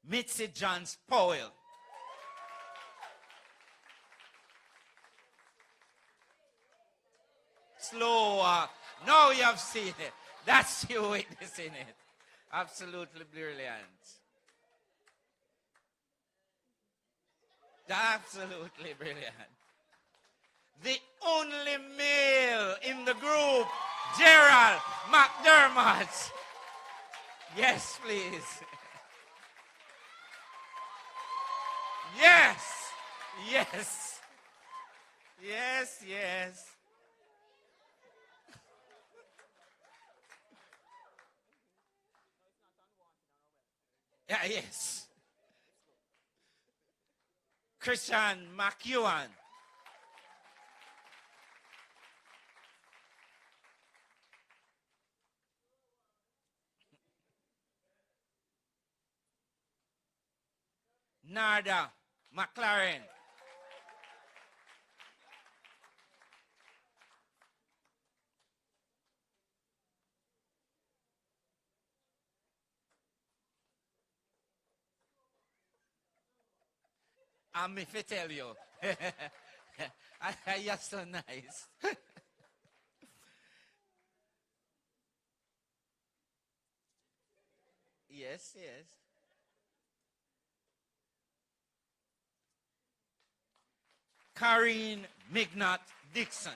Mitzi Johns Powell. Slower. Now you have seen it. That's you witnessing it. Absolutely brilliant. Absolutely brilliant. The only male in the group, Gerald McDermott. Yes, please. Yes. Yes. Yes, yes. Yeah, yes. Christian McEwan. Narda McLaren. I'm if I tell you. You're so nice. Yes, yes. Karine Mignot Dixon.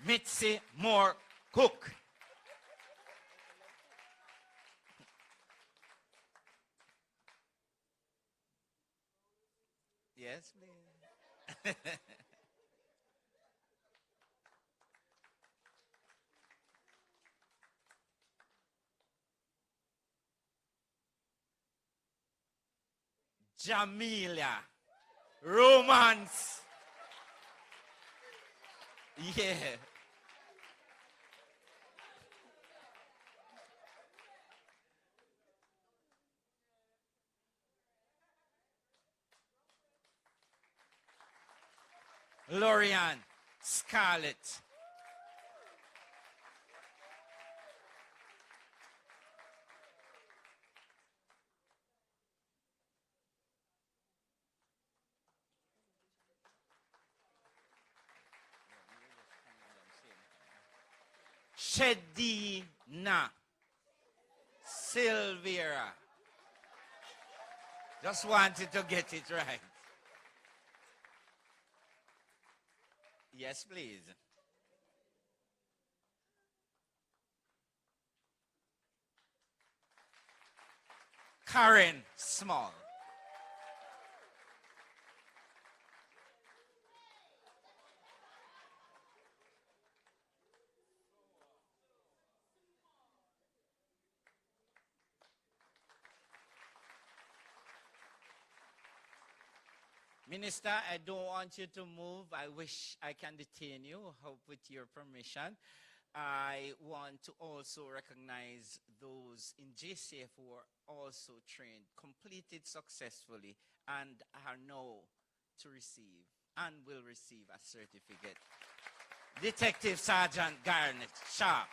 Mitzi Moore Cook. Yes, please. Jamelia. Romance. Yeah. Lorian Scarlett. Shedina Silvera. Just wanted to get it right. Yes, please. Karen Small. Minister, I don't want you to move. I wish I can detain you, hope with your permission. I want to also recognize those in JCF who are also trained, completed successfully, and are now to receive and will receive a certificate. Detective Sergeant Garnet Sharp.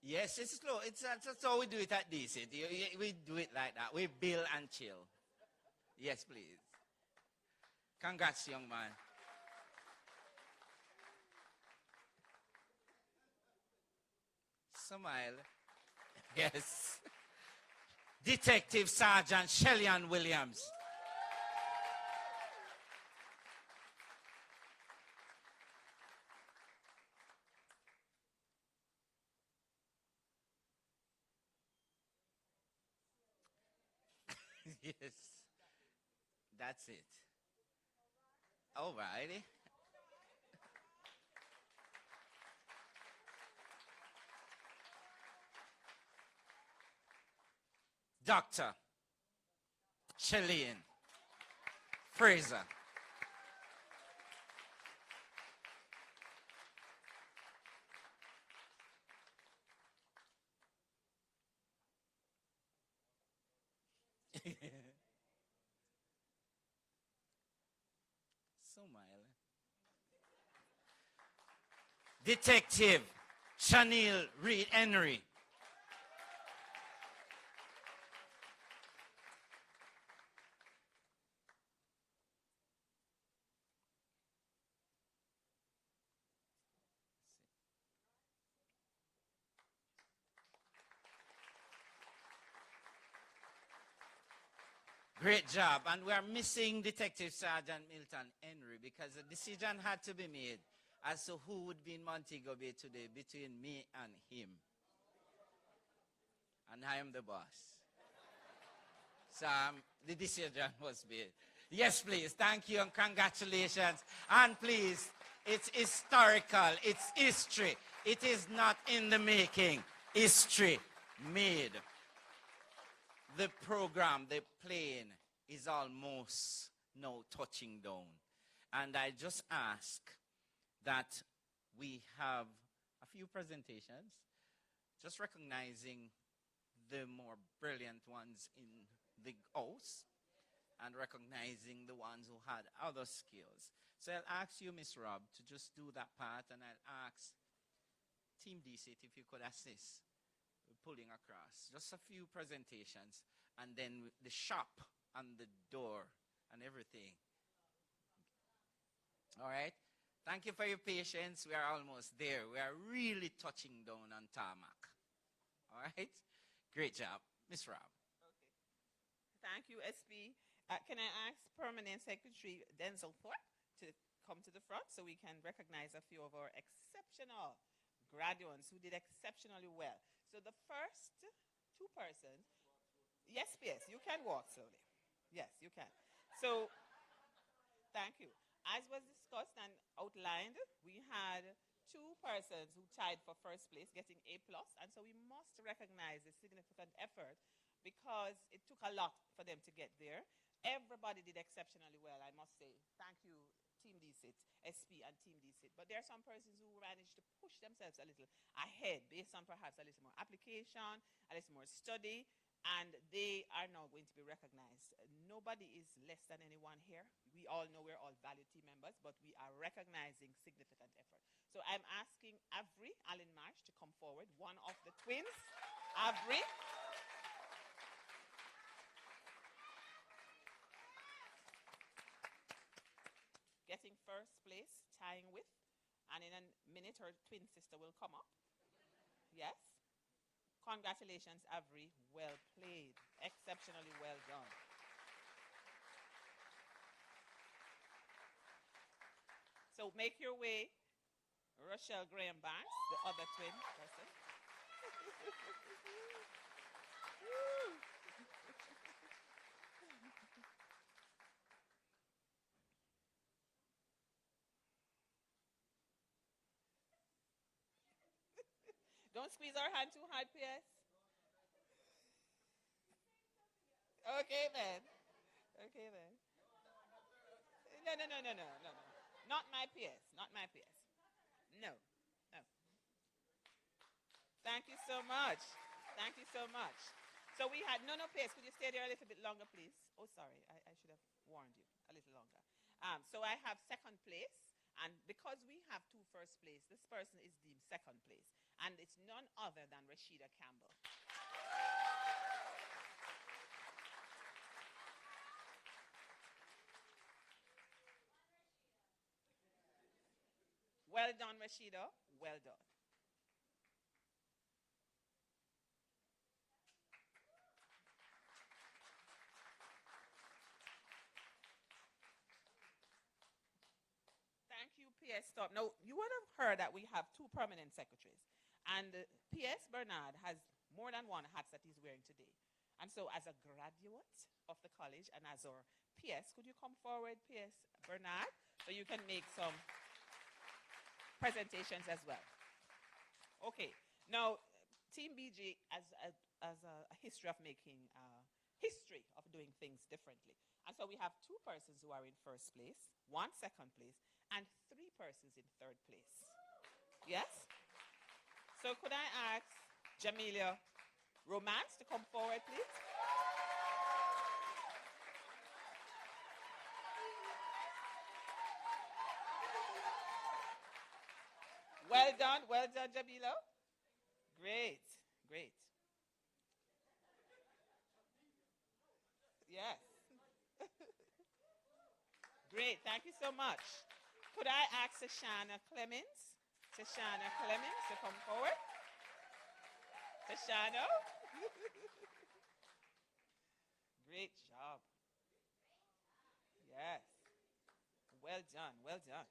Yes, it's slow. That's how we do it at DCT. We do it like that. We bill and chill. Yes, please. Congrats, young man. Smile. Yes. Detective Sergeant Shellyan Williams. Yes. That's it. All righty. Dr. Shellyan Fraser. Smile. Detective Chanel Reed Henry. Great job. And we are missing Detective Sergeant Milton Henry because a decision had to be made as to who would be in Montego Bay today between me and him. And I am the boss. So the decision was made. Yes, please. Thank you and congratulations. And please, it's historical. It's history. It is not in the making. History made. The program, the plane, is almost now touching down. And I just ask that we have a few presentations, just recognizing the more brilliant ones in the house and recognizing the ones who had other skills. So I'll ask you, Miss Rob, to just do that part, and I'll ask Team DCIT if you could assist with pulling across. Just a few presentations, and then the shop and the door and everything. All right? Thank you for your patience. We are almost there. We are really touching down on tarmac. All right? Great job. Miss Rob. Okay. Thank you, SP. Can I ask Permanent Secretary Denzel Thorpe to come to the front so we can recognize a few of our exceptional graduates who did exceptionally well. So the first two persons, yes, you can walk slowly. Yes, you can. So, thank you. As was discussed and outlined, we had two persons who tied for first place, getting A+, and so we must recognize the significant effort because it took a lot for them to get there. Everybody did exceptionally well, I must say. Thank you, Team DCIT, SP and Team DCIT. But there are some persons who managed to push themselves a little ahead based on perhaps a little more application, a little more study, and they are now going to be recognized. Nobody is less than anyone here. We all know we're all valued team members, but we are recognizing significant effort. So I'm asking Avery Allen Marsh to come forward, one of the twins. Avery. Getting first place, tying with, and in a minute her twin sister will come up. Yes? Congratulations, Avery. Well played. Exceptionally well done. So make your way, Rochelle Graham Barnes, the other twin person. Don't squeeze our hand too hard, PS. Okay, then. Okay, then. No. Not my PS. Not my PS. No. No. Thank you so much. Thank you so much. So we had, no, PS. Could you stay there a little bit longer, please? Oh, sorry. I should have warned you a little longer. So I have second place, And because we have two first place, this person is deemed second place. And it's none other than Rashida Campbell. Well done, Rashida. Well done. Thank you, P.S. Stop. Now, you would have heard that we have two permanent secretaries. And P.S. Bernard has more than one hat that he's wearing today. And so as a graduate of the college and as our P.S., could you come forward, P.S. Bernard, so you can make some presentations as well. Okay. Now, Team BG has a history of making history of doing things differently. And so we have two persons who are in first place, one second place, and three persons in third place. Yes? So could I ask Jamelia Romance to come forward, please? Well done, Jamila. Great, great. Yes. Great, thank you so much. Could I ask Tashana Clemens to come forward? Tashana? Great job. Yes. Well done, well done.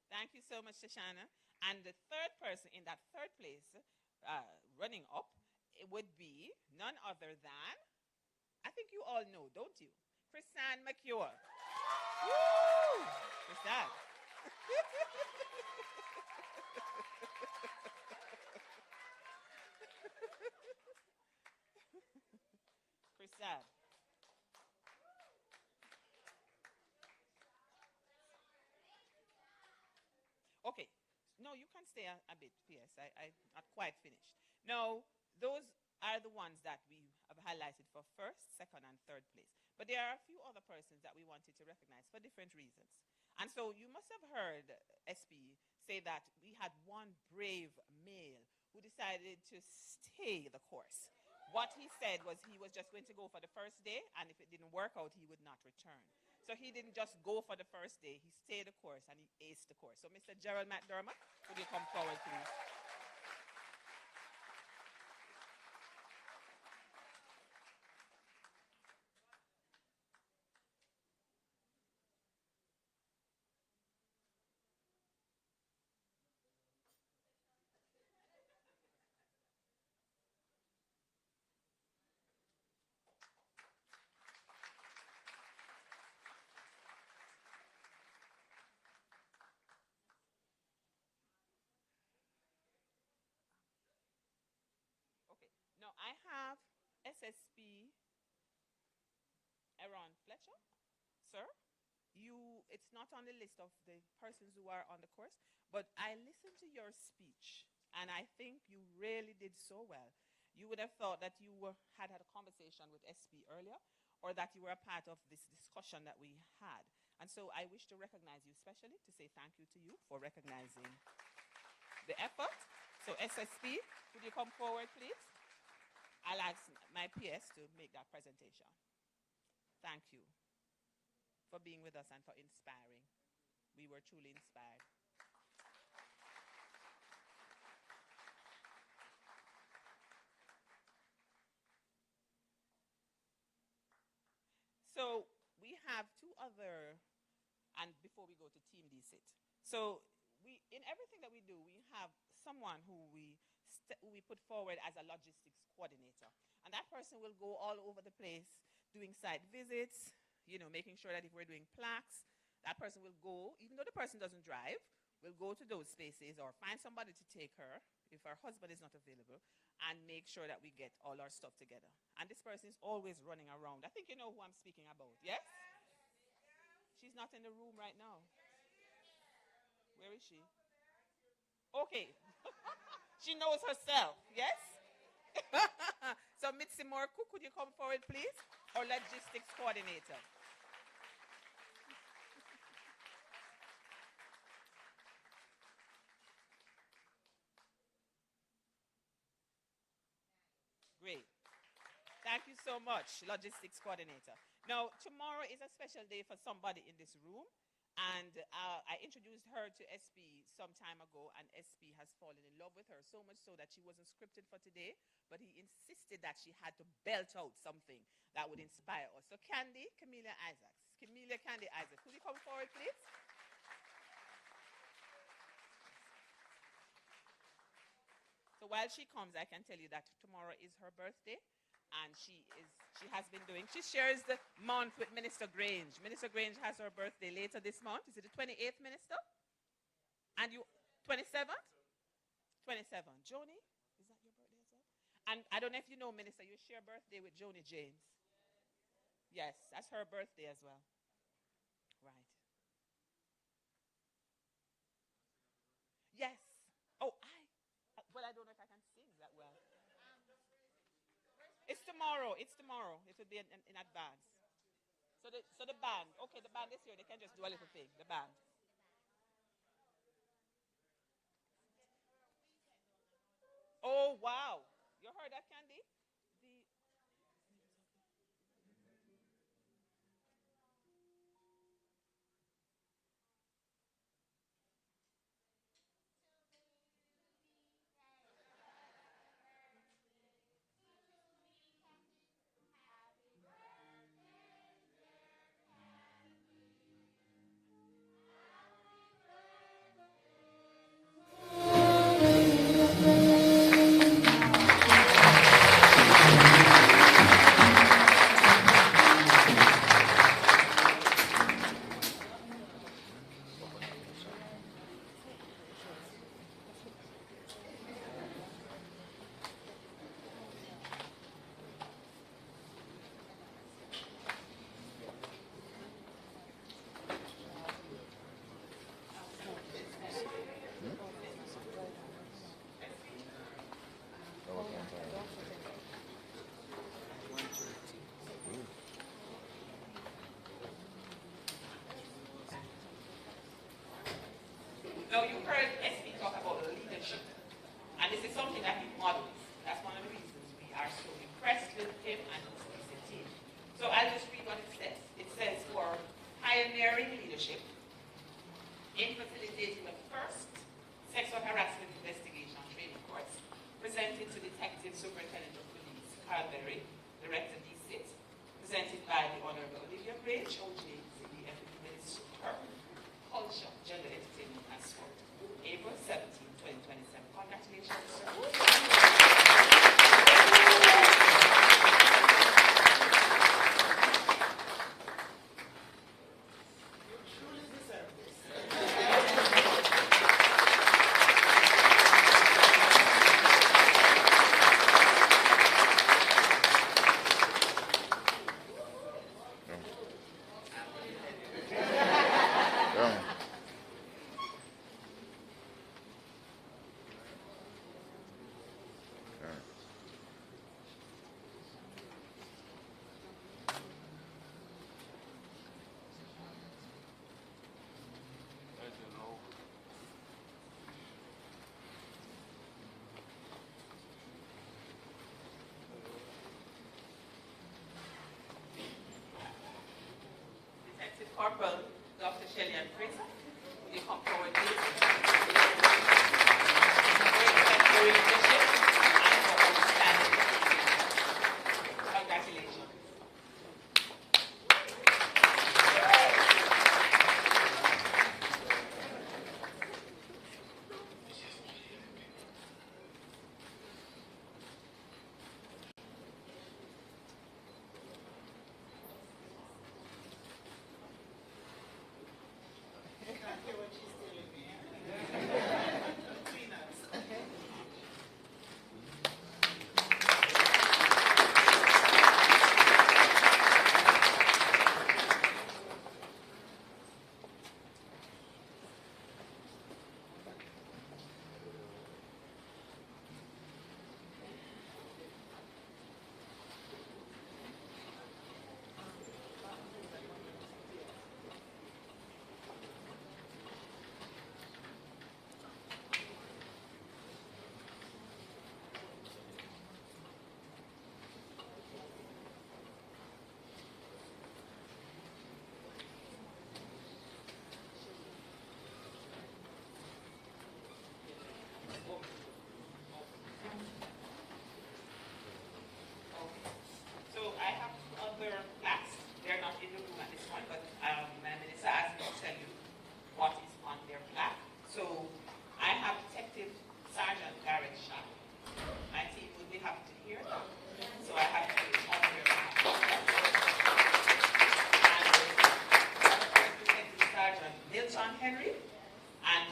Thank you so much, Tashana. And the third person in that third place, running up, it would be none other than, I think you all know, don't you? Chrisanne McCure. Woo! Chrisanne. Chrisanne. Okay. No, you can stay a bit, P.S. I'm not quite finished. Now, those are the ones that we have highlighted for first, second, and third place. But there are a few other persons that we wanted to recognize for different reasons. And so you must have heard SP say that we had one brave male who decided to stay the course. What he said was he was just going to go for the first day, and if it didn't work out, he would not return. So he didn't just go for the first day. He stayed the course, and he aced the course. So Mr. Gerald McDermott, could you come forward, please? Now, I have SSP Aaron Fletcher. Sir, it's not on the list of the persons who are on the course, but I listened to your speech, and I think you really did so well. You would have thought that you had a conversation with SP earlier, or that you were a part of this discussion that we had. And so I wish to recognize you specially, to say thank you to you for recognizing the effort. So SSP, could you come forward, please? I'll ask my PS to make that presentation. Thank you for being with us and for inspiring. We were truly inspired. So we have two other, and before we go to Team DSIT. So in everything that we do, we have someone who we put forward as a logistics coordinator. And that person will go all over the place doing site visits, making sure that if we're doing plaques, that person will go, even though the person doesn't drive, will go to those spaces or find somebody to take her if her husband is not available, and make sure that we get all our stuff together. And this person is always running around. I think you know who I'm speaking about, yes? She's not in the room right now. Where is she? Okay. She knows herself, yes? So Mitzi Morku, could you come forward, please? Our logistics coordinator. Thank you so much, logistics coordinator. Now, tomorrow is a special day for somebody in this room. And I introduced her to SP some time ago, and SP has fallen in love with her, so much so that she wasn't scripted for today, but he insisted that she had to belt out something that would inspire us. So Camelia Candy Isaacs, could you come forward, please? So while she comes, I can tell you that tomorrow is her birthday, and she shares the month with Minister Grange. Minister Grange has her birthday later this month. Is it the 28th, Minister? And you, 27th? 27. Joni, is that your birthday as well? And I don't know if you know, Minister, you share birthday with Joni James. Yes, that's her birthday as well. Right. Yes. Oh, I don't know if I can sing that well. It's tomorrow. It will be in advance. So the band. Okay, the band is here. They can just do a little thing. The band. Oh, wow. You heard that, Candy? Now, you heard SP talk about leadership, and this is something that he models. That's one of the reasons we are so impressed with him and his team. So I'll just read what it says. It says, for pioneering leadership in facilitating the first sexual harassment investigation training course presented to Detective Superintendent of Police Carl Berry, Director D6, presented by the Honorable Olivia Grange, OJ, the Deputy Minister for Culture, Gender, Entertainment and Sport, April 17, 2027. Congratulations, sir. Corporal Dr. Shelley Fritz, will you come forward, please? Congratulations. Can't hear what she's telling me.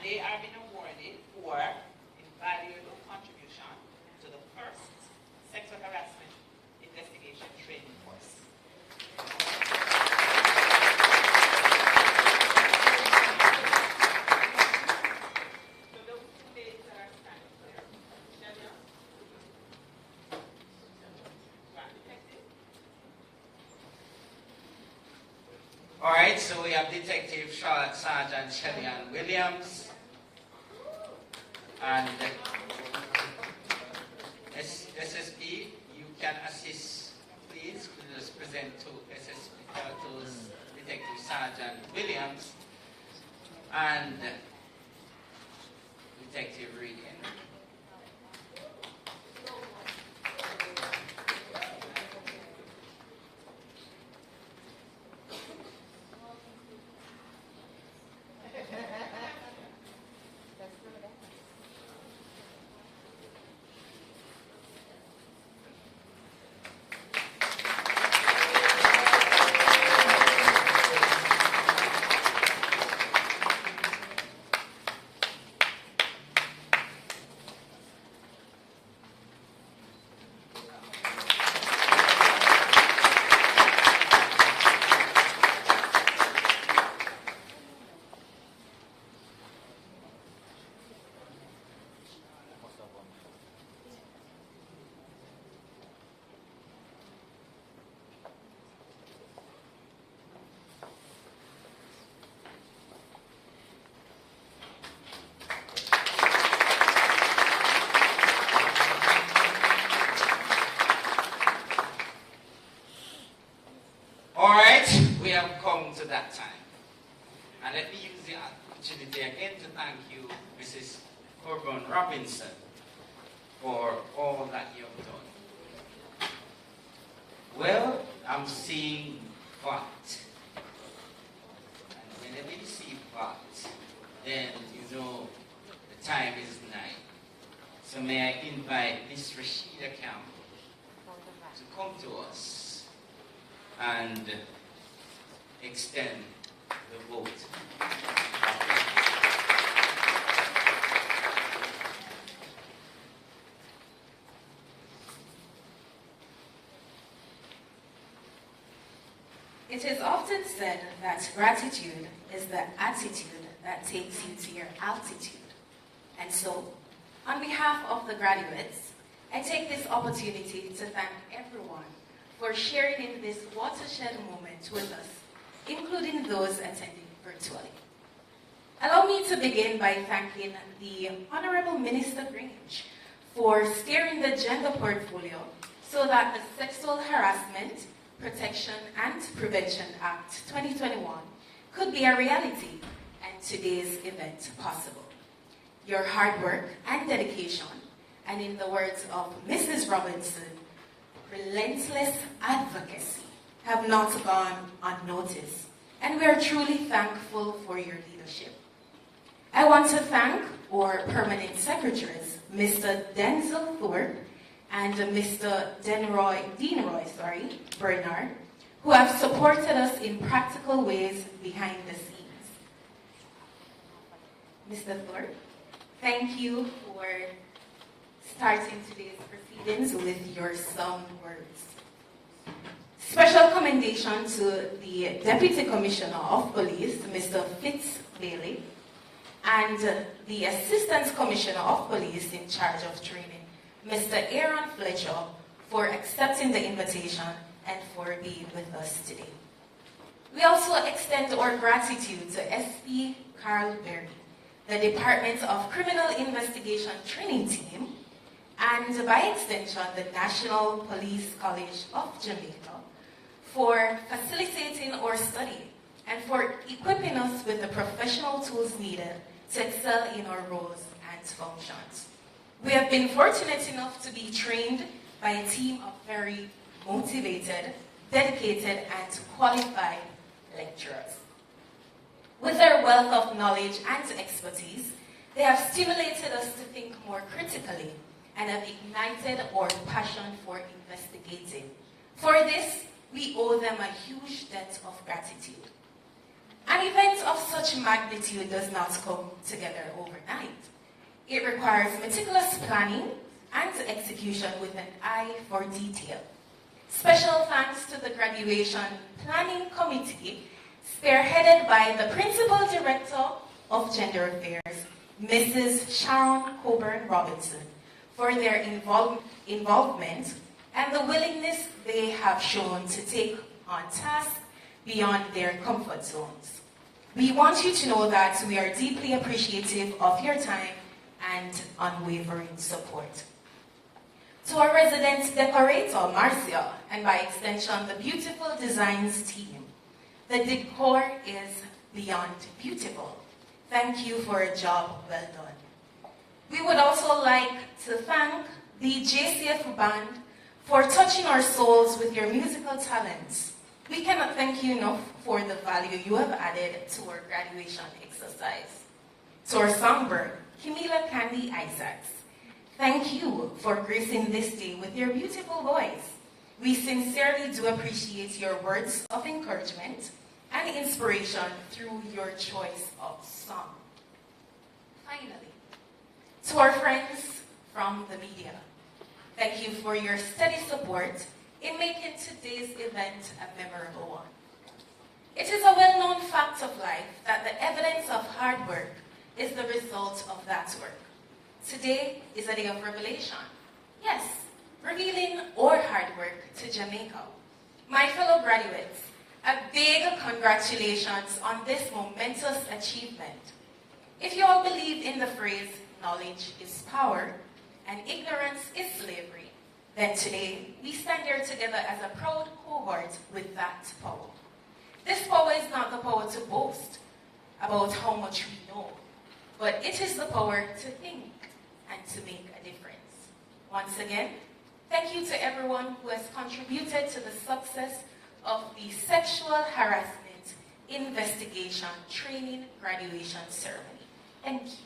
they are being awarded for invaluable contribution to the first sexual harassment investigation training course. So those two ladies that are standing there, Shelley, Grand Detective. All right, so we have Detective Sergeant Shelley-Ann Williams and SSP. You can assist, please. Just present to SSP, to Detective Sergeant Williams and Detective Regan. All right, we have come to that time. And let me use the opportunity again to thank you, Mrs. Corbin Robinson, for all that you've done. Well, I'm seeing VAT. And whenever you see VAT, then you know the time is nigh. So may I invite Miss Rashida Campbell to come to us and extend the vote. It is often said that gratitude is the attitude that takes you to your altitude. And so, on behalf of the graduates, I take this opportunity to thank everyone for sharing in this watershed moment with us, including those attending virtually. Allow me to begin by thanking the Honorable Minister Grange for steering the gender portfolio so that the Sexual Harassment, Protection and Prevention Act 2021 could be a reality and today's event possible. Your hard work and dedication, and in the words of Mrs. Robinson, relentless advocacy have not gone unnoticed, and we are truly thankful for your leadership. I want to thank our permanent secretaries, Mr. Denzel Thorpe and Mr. Deanroy Bernard, who have supported us in practical ways behind the scenes. Mr. Thorpe, thank you for starting today's proceedings with your sound words. Special commendation to the Deputy Commissioner of Police, Mr. Fitz Bailey, and the Assistant Commissioner of Police in charge of training, Mr. Aaron Fletcher, for accepting the invitation and for being with us today. We also extend our gratitude to SP Carl Berry, the Department of Criminal Investigation Training Team, and by extension, the National Police College of Jamaica, for facilitating our study and for equipping us with the professional tools needed to excel in our roles and functions. We have been fortunate enough to be trained by a team of very motivated, dedicated, and qualified lecturers. With their wealth of knowledge and expertise, they have stimulated us to think more critically and have ignited our passion for investigating. For this, we owe them a huge debt of gratitude. And event of such magnitude does not come together overnight. It requires meticulous planning and execution with an eye for detail. Special thanks to the Graduation Planning Committee, spearheaded by the Principal Director of Gender Affairs, Mrs. Sharon Coburn Robinson, for their involvement and the willingness they have shown to take on tasks beyond their comfort zones. We want you to know that we are deeply appreciative of your time and unwavering support. To our resident decorator, Marcia, and by extension, the Beautiful Designs team, the decor is beyond beautiful. Thank you for a job well done. We would also like to thank the JCF Band for touching our souls with your musical talents. We cannot thank you enough for the value you have added to our graduation exercise. To our songbird, Camila Candy Isaacs, thank you for gracing this day with your beautiful voice. We sincerely do appreciate your words of encouragement and inspiration through your choice of song. Finally, to our friends from the media, thank you for your steady support in making today's event a memorable one. It is a well-known fact of life that the evidence of hard work is the result of that work. Today is a day of revelation. Yes, revealing our hard work to Jamaica. My fellow graduates, a big congratulations on this momentous achievement. If you all believe in the phrase, knowledge is power and ignorance is slavery, then today we stand here together as a proud cohort with that power. This power is not the power to boast about how much we know, but it is the power to think and to make a difference. Once again, thank you to everyone who has contributed to the success of the Sexual Harassment Investigation Training Graduation Ceremony. Thank you.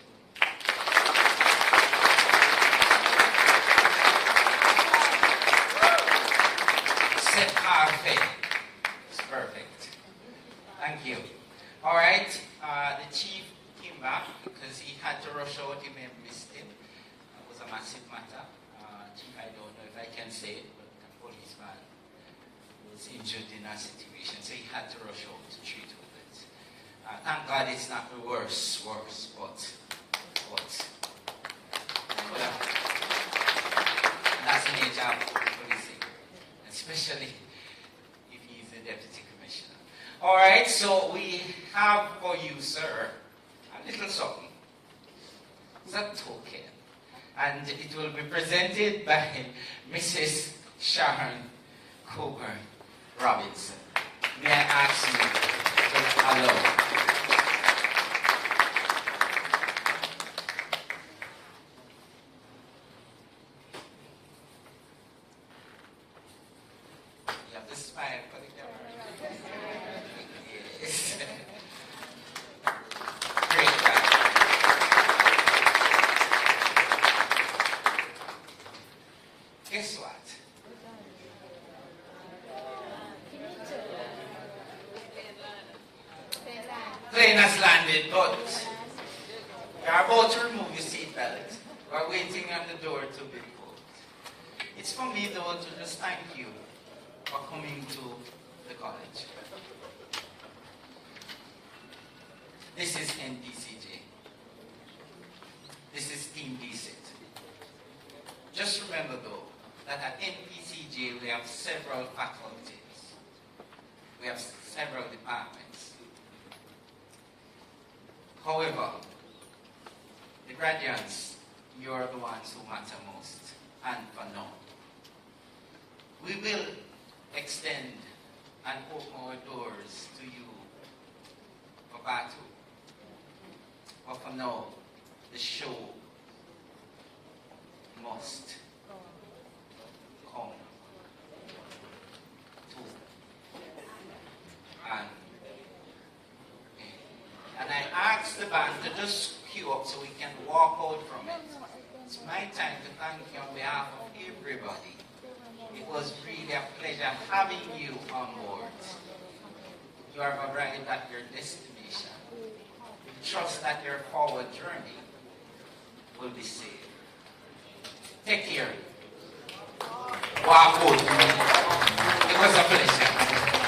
C'est parfait. It's perfect. Thank you. All right. The chief came back because he had to rush out. He may have missed it. It was a massive matter. Chief, I don't know if I can say it, but a policeman was injured in that situation, so he had to rush out to treat with it. Thank God it's not the worst, but that's the nature of policing, especially if he's a deputy commissioner. All right, so we have for you, sir, a little something. It's a token, and it will be presented by Mrs. Sharon Coburn Robinson. May I ask you to allow? You have to smile for the camera. Yes. Great guy. Guess what? Plane has landed, but we are about to remove your seatbelt. We're waiting on the door to be pulled. It's for me, though, to just thank you for coming to the college. This is NPCJ. This is Team DCIT. Just remember, though, that at NPCJ we have several faculties. We have several departments. However, the graduates, you are the ones who matter most, and for now. We will extend and open our doors to you for battle. But for now, the show must come to an end. And I asked the band to just queue up so we can walk out from it. It's my time to thank you on behalf of everybody. It was really a pleasure having you on board. you have arrived at your destination. Trust that your forward journey will be safe. Take care. Wow, good. It was a pleasure.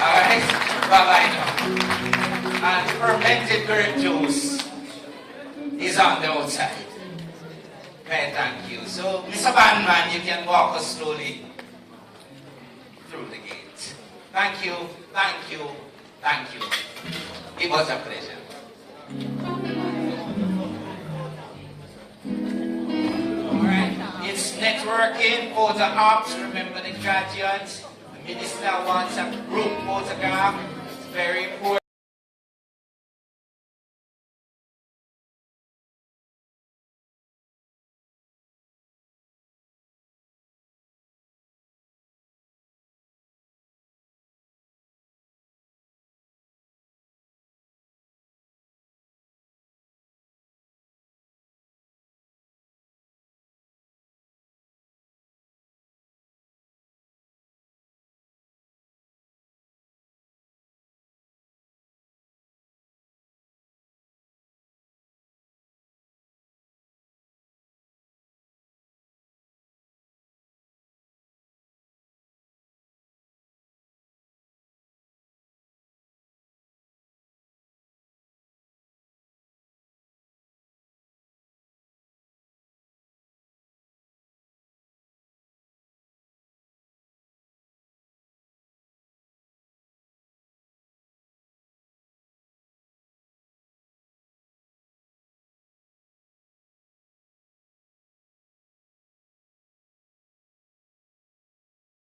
All right? Bye-bye now. And fermented grape juice is on the outside. Okay, thank you. So, Mr. Bandman, you can walk us slowly through the gate. Thank you, thank you, thank you. It was a pleasure. Alright, it's networking, photo ops, remember the graduates. The minister wants a group photograph.